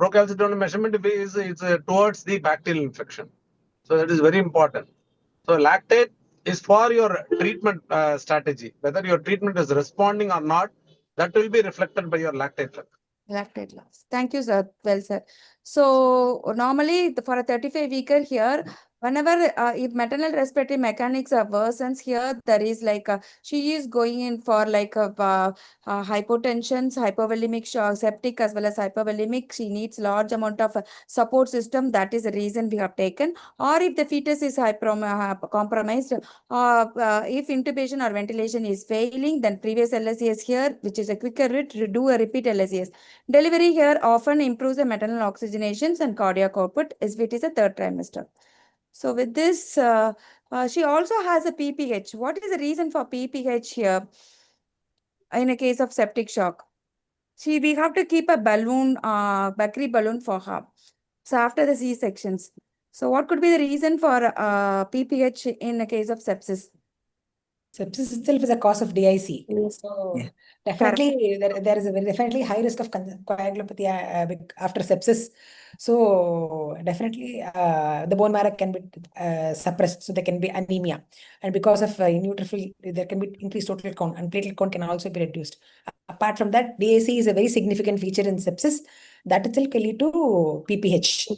Procalcitonin measurement is towards the bacterial infection. So that is very important. So lactate is for your treatment strategy. Whether your treatment is responding or not, that will be reflected by your lactate level. Lactate loss. Thank you, sir. Well said. So normally for a 35-weeker here, whenever if maternal respiratory mechanics are worsens here, there is like she is going in for like hypotension, hypovolemic shock, septic as well as hypovolemic. She needs large amount of support system. That is the reason we have taken. Or if the fetus is compromised, if intubation or ventilation is failing, then previous LSES here, which is a quicker route, do a repeat LSES. Delivery here often improves the maternal oxygenations and cardiac output if it is a third trimester. So with this, she also has a PPH. What is the reason for PPH here in a case of septic shock? We have to keep a balloon, Bakri balloon for her. So after the C-sections. So what could be the reason for PPH in a case of sepsis? Sepsis itself is a cause of DIC. So definitely there is a definitely high risk of coagulopathy after sepsis. So definitely the bone marrow can be suppressed, so there can be anemia, and because of neutrophil there can be increased total count, and platelet count can also be reduced. Apart from that, DIC is a very significant feature in sepsis that itself can lead to PPH.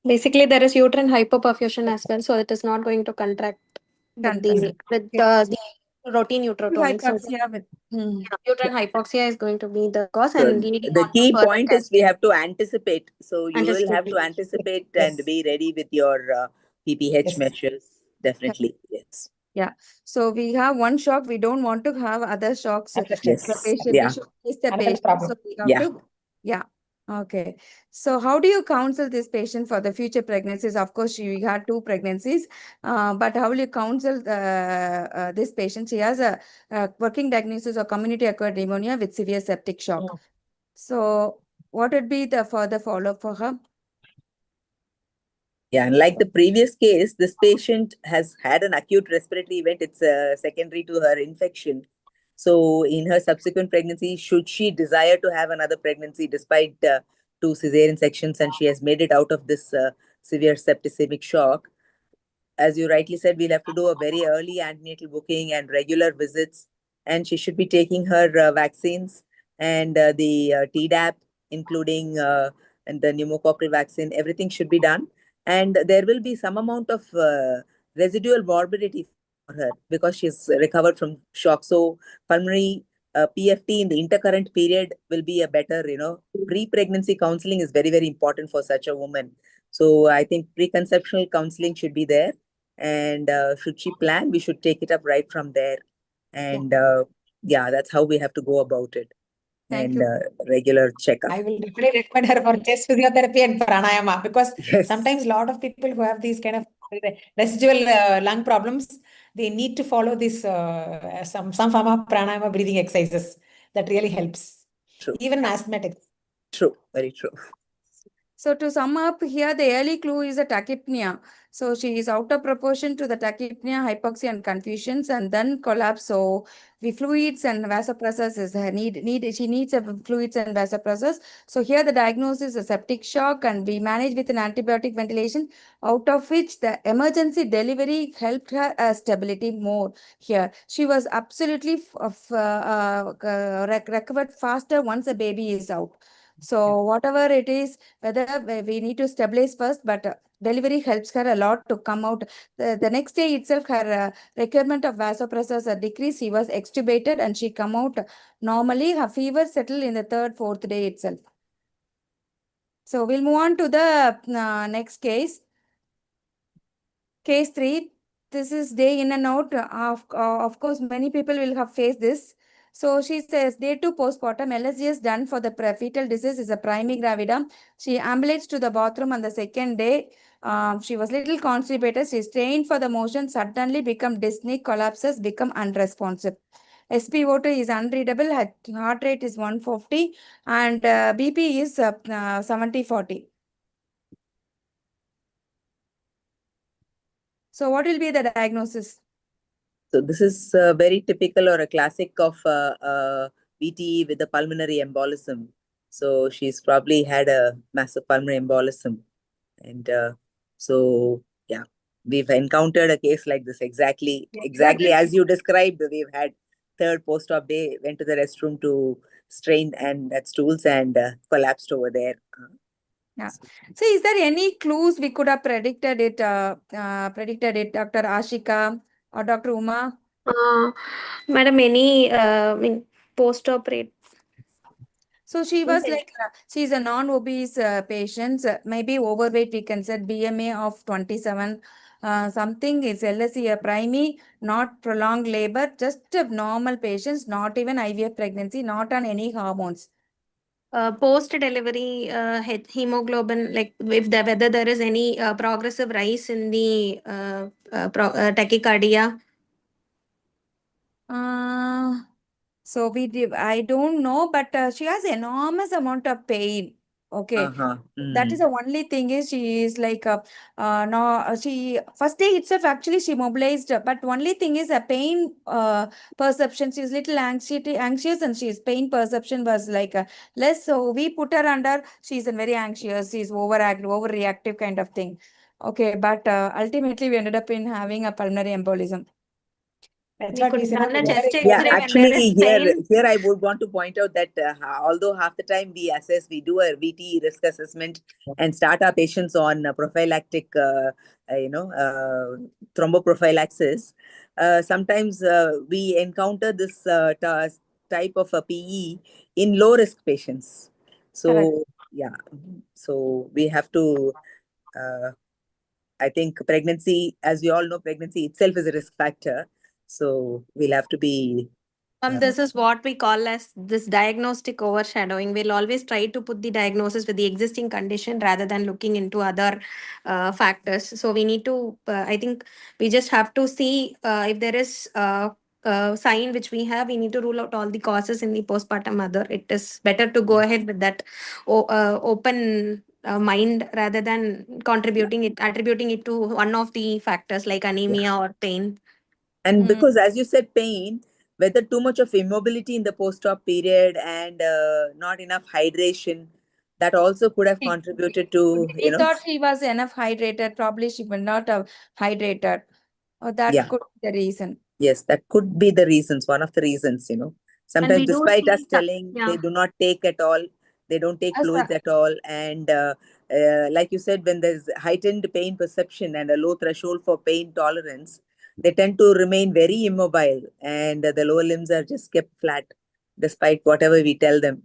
basically there is uterine hypoperfusion as well, so it is not going to contract with the routine uterotonic. So uterine hypoxia is going to be the cause, So and leading the on to key further point is we have to anticipate. So you will have to Anticipate. anticipate and be ready with your PPH measures. Definitely, yes. Yeah. So we have one shock. We don't want to have other shocks. The patient, Yeah. we should face the Another patient. problem. So we have Yeah. to, yeah. Okay. So how do you counsel this patient for the future pregnancies? Of course, she had 2 pregnancies, but how will you counsel this patient? She has a working diagnosis of community acquired pneumonia with severe septic shock. So what would be the further follow-up for her? Yeah, and like the previous case, this patient has had an acute respiratory event. It's secondary to her infection. So in her subsequent pregnancy, should she desire to have another pregnancy despite 2 cesarean sections, and she has made it out of this severe septicemic shock, as you rightly said, we'll have to do a very early antenatal booking and regular visits, and she should be taking her vaccines and the Tdap, including and the pneumococcal vaccine. Everything should be done, and there will be some amount of residual morbidity for her because she's recovered from shock. So pulmonary PFT in the intercurrent period will be a better, pre-pregnancy counseling is very, very important for such a woman. So I think preconceptional counseling should be there. And should she plan, we should take it up right from there. And that's how we have to go about it. Thank and you. Regular checkup. I will definitely recommend her for chest physiotherapy and pranayama because Yes. sometimes a lot of people who have these kind of residual lung problems, they need to follow this some form of pranayama breathing exercises. That really helps. True. Even asthmatics. True. Very true. So to sum up here, the early clue is a tachypnea. So she is out of proportion to the tachypnea, hypoxia, and confusions, and then collapse. So the fluids and vasopressors is her she needs a fluids and vasopressors. So here the diagnosis is a septic shock, and we manage with an antibiotic ventilation, out of which the emergency delivery helped her stability more here. She was absolutely recovered faster once the baby is out. So whatever it is, whether we need to stabilize first, but delivery helps her a lot to come out. The next day itself, her requirement of vasopressors decreased. She was extubated and she come out normally. Her fever settled in the third, fourth day itself. So we'll move on to the next case. Case 3. This is day in and out. Of course, many people will have faced this. So she says, day 2 postpartum, LSGS done for the fetal disease is a primigravida. She ambulates to the bathroom on the second day. She was little constipated. She strained for the motion, suddenly become dyspneic, collapses, become unresponsive. SpO2 is unreadable, heart rate is 150, and BP is 70/40. So what will be the diagnosis? So this is very typical or a classic of VTE with a pulmonary embolism. So she's probably had a massive pulmonary embolism. And we've encountered a case like this exactly as you described. We've had third post-op day, went to the restroom to strain and at stools and collapsed over there. Yeah. So is there any clues we could have predicted it, Dr. Ashika or Dr. Uma? Madam, any post-operate? So she was like, she's a non-obese patient, maybe overweight, we can say BMA of 27, something is LSE a primary, not prolonged labor, just a normal patients, not even IVF pregnancy, not on any hormones. Post-delivery hemoglobin, like whether there is any progressive rise in the tachycardia. So I don't know, but she has enormous amount of pain. Okay. That is the only thing is she is like she first day itself actually she mobilized, but only thing is a pain perception. She's little anxious and she's pain perception was like less. So we put her under, she's very anxious, she's overreactive kind of thing. Okay, but ultimately we ended up in having a pulmonary embolism. That's what we said. Actually, here I would want to point out that although half the time we do a VTE risk assessment and start our patients on prophylactic, thromboprophylaxis, sometimes we encounter this type of a PE in low risk patients. So so we have to. I think pregnancy, as we all know, pregnancy itself is a risk factor. So we'll have to be. This is what we call as this diagnostic overshadowing. We'll always try to put the diagnosis with the existing condition rather than looking into other factors. So we need to, I think we just have to see if there is a sign which we have, we need to rule out all the causes in the postpartum mother. It is better to go ahead with that open mind rather than attributing it to one of the factors like anemia or pain. And because, as you said, pain, whether too much of immobility in the post-op period and not enough hydration, that also could have contributed to, We thought she was enough hydrated. Probably she will not have hydrated. That could be the reason. Yes, that could be the reasons, one of the reasons, Sometimes despite us telling, they do not take at all. They don't take fluids at all. And like you said, when there's heightened pain perception and a low threshold for pain tolerance, they tend to remain very immobile and the lower limbs are just kept flat. despite whatever we tell them.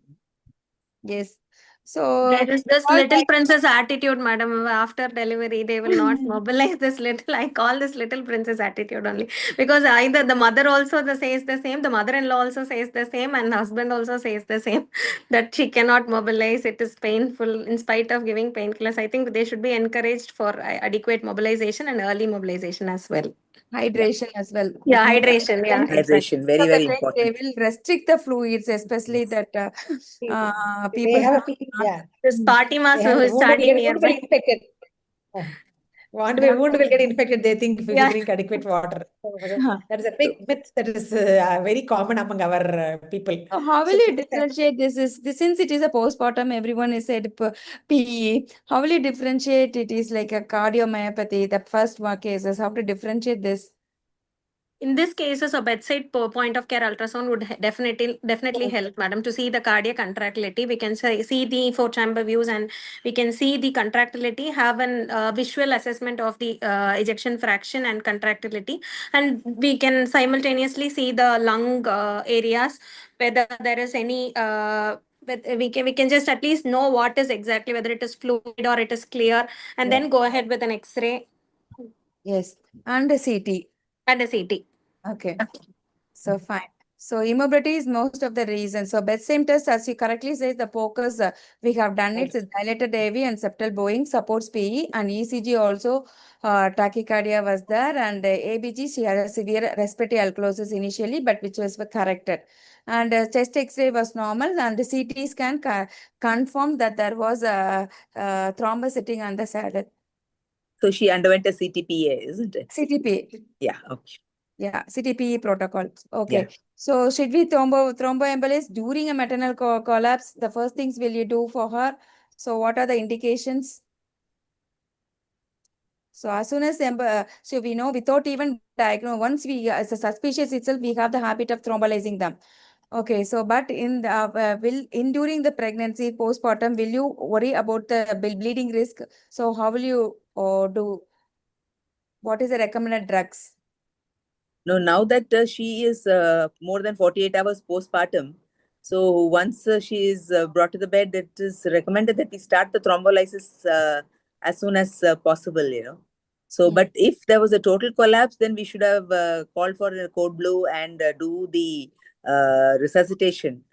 Yes. So There is this all little right. princess attitude, madam. After delivery, they will not mobilize this little. I call this little princess attitude only because either the mother also says the same, the mother-in-law also says the same, and husband also says the same that she cannot mobilize. It is painful in spite of giving painkillers. I think they should be encouraged for adequate mobilization and early mobilization as well. Hydration as well. Yeah, Because hydration. Yeah, exactly. Hydration, very, of the very time they important. will restrict the fluids, especially that They people have a have feeling, not. yeah. This party They master have who the is wound will standing get nearby. infected. Wound Yeah. will get infected. They think if Yeah. you drink adequate water. Huh. That is a big myth that is very common among our people. So how will So you differentiate this since it is a postpartum, everyone is said PE. How will you differentiate it is like a cardiomyopathy, the first one cases, how to differentiate this? In this cases, a bedside point of care ultrasound would definitely help, madam, to see the cardiac contractility. We can see the four chamber views, and we can see the contractility, have an visual assessment of the ejection fraction and contractility, and we can simultaneously see the lung areas, whether there is any but we can just at least know what is exactly, whether it is fluid or it is clear, and then go ahead with an X-ray. Yes, and a CT. And a CT. Okay. So fine. So immobility is most of the reason. So bedside test, as you correctly says, the focus we have done it is dilated AV and septal bowing supports PE, and ECG also tachycardia was there, and ABG she had a severe respiratory alkalosis initially, but which was corrected. And chest X-ray was normal, and the CT scan confirmed that there was a thrombus sitting on the saddle. So she underwent a CTPA, isn't it? CTPA. Yeah, okay. Yeah, CTPE protocol. Okay. Yeah. So should we thromboembolize during a maternal collapse? The first things will you do for her? So what are the indications? So as soon as so we know without even diagnose, once we as a suspicious itself, we have the habit of thrombolizing them. Okay, so but in the during the pregnancy postpartum, will you worry about the bleeding risk? So how will you do? What is the recommended drugs? No, now that she is more than 48 hours postpartum, so once she is brought to the bed, it is recommended that we start the thrombolysis as soon as possible, you know. So, but if there was a total collapse, then we should have called for a code blue and do the resuscitation.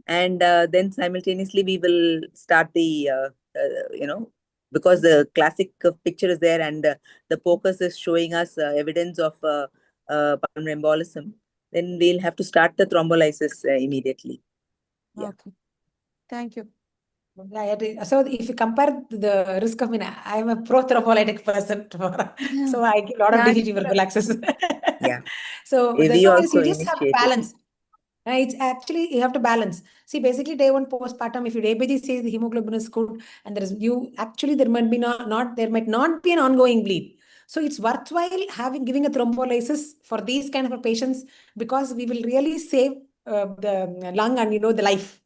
And then simultaneously we will start the, you know, because the classic picture is there and the focus is showing us evidence of pulmonary embolism, then we'll have to start the thrombolysis immediately. Yeah. Okay. Thank you. So if you compare the risk of, I am a pro-thrombolytic person, so I give a lot of DGT prophylaxis. Yeah. So the We thing is, also you just have to initiated. balance. It's actually, you have to balance. See, basically day one postpartum, if your ABG says the hemoglobin is good, and there is there might be there might not be an ongoing bleed. So it's worthwhile giving a thrombolysis for these kind of patients, because we will really save the lung and the life.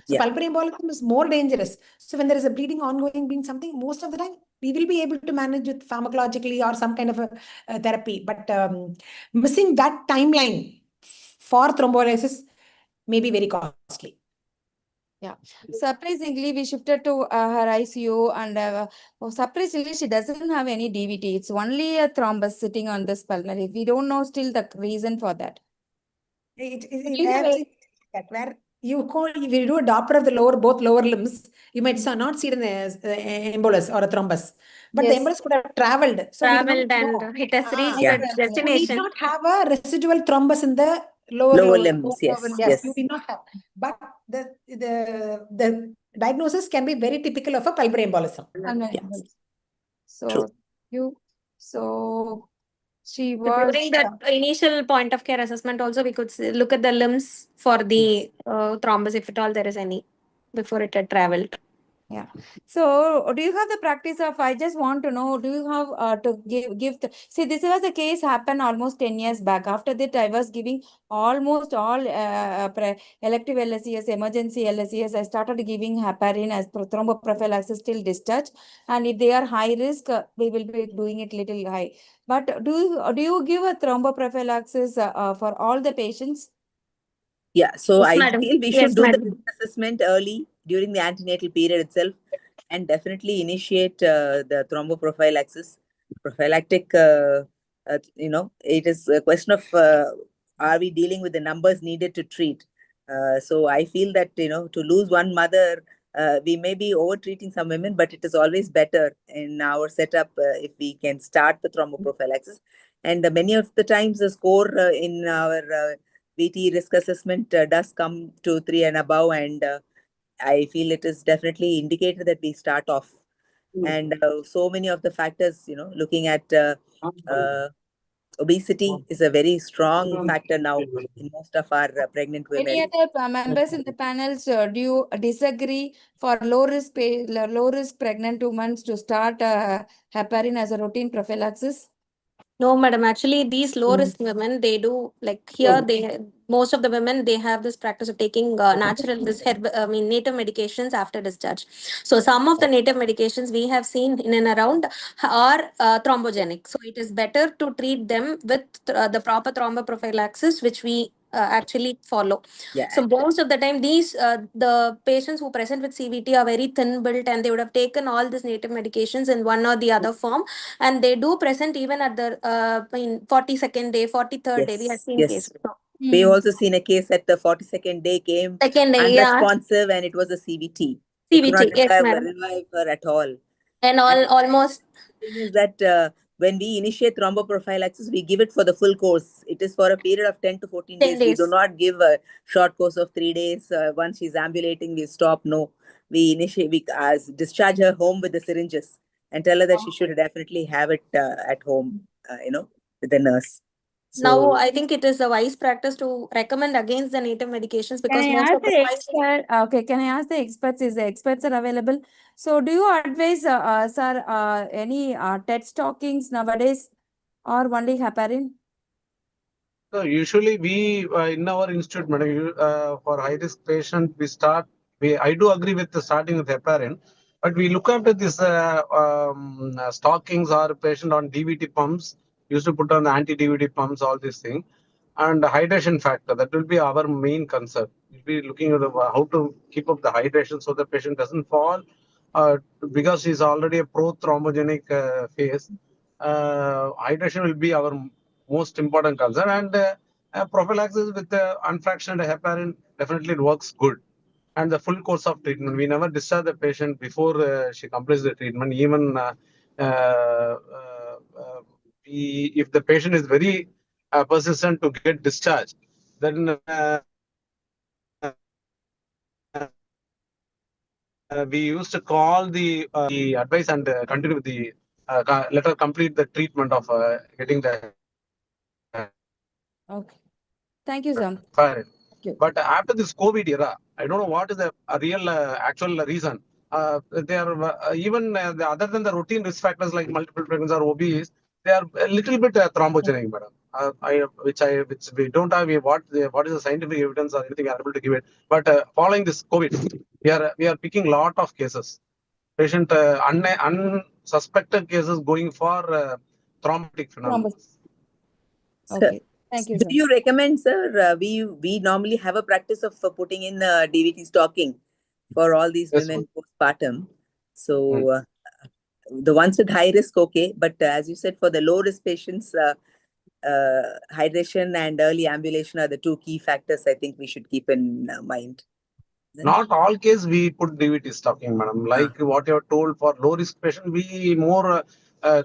So pulmonary embolism is more dangerous. So when there is a bleeding ongoing, being something, most of the time we will be able to manage with pharmacologically or some kind of a therapy. But missing that timeline for thrombolysis may be very costly. Yeah. Surprisingly, we shifted to her ICU, and surprisingly, she doesn't have any DVT. It's only a thrombus sitting on this pulmonary. We don't know still the reason for that. It actually, where if you do a Doppler of both lower limbs, you might not see an embolus or a thrombus. But the embolus could have traveled. So we do not know. And it has reached You its need destination. not have a residual thrombus in the lower limbs. Yes, you did not have. But the diagnosis can be very typical of a pulmonary embolism. So she was during that initial point of care assessment also, we could look at the limbs for the thrombus, if at all there is any, before it had traveled. Yeah. So do you have the practice of, I just want to know, do you have to give see, this was a case happened almost 10 years back. After that, I was giving almost all elective LSES, emergency LSES. I started giving heparin as thromboprophylaxis till discharge. And if they are high risk, we will be doing it little high. But do you give a thromboprophylaxis for all the patients? Yeah, so Yes, I madam. feel we Yes, should do the madam. risk assessment early during the antenatal period itself, and definitely initiate the thromboprophylaxis. Prophylactic, it is a question of are we dealing with the numbers needed to treat? So I feel that, to lose one mother, we may be over treating some women, but it is always better in our setup if we can start the thromboprophylaxis. And many of the times the score in our VT risk assessment does come to 3 and above, and I feel it is definitely indicated that we start off. And so many of the factors, looking at obesity is a very strong factor now in most of our pregnant Any women. other members in the panels, do you disagree for low risk pregnant women to start heparin as a routine prophylaxis? No, madam. Actually, these low risk women, they do like here. Most of the women, they have this practice of taking native medications after discharge. So some of the native medications we have seen in and around are thrombogenic. So it is better to treat them with the proper thromboprophylaxis, which we actually follow. Yeah. So most of the time, the patients who present with CVT are very thin built, and they would have taken all these native medications in one or the other form, and they do present even at the 42nd day, 43rd day. We have seen Yes. cases. So, We've also seen a case at the 42nd day came second day, yeah. unresponsive, and it was a CVT. They could not CVT, yes, madam. revive her at all. And almost. The thing is that when we initiate thromboprophylaxis, we give it for the full course. It is for a period of 10 to 14 10 days. We do days. not give a short course of 3 days. Once she's ambulating, we stop. No, we discharge her home with the syringes and tell her that she should definitely have it at home, with the nurse. Now, I think it is a wise practice to recommend against the native medications, because Can I most ask of the the expert? Okay, can I ask the experts? Is the experts are available? So, do you advise, sir, any TED talkings nowadays, or only heparin? So usually we in our institute, madam, for high risk patient, I do agree with the starting with heparin, but we look after this stockings or patient on DVT pumps. Used to put on the anti-DVT pumps, all these things, and the hydration factor. That will be our main concern. We'll be looking at how to keep up the hydration so the patient doesn't fall, because he's already a pro-thrombogenic phase. Hydration will be our most important concern, and prophylaxis with unfractionated heparin definitely it works good. And the full course of treatment, we never discharge the patient before she completes the treatment. Even if the patient is very persistent to get discharged, then we used to call the advice and continue with the let her complete the treatment of getting the Okay. Thank you, sir. fire. you. But after this COVID era, I don't know what is the real actual reason. They are other than the routine risk factors like multiple pregnancy or obese, they are a little bit thrombogenic, madam. Which we don't have what is the scientific evidence or anything are able to give it. But following this COVID, we are picking lot of cases. Patient unsuspected cases going for thrombotic phenomena. Okay. Thank you, Do sir. you recommend, sir? We normally have a practice of putting in DVT stocking for all these women postpartum. So the ones with high risk, okay, but as you said, for the low risk patients, hydration and early ambulation are the two key factors I think we should keep in mind. Not all case we put DVT stocking, madam. Like what you have told for low risk patient, we more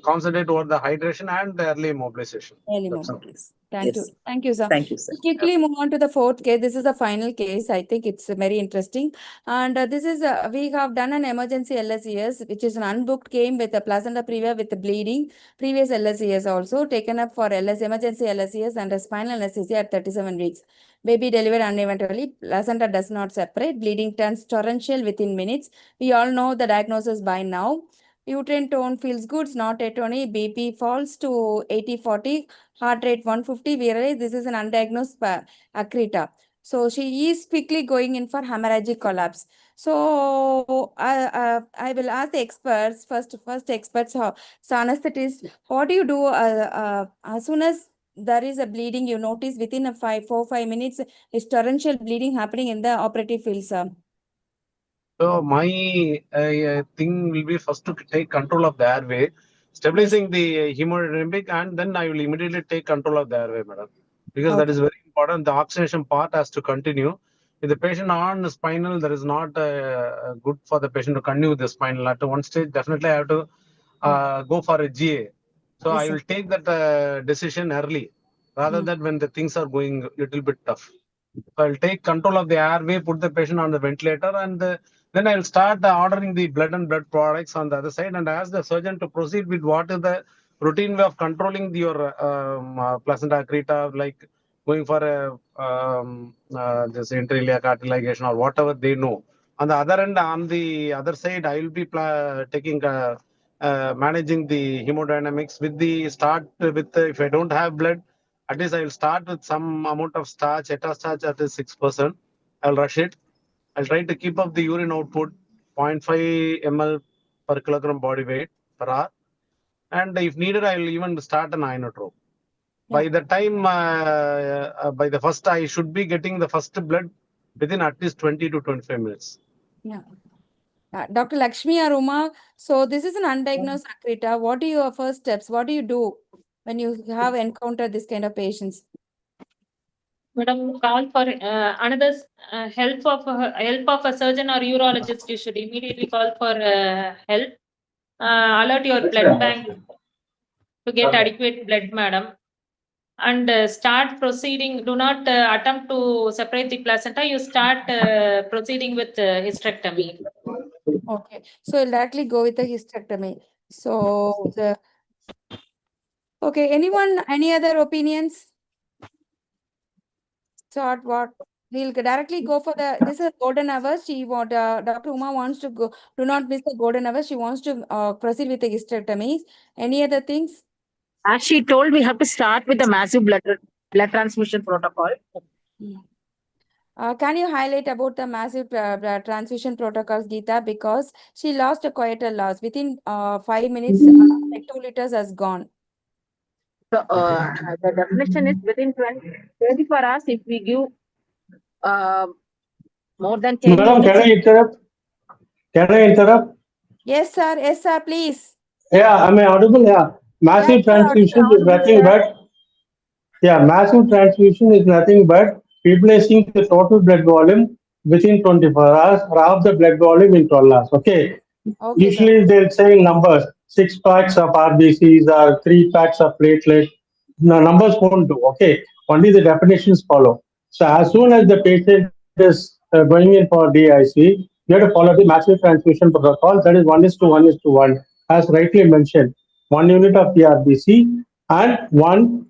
concentrate over the hydration and the early mobilization. Early That's all. moment. Thank you. Thank you, sir. Thank you, sir. We'll quickly move on to the fourth case. This is the final case. I think it's very interesting. And this is, we have done an emergency LSES, which is an unbooked came with a placenta previa with the bleeding. Previous LSES also taken up for emergency LSES and a spinal anesthesia at 37 weeks. Baby delivered uneventually. Placenta does not separate. Bleeding turns torrential within minutes. We all know the diagnosis by now. Uterine tone feels good, not atony. BP falls to 80/40. Heart rate 150. We realize this is an undiagnosed Akrita. So she is quickly going in for hemorrhagic collapse. So I will ask the experts first experts, so anesthetist, what do you do as soon as there is a bleeding, you notice within a 4-5 minutes, is torrential bleeding happening in the operative field, sir. So my thing will be first to take control of the airway, stabilizing the hemodynamic, and then I will immediately take control of the airway, madam, because that is very important. The oxygenation part has to continue. If the patient on spinal, that is not good for the patient to continue with the spinal. At one stage, definitely I have to go for a GA. So Yes, I sir. will take that decision early, rather than when the things are going a little bit tough. So I'll take control of the airway, put the patient on the ventilator, and then I'll start ordering the blood and blood products on the other side, and ask the surgeon to proceed with what is the routine way of controlling your placenta accreta, like going for a this intra-ileal cartilagation or whatever they know. On the other end, on the other side, I will be taking managing the hemodynamics with the start with if I don't have blood, at least I will start with some amount of starch, starch at 6%. I'll rush it. I'll try to keep up the urine output 0.5 ml per kilogram body weight per hour. And if needed, I will even start an inotrope. By the time, by the first, I should be getting the first blood within at least 20 to 25 minutes. Yeah. Dr. Lakshmi or Uma, so this is an undiagnosed accreta. What are your first steps? What do you do when you have encountered this kind of patients? Madam, call for another help of a surgeon or urologist. You should immediately call for help. Alert your blood bank to get adequate blood, madam, and start proceeding. Do not attempt to separate the placenta. You start proceeding with hysterectomy. Okay, so you'll directly go with the hysterectomy. So okay, any other opinions? So what? We'll directly go for this is golden hours. Dr. Uma wants to go. Do not miss the golden hours. She wants to proceed with the hysterectomies. Any other things? As she told, we have to start with the massive blood transfusion protocol. Can you highlight about the massive blood transfusion protocols, Geeta? Because she lost a coital loss within 5 minutes. Like 2 liters has gone. So the definition is within 24 hours. If we give more than 10 Madam, units. can I interrupt? Can I interrupt? Yes, sir. Yes, sir. Please. Yeah, am I audible? Yeah. Massive transfusion is nothing but massive transfusion is nothing but replacing the total blood volume within 24 hours or half the blood volume in 12 hours. Okay. Usually they'll say numbers, 6 packs of RBCs or 3 packs of platelet. No, numbers won't do. Okay. Only the definitions follow. So as soon as the patient is going in for DIC, you have to follow the massive transfusion protocol. That is 1:1:1, as rightly mentioned. 1 unit of the RBC and 1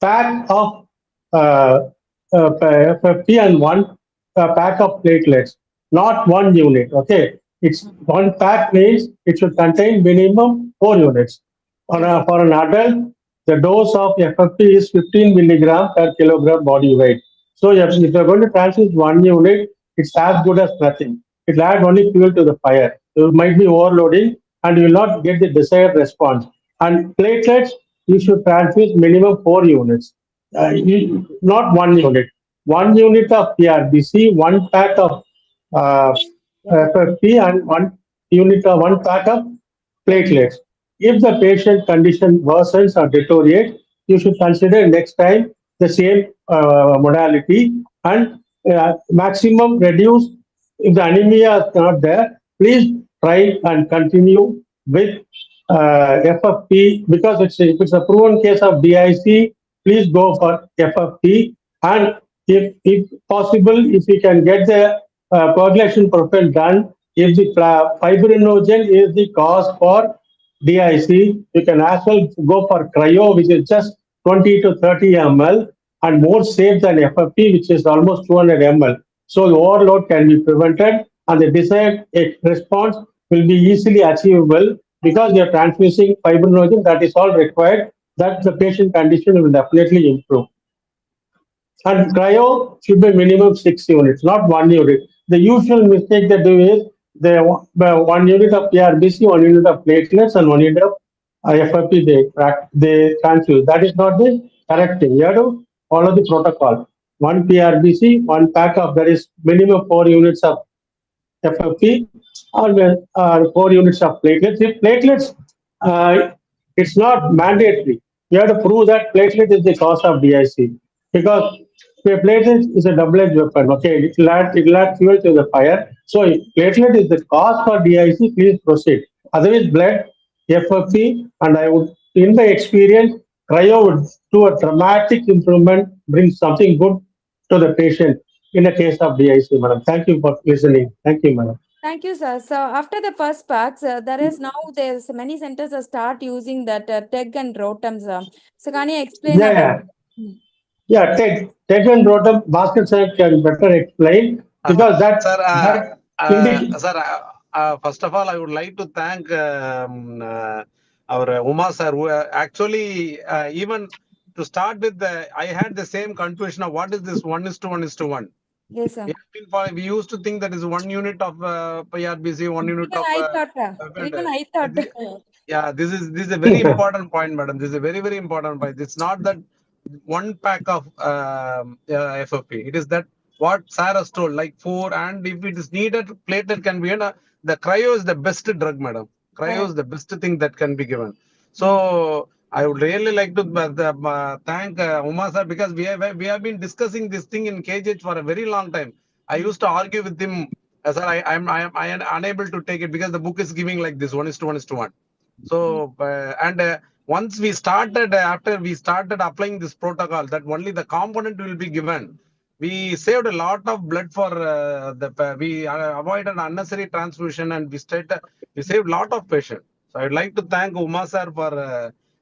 pack of FFP and 1 pack of platelets, not 1 unit. Okay, it's 1 pack means it should contain minimum 4 units. For an adult, the dose of FFP is 15 milligram per kilogram body weight. So if you're going to transfuse 1 unit, it's as good as nothing. It will add only fuel to the fire. You might be overloading and you will not get the desired response. And platelets, you should transfuse minimum 4 units, not 1 unit. 1 unit of PRBC, 1 pack of FFP, and 1 pack of platelets. If the patient condition worsens or deteriorates, you should consider next time the same modality and maximum reduce. If the anemia is not there, please try and continue with FFP, because if it's a proven case of DIC, please go for FFP. And if possible, if you can get the coagulation profile done, if the fibrinogen is the cause for DIC, you can as well go for cryo, which is just 20 to 30 ml and more safe than FFP, which is almost 200 ml. So the overload can be prevented and the desired response will be easily achievable because they are transfusing fibrinogen. That is all required, that the patient condition will definitely improve. And cryo should be minimum 6 units, not 1 unit. The usual mistake they do is they 1 unit of PRBC, 1 unit of platelets, and 1 unit of FFP they transfuse. That is not the correcting. You have to follow the protocol. One PRBC, one pack of, that is minimum 4 units of FFP, or 4 units of platelets. If platelets, it's not mandatory. You have to prove that platelet is the cause of DIC, because the platelet is a double-edged weapon. Okay, it will add fuel to the fire. So if platelet is the cause for DIC, please proceed. Otherwise, blood, FFP, and I would, in my experience, cryo would do a dramatic improvement, bring something good to the patient in the case of DIC, madam. Thank you for listening. Thank you, madam. Thank you, sir. So after the first packs, there's many centers start using that TEG and ROTEM. So can you explain Yeah, about? yeah. Ted and Rotem, Bhaskar sir can better explain, because Sir, that sir, first of all, I would like to thank our Uma sir, who actually, even to start with, I had the same confusion of what is this 1:1:1. Yes, sir. We used to think that is 1 unit of PRBC, 1 unit Even of. I thought. Yeah, this is a very important point, madam. This is a very, very important point. It's not that one pack of FFP. It is that what Sarah told, like 4, and if it is needed, platelet can be. The cryo is the best drug, madam. Cryo is the best thing that can be given. So I would really like to thank Uma sir, because we have been discussing this thing in KGH for a very long time. I used to argue with him, sir. I am unable to take it because the book is giving like this 1:1:1. So once we started, after we started applying this protocol, that only the component will be given, we saved a lot of blood for we avoided unnecessary transfusion, and we saved a lot of patients. So I'd like to thank Uma sir for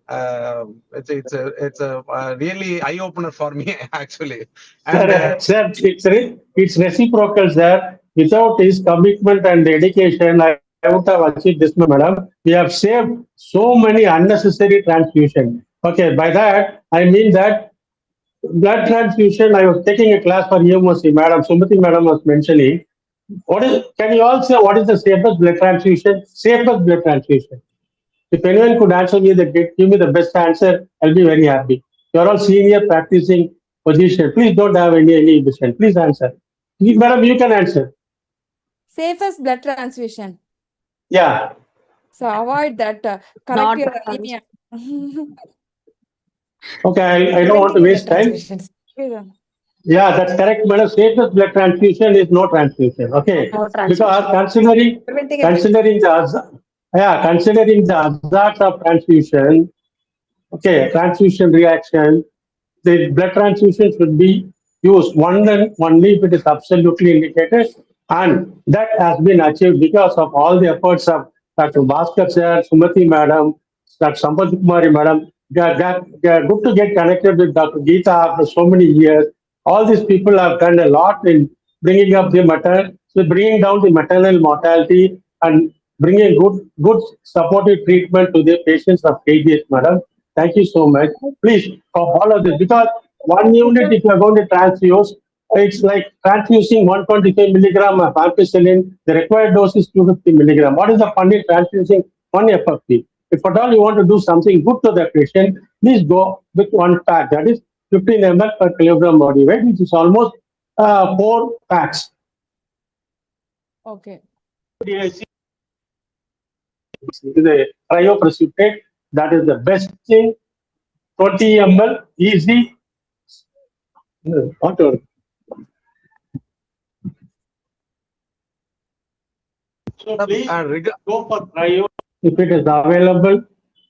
it's a really eye opener for me actually. And sir, it's reciprocal, sir. Without his commitment and dedication, I would have achieved this, madam. We have saved so many unnecessary transfusion. Okay, by that I mean that blood transfusion. I was taking a class for UMC. Madam Sumati, madam was mentioning. Can you all say what is the safest blood transfusion? Safest blood transfusion. If anyone could answer me, give me the best answer, I'll be very happy. You're all senior practicing position. Please don't have any inhibition. Please answer. Madam, you can answer. Safest blood transfusion. Yeah. So avoid that. Correct your anemia. Okay, I don't want to waste time. Yeah, that's correct, madam. Safest blood transfusion is no transfusion. Okay, because considering the hazards of transfusion, okay, transfusion reaction, the blood transfusion should be used only if it is absolutely indicated, and that has been achieved because of all the efforts of Dr. Bhaskar sir, Sumati madam, Dr. Sampath Kumari madam. They are good to get connected with Dr. Geeta after so many years. All these people have done a lot in bringing up bringing down the maternal mortality and bringing good supportive treatment to the patients of KGH, madam. Thank you so much. Please follow this, because 1 unit, if you are going to transfuse, it's like transfusing 125 milligram of ampicillin. The required dose is 250 milligram. What is the fun in transfusing 1 FFP? If at all you want to do something good to the patient, please go with 1 pack. That is 15 ml per kilogram body weight, which is almost 4 packs. Okay. The cryoprecipitate, that is the best thing. 20 ml, easy. So please go for cryo if it is available.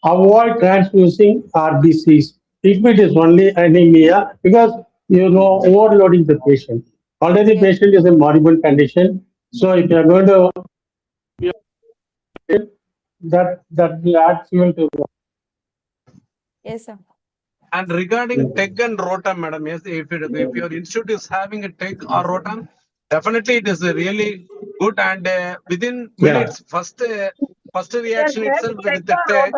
Avoid transfusing RBCs if it is only anemia, because overloading the patient. Already patient is in moribund condition. So if you are going to that will add fuel to the. Yes, sir. And regarding TEG and ROTAM, madam, yes, if your institute is having a TEG or ROTAM, definitely it is really good, and within minutes, first reaction itself with the TEG.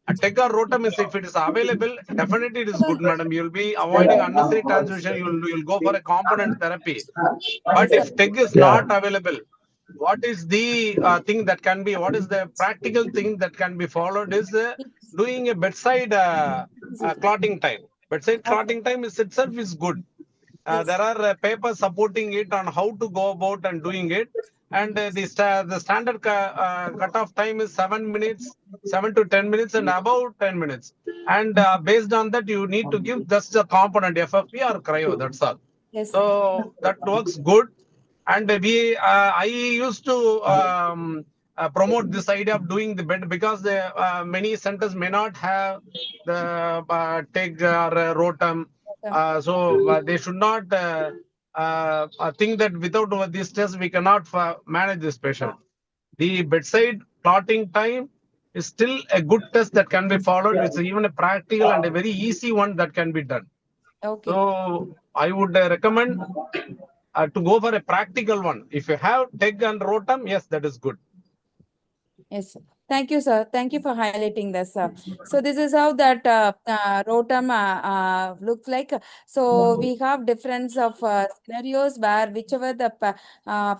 A TEG or ROTAM is, if it is available, definitely it is good, madam. You'll be avoiding unnecessary transfusion. You'll go for a component therapy. But if TEG is not available, what is the thing that can be? What is the practical thing that can be followed? Is doing a bedside clotting time. Bedside clotting time is itself is good. There are papers supporting it on how to go about and doing it. And the standard cutoff time is 7 minutes, 7 to 10 minutes, and about 10 minutes. And based on that, you need to give just a component, FFP or cryo. That's all. Yes. So that works good. And I used to promote this idea of doing the bed because many centers may not have the TEG or ROTAM. So they should not think that without this test we cannot manage this patient. The bedside clotting time is still a good test that can be followed. It's even a practical and a very easy one that can be done. Okay. So I would recommend to go for a practical one. If you have TEG and ROTAM, yes, that is good. Yes, sir. Thank you, sir. Thank you for highlighting this. So this is how that ROTAM looks like. So we have difference of scenarios where whichever the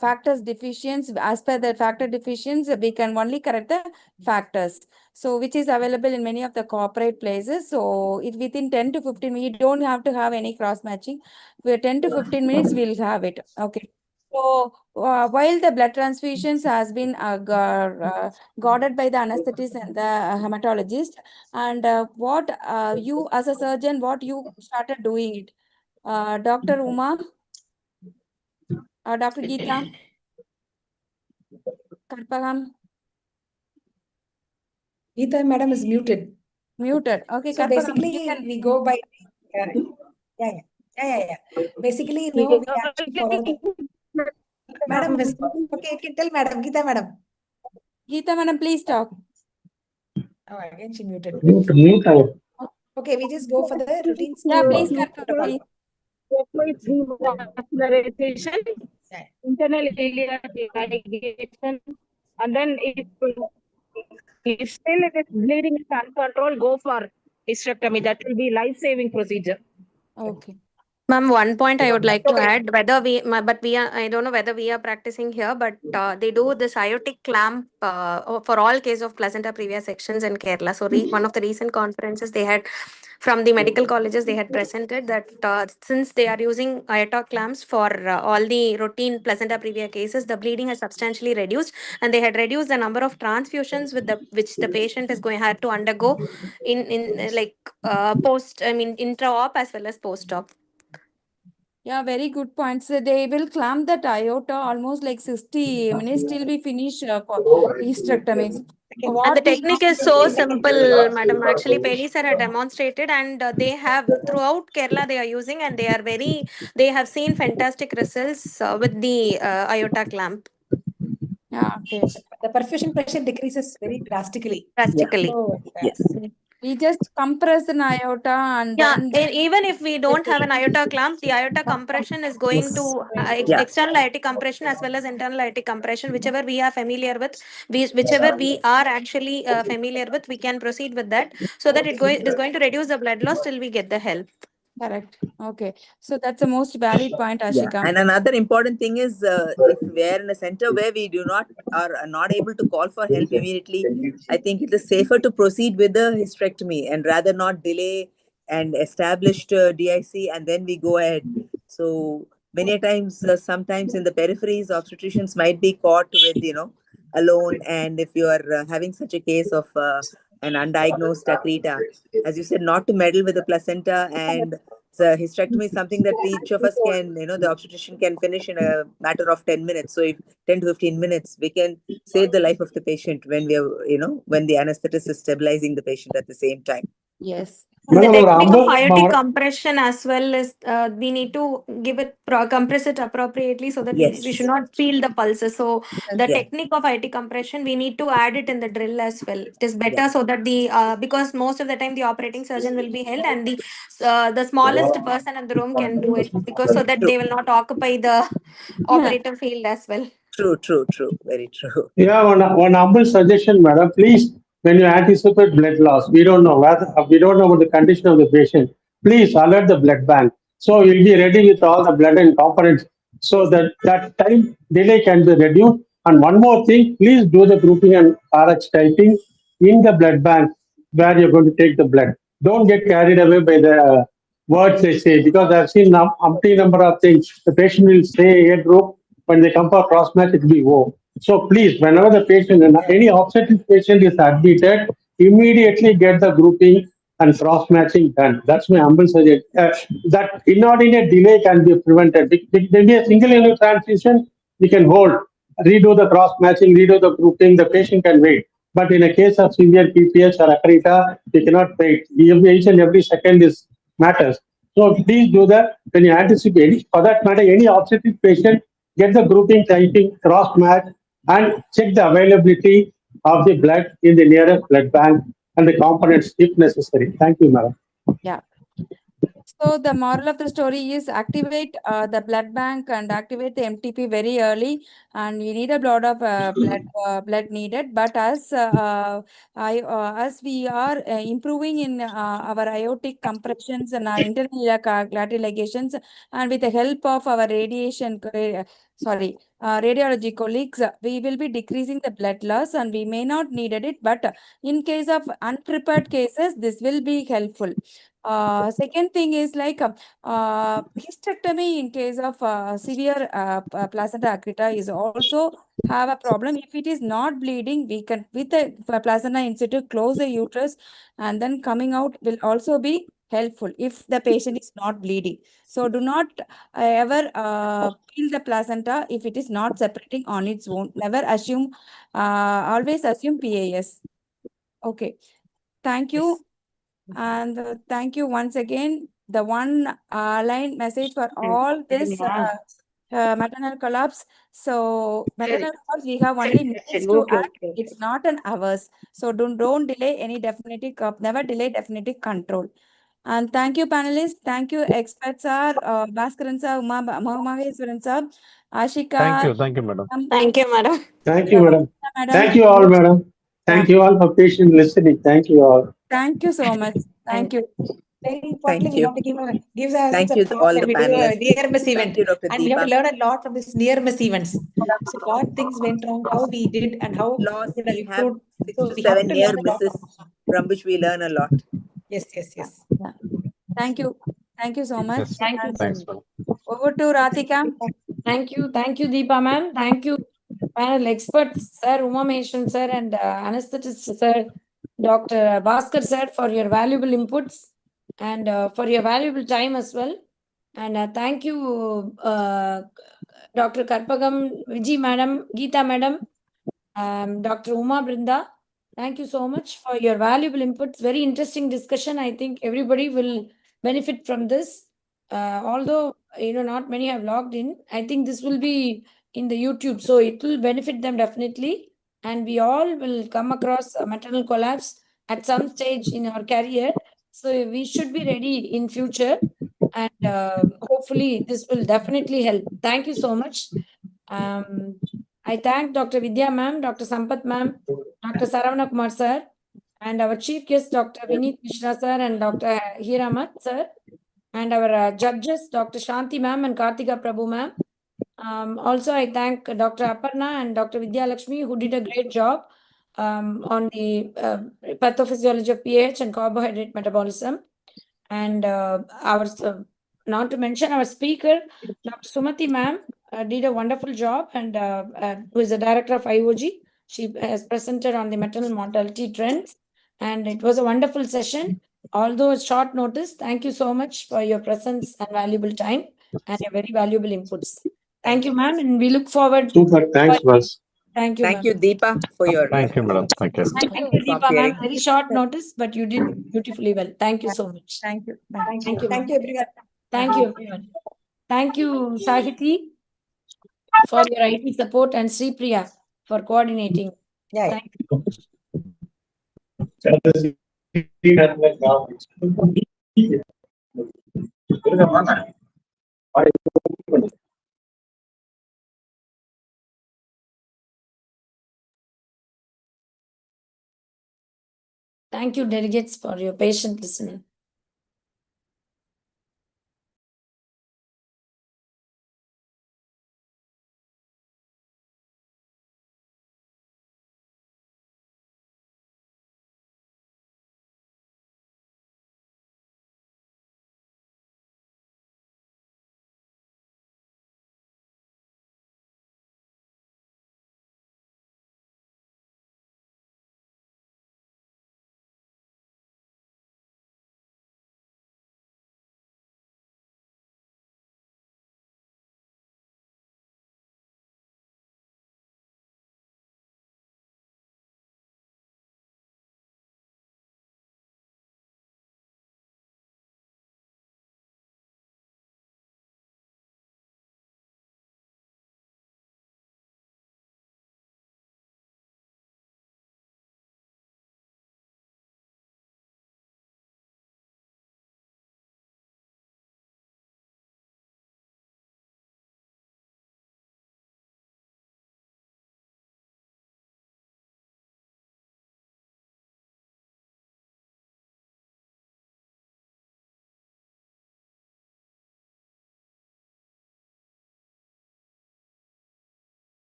factors deficiency, as per the factor deficiency, we can only correct the factors. So which is available in many of the corporate places. So it within 10 to 15 minutes, you don't have to have any cross matching. We're 10 to 15 minutes, we'll have it. Okay. So while the blood transfusions has been guarded by the anesthetist and the hematologist, and what you as a surgeon, what you started doing it, Dr. Uma, Dr. Geeta, Karpagam. Geeta madam is muted. Muted. Okay, So Karpagam, basically, you can. we go by yeah. Basically, no, we actually follow the madam. Okay, tell madam, Geeta madam. Geeta madam, please talk. Oh, again she muted. Mute. Okay, we just go for the routine. Yeah, please, Karpagam. Vascularization, internal ileal ligation, and then if still it is bleeding is uncontrolled, go for hysterectomy. That will be life-saving procedure. Okay. Ma'am, one point I would like to add, but I don't know whether we are practicing here, but they do this aortic clamp for all case of placenta previa sections in Kerala. So one of the recent conferences they had from the medical colleges, they had presented that since they are using aorta clamps for all the routine placenta previa cases, the bleeding has substantially reduced, and they had reduced the number of transfusions which the patient is had to undergo in like intra-op as well as post-op. Yeah, very good points. So they will clamp that aorta almost like 60 minutes till we finish hysterectomy. And the technique is so simple, madam. Actually, Penny sir had demonstrated, and they have throughout Kerala they are using, and they have seen fantastic results with the aorta clamp. Yeah, okay. The perfusion pressure decreases very drastically. Drastically. Oh, Yes. We just compress an aorta and then even if we don't have an aorta clamp, the aorta compression is going to external aortic compression as well as internal aortic compression, whichever we are familiar with, whichever we are actually familiar with, we can proceed with that, so that it is going to reduce the blood loss till we get the help. Correct. Okay. So that's the most valid point, Ashika. And another important thing is if we are in a center where we are not able to call for help immediately, I think it is safer to proceed with the hysterectomy and rather not delay and establish DIC and then we go ahead. So many times, sometimes in the peripheries, obstetricians might be caught with, alone. And if you are having such a case of an undiagnosed accreta, as you said, not to meddle with the placenta, and the hysterectomy is something that each of us can, the obstetrician can finish in a matter of 10 minutes. So if 10 to 15 minutes, we can save the life of the patient when we are, when the anesthetist is stabilizing the patient at the same time. Yes. The technique of aortic compression as well is we need to give it compress it appropriately so that we should not feel the pulses. So the technique of aortic compression, we need to add it in the drill as well. It is better so that because most of the time the operating surgeon will be held and the smallest person in the room can do it, because so that they will not occupy the operator field as well. True. Very true. Yeah, one humble suggestion, madam. Please, when you anticipate blood loss, we don't know about the condition of the patient. Please alert the blood bank. So you'll be ready with all the blood and components so that time delay can be reduced. And one more thing, please do the grouping and RX typing in the blood bank where you're going to take the blood. don't get carried away by the words they say, because I've seen umpteen number of things. The patient will say A group, when they come for cross match, it will be O. So please, whenever the patient, any obstetric patient is admitted, immediately get the grouping and cross matching done. That's my humble suggestion. That inordinate delay can be prevented. There be a single unit transition, we can hold, redo the cross matching, redo the grouping, the patient can wait. But in a case of severe PPH or Acarita, we cannot wait. Each and every second is matters. So please do that when you anticipate. For that matter, any obstetric patient, get the grouping, typing, cross match, and check the availability of the blood in the nearest blood bank and the components if necessary. Thank you, madam. Yeah. So the moral of the story is activate the blood bank and activate the MTP very early, and we need a lot of blood needed. But as we are improving in our aortic compressions and our internal lateral ligations, and with the help of our radiology colleagues, we will be decreasing the blood loss, and we may not needed it, but in case of unprepared cases, this will be helpful. Second thing is like hysterectomy in case of severe placenta acrita is also have a problem. If it is not bleeding, we can with the placenta in situ close the uterus, and then coming out will also be helpful if the patient is not bleeding. So do not ever peel the placenta if it is not separating on its own. Never assume, always assume PAS. Okay, thank you. And thank you once again. The one line message for all this maternal collapse. So maternal collapse, we have only minutes to act. It's not an hours. So don't delay any definitive, never delay definitive control. And thank you, panelists. Thank you, experts are Bhaskaran sir, Maheswaran sir, Ashika. Thank you, madam. Thank you, madam. Thank you, madam. Madam. Thank you all, madam. Thank you all for patient listening. Thank you all. Thank you so much. Thank you. Very importantly, we you. have to give ourselves Thank a you, thought all when the we do a panelists. near miss Thank event. you, Dr. And we have to Deepa. learn a lot from this near miss events. So what things went wrong, how we did, and how Loss, we could have we have improved. 6 So to we have 7 to near learn a lot misses from this. from which we learn a lot. Yes, yes, yes. Yeah. Thank you. Thank you so much. Yes. Thank you. Thanks, madam. Over to Ratika. Thank you. Thank you, Deepa ma'am. Thank you, panel experts, sir, Uma Maheshwaran sir, and anesthetist sir, Dr. Bhaskar sir, for your valuable inputs and for your valuable time as well. And thank you, Dr. Karpagam, Viji madam, Geeta madam, Dr. Uma Brinda. Thank you so much for your valuable inputs. Very interesting discussion. I think everybody will benefit from this. Although not many have logged in, I think this will be in the YouTube, so it will benefit them definitely. And we all will come across a maternal collapse at some stage in our career, so we should be ready in future. And hopefully this will definitely help. Thank you so much. I thank Dr. Vidya ma'am, Dr. Sampath ma'am, Dr. Saravana Kumar sir, and our chief guest, Dr. Vineet Mishra sir, and Dr. Hiramat sir, and our judges, Dr. Shanti ma'am and Kartika Prabhu ma'am. Also, I thank Dr. Aparna and Dr. Vidya Lakshmi, who did a great job on the pathophysiology of pH and carbohydrate metabolism. And not to mention our speaker, Dr. Sumati ma'am, did a wonderful job, and who is the director of IOG. She has presented on the maternal mortality trends, and it was a wonderful session. Although it's short notice, thank you so much for your presence and valuable time and your very valuable inputs. Thank you, ma'am, and we look forward. Super. Thanks, boss. Thank you, Thank ma'am. you, Deepa, for your Thank you, madam. Thank you. Thank you, prompt Deepa ma'am. hearing. Very short notice, but you did beautifully well. Thank you so much. Thank you. Thank you, Thank ma'am. you, everyone. Thank you, everyone. Thank you, Sahiti, for your IT support, and Sri Priya for coordinating. Yeah. Thank you. Thank you, delegates, for your patient listening.